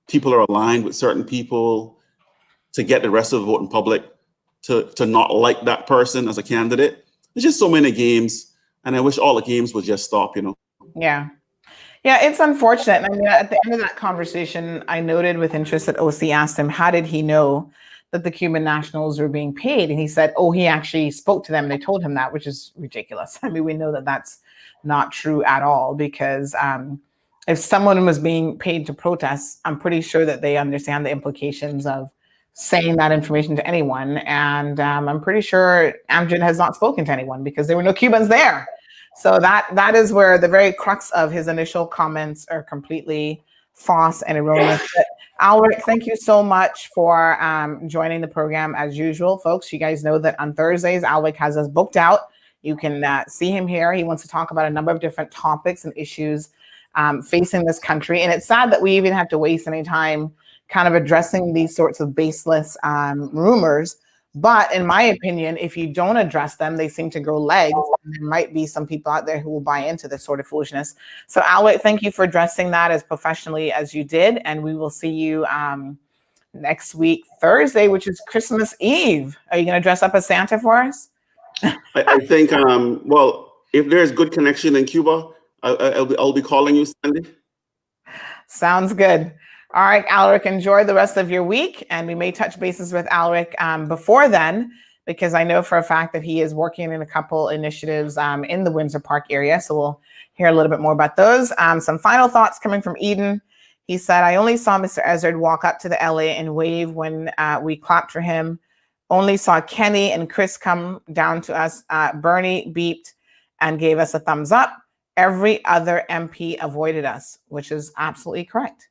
people are aligned with certain people, to get the rest of the voting public to not like that person as a candidate. There's just so many games, and I wish all the games would just stop, Yeah. Yeah, it's unfortunate. I mean, at the end of that conversation, I noted with interest that OC asked him, how did he know that the Cuban nationals were being paid? And he said, oh, he actually spoke to them. They told him that, which is ridiculous. I mean, we know that that's not true at all, because if someone was being paid to protest, I'm pretty sure that they understand the implications of saying that information to anyone. And I'm pretty sure Amjad has not spoken to anyone because there were no Cubans there. So that is where the very crux of his initial comments are completely false and erroneous. But Alric, thank you so much for joining the program as usual. Folks, you guys know that on Thursdays, Alric has us booked out. You can see him here. He wants to talk about a number of different topics and issues facing this country. And it's sad that we even have to waste any time kind of addressing these sorts of baseless rumors. But in my opinion, if you don't address them, they seem to grow legs. And there might be some people out there who will buy into this sort of foolishness. So Alric, thank you for addressing that as professionally as you did. And we will see you next week, Thursday, which is Christmas Eve. Are you going to dress up as Santa for us? I think, well, if there's good connection in Cuba, I'll be calling you, Sandy. Sounds good. All right, Alric, enjoy the rest of your week. And we may touch bases with Alric before then, because I know for a fact that he is working in a couple initiatives in the Windsor Park area. So we'll hear a little bit more about those. Some final thoughts coming from Eden. He said, I only saw Mr. Ezard walk up to the LA and wave when we clapped for him. Only saw Kenny and Chris come down to us. Bernie beeped and gave us a thumbs up. Every other MP avoided us, which is absolutely correct.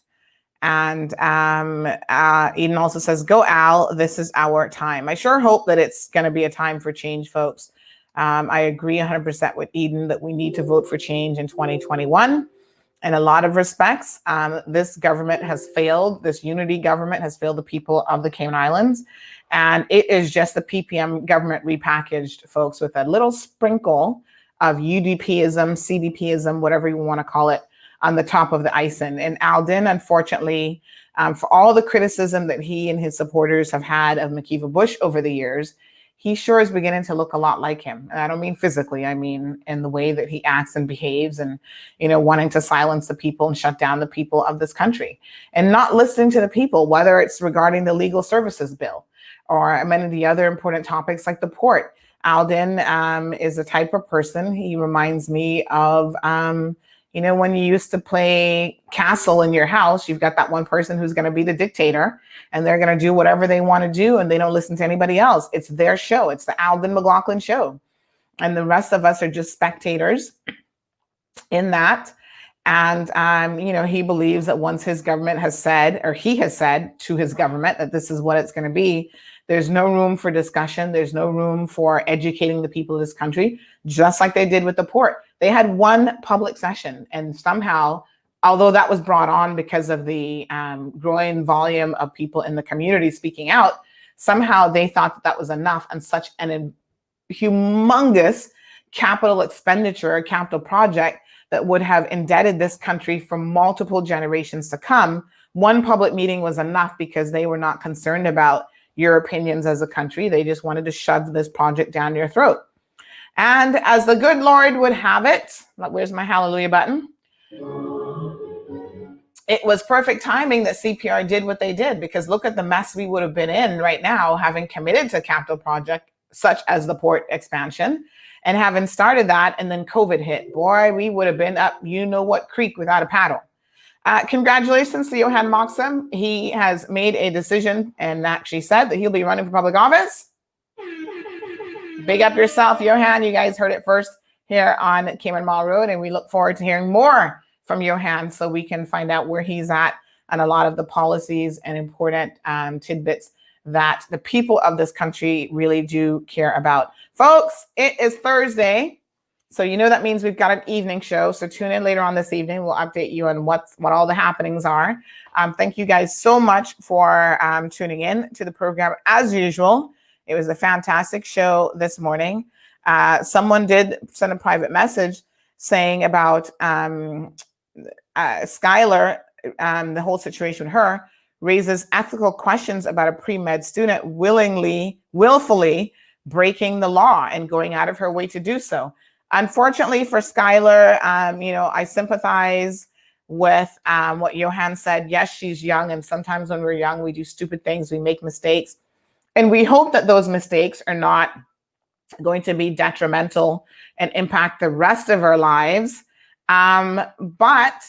And Eden also says, go Al, this is our time. I sure hope that it's going to be a time for change, folks. I agree 100% with Eden that we need to vote for change in 2021. In a lot of respects, this government has failed. This unity government has failed the people of the Cayman Islands. And it is just the PPM government repackaged, folks, with a little sprinkle of UDPism, CDPism, whatever you want to call it, on the top of the icing. And Alden, unfortunately, for all the criticism that he and his supporters have had of Makiva Bush over the years, he sure is beginning to look a lot like him. And I don't mean physically, I mean in the way that he acts and behaves, and, you know, wanting to silence the people and shut down the people of this country and not listening to the people, whether it's regarding the legal services bill or many of the other important topics like the port. Alden is a type of person. He reminds me of, you know, when you used to play castle in your house, you've got that one person who's going to be the dictator and they're going to do whatever they want to do and they don't listen to anybody else. It's their show. It's the Alden McLaughlin show. And the rest of us are just spectators in that. And, you know, he believes that once his government has said, or he has said to his government that this is what it's going to be, there's no room for discussion. There's no room for educating the people of this country, just like they did with the port. They had one public session, and somehow, although that was brought on because of the growing volume of people in the community speaking out, somehow they thought that that was enough, and such an humongous capital expenditure, capital project that would have indebted this country for multiple generations to come. One public meeting was enough because they were not concerned about your opinions as a country. They just wanted to shove this project down your throat. And as the good Lord would have it, where's my hallelujah button? It was perfect timing that CPR did what they did, because look at the mess we would have been in right now, having committed to capital project such as the port expansion. And having started that, and then COVID hit, boy, we would have been up you-know-what creek without a paddle. Congratulations to Johan Moxham. He has made a decision and actually said that he'll be running for public office. Big up yourself, Johan. You guys heard it first here on Cayman Mall Road, and we look forward to hearing more from Johan so we can find out where he's at and a lot of the policies and important tidbits that the people of this country really do care about. Folks, it is Thursday. So that means we've got an evening show. So tune in later on this evening. We'll update you on what all the happenings are. Thank you guys so much for tuning in to the program as usual. It was a fantastic show this morning. Someone did send a private message saying about Skylar, the whole situation with her raises ethical questions about a pre-med student willfully breaking the law and going out of her way to do so. Unfortunately for Skylar, I sympathize with what Johan said. Yes, she's young, and sometimes when we're young, we do stupid things, we make mistakes, and we hope that those mistakes are not going to be detrimental and impact the rest of our lives. But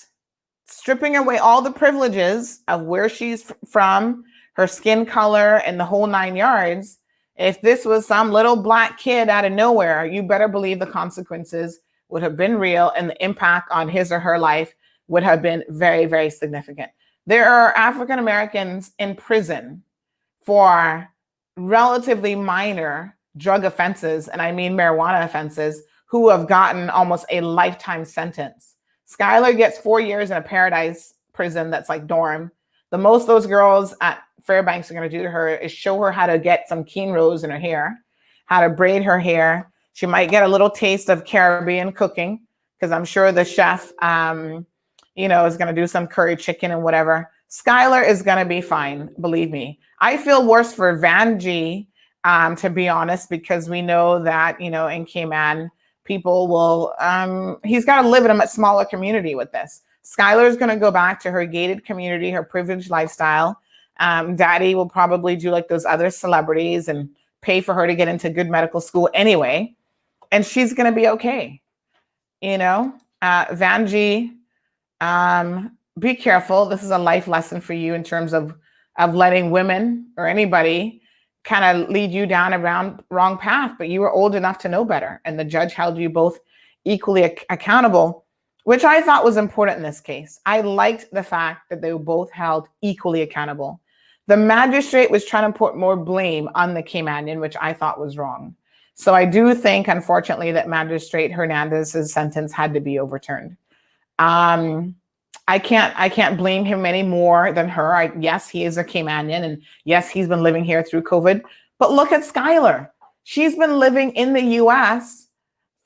stripping away all the privileges of where she's from, her skin color, and the whole 9 yards, if this was some little black kid out of nowhere, you better believe the consequences would have been real and the impact on his or her life would have been very, very significant. There are African Americans in prison for relatively minor drug offenses, and I mean marijuana offenses, who have gotten almost a lifetime sentence. Skylar gets 4 years in a paradise prison that's like dorm. The most those girls at Fairbanks are going to do to her is show her how to get some cornrows in her hair, how to braid her hair. She might get a little taste of Caribbean cooking because I'm sure the chef, is going to do some curry chicken and whatever. Skylar is going to be fine, believe me. I feel worse for Van G, to be honest, because we know that, in Cayman, people will, he's got to live in a much smaller community with this. Skylar is going to go back to her gated community, her privileged lifestyle. Daddy will probably do like those other celebrities and pay for her to get into good medical school anyway. And she's going to be okay. Van G, be careful. This is a life lesson for you in terms of letting women or anybody kind of lead you down a wrong path, but you were old enough to know better. And the judge held you both equally accountable, which I thought was important in this case. I liked the fact that they were both held equally accountable. The magistrate was trying to put more blame on the Caymanian, which I thought was wrong. So I do think, unfortunately, that Magistrate Hernandez's sentence had to be overturned. I can't blame him any more than her. Yes, he is a Caymanian, and yes, he's been living here through COVID. But look at Skylar. She's been living in the U.S.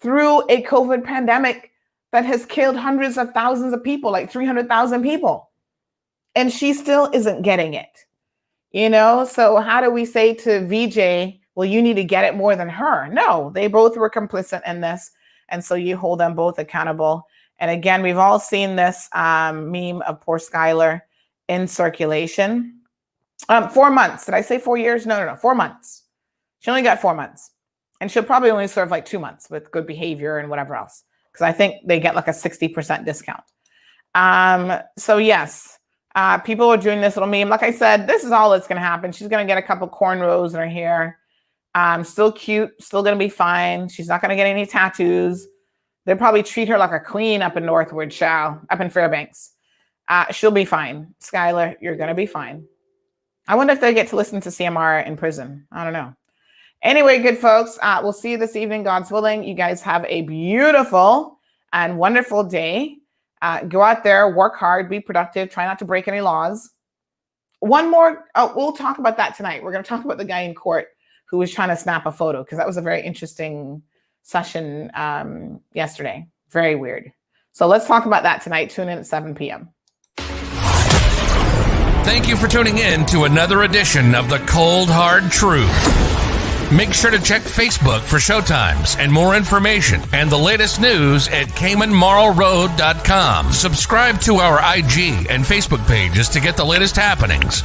through a COVID pandemic that has killed hundreds of thousands of people, like 300,000 people. And she still isn't getting it. So how do we say to VJ, well, you need to get it more than her? No, they both were complicit in this. And so you hold them both accountable. And again, we've all seen this meme of poor Skylar in circulation. 4 months. Did I say 4 years? No, 4 months. She only got 4 months. And she'll probably only serve like 2 months with good behavior and whatever else. Because I think they get like a 60% discount. So yes, people are doing this little meme. Like I said, this is all that's going to happen. She's going to get a couple cornrows in her hair. Still cute, still going to be fine. She's not going to get any tattoos. They'll probably treat her like a queen up in Northwood, up in Fairbanks. She'll be fine. Skylar, you're going to be fine. I wonder if they get to listen to CMR in prison. I don't know. Anyway, good folks, we'll see you this evening, God's willing. You guys have a beautiful and wonderful day. Go out there, work hard, be productive, try not to break any laws. One more, we'll talk about that tonight. We're going to talk about the guy in court who was trying to snap a photo, because that was a very interesting session yesterday. Very weird. So let's talk about that tonight. Tune in at 7 p.m. Thank you for tuning in to another edition of The Cold Hard Truth. Make sure to check Facebook for showtimes and more information and the latest news at CaymanMarlRoad.com. Subscribe to our IG and Facebook pages to get the latest happenings.